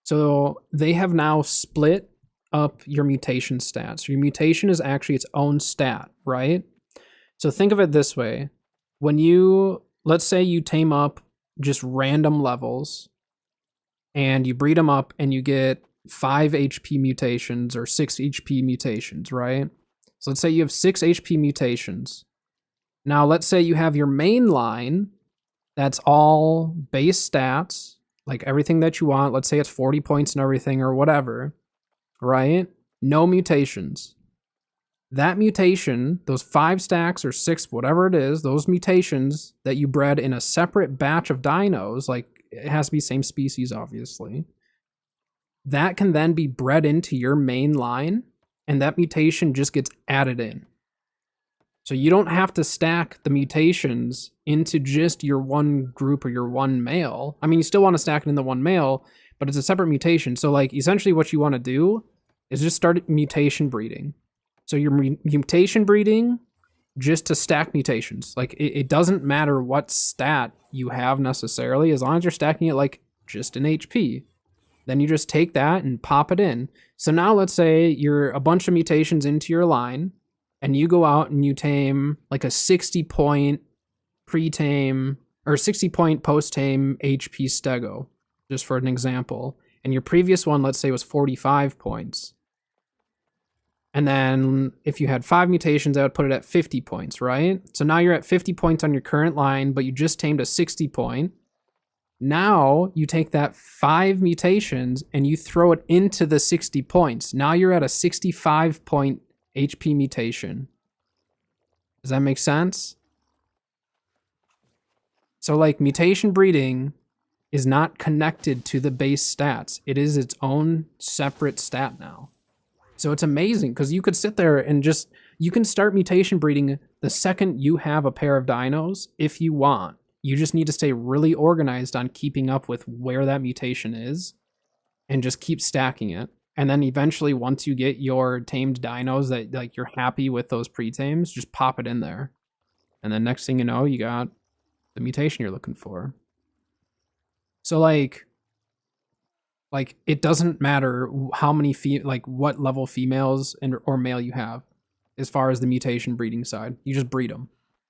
So they have now split up your mutation stats. So your mutation is actually its own stat, right? So think of it this way. When you let's say you tame up just random levels and you breed them up and you get 5 HP mutations or 6 HP mutations, right? So let's say you have 6 HP mutations. Now let's say you have your main line that's all base stats, like everything that you want. Let's say it's 40 points and everything or whatever, right? No mutations. That mutation, those 5 stacks or 6, whatever it is, those mutations that you bred in a separate batch of dinos, like it has to be same species, obviously, that can then be bred into your main line, and that mutation just gets added in. So you don't have to stack the mutations into just your one group or your one male. I mean, you still want to stack it in the one male, but it's a separate mutation. So like essentially what you want to do is just start mutation breeding. So you're mutation breeding just to stack mutations. Like it doesn't matter what stat you have necessarily, as long as you're stacking it like just an HP. Then you just take that and pop it in. So now let's say you're a bunch of mutations into your line, and you go out and you tame like a 60-point pre-tame or 60-point post-tame HP stego, just for an example. And your previous one, let's say, was 45 points. And then if you had 5 mutations, I would put it at 50 points, right? So now you're at 50 points on your current line, but you just tamed a 60-point. Now you take that 5 mutations and you throw it into the 60 points. Now you're at a 65-point HP mutation. Does that make sense? So like mutation breeding is not connected to the base stats. It is its own separate stat now. So it's amazing because you could sit there and just, you can start mutation breeding the second you have a pair of dinos if you want. You just need to stay really organized on keeping up with where that mutation is and just keep stacking it. And then eventually, once you get your tamed dinos that like you're happy with those pre-tames, just pop it in there. And then next thing you know, you got the mutation you're looking for. So like it doesn't matter how many what level females or male you have as far as the mutation breeding side. You just breed them.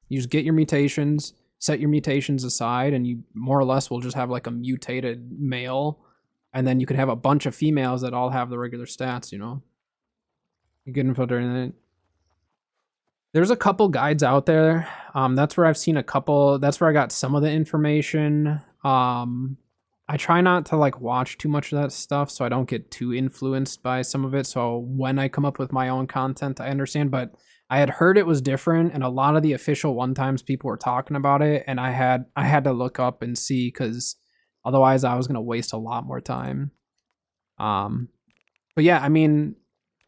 You just get your mutations, set your mutations aside, and you more or less will just have like a mutated male. And then you could have a bunch of females that all have the regular stats, you know? You get infiltrated in it. There's a couple guides out there. That's where I've seen a couple. That's where I got some of the information. I try not to like watch too much of that stuff so I don't get too influenced by some of it. So when I come up with my own content, I understand. But I had heard it was different, and a lot of the official one-times people were talking about it, and I had to look up and see because otherwise I was gonna waste a lot more time. But yeah, I mean,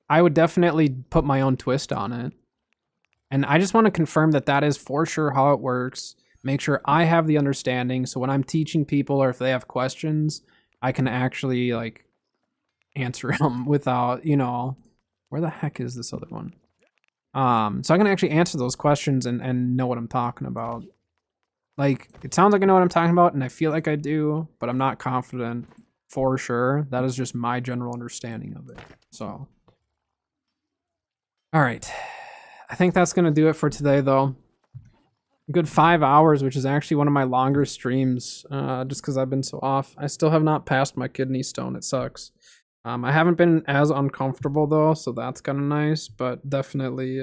I would definitely put my own twist on it. And I just want to confirm that that is for sure how it works. Make sure I have the understanding, so when I'm teaching people or if they have questions, I can actually like answer them without, you know, where the heck is this other one? So I can actually answer those questions and know what I'm talking about. Like, it sounds like I know what I'm talking about, and I feel like I do, but I'm not confident for sure. That is just my general understanding of it. So, all right. I think that's going to do it for today, though. A good 5 hours, which is actually one of my longer streams, just because I've been so off. I still have not passed my kidney stone. It sucks. I haven't been as uncomfortable, though, so that's kind of nice, but definitely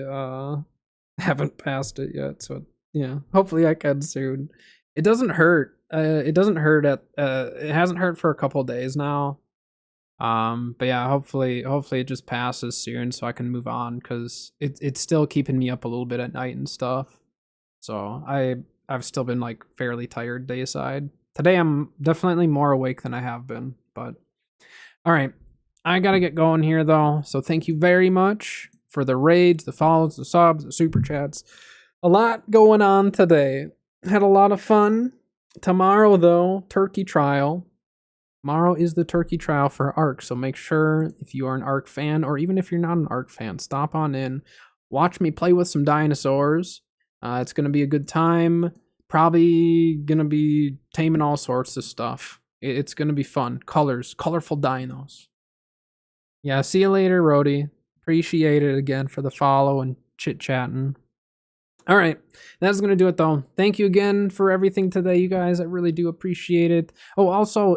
haven't passed it yet, so yeah, hopefully I can soon. It doesn't hurt. It doesn't hurt it hasn't hurt for a couple of days now. But yeah, hopefully it just passes soon so I can move on, because it's still keeping me up a little bit at night and stuff. So I've still been like fairly tired day side. Today I'm definitely more awake than I have been, but all right. I gotta get going here though. So thank you very much for the raids, the follows, the subs, the super chats. A lot going on today. Had a lot of fun. Tomorrow though, turkey trial. Tomorrow is the turkey trial for ARK, so make sure if you are an ARK fan, or even if you're not an ARK fan, stop on in. Watch me play with some dinosaurs. It's going to be a good time. Probably going to be taming all sorts of stuff. It's going to be fun. Colors, colorful dinos. Yeah, see you later, Rody. Appreciate it again for the follow and chit-chatting. All right, that's going to do it though. Thank you again for everything today, you guys. I really do appreciate it. Oh, also,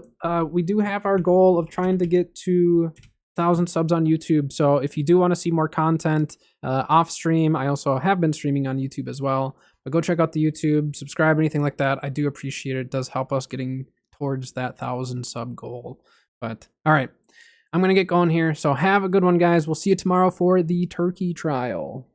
we do have our goal of trying to get to 1,000 subs on YouTube. So if you do want to see more content off stream, I also have been streaming on YouTube as well. But go check out the YouTube, subscribe, anything like that. I do appreciate it. It does help us getting towards that 1,000 sub goal. But all right, I'm going to get going here. So have a good one, guys. We'll see you tomorrow for the turkey trial.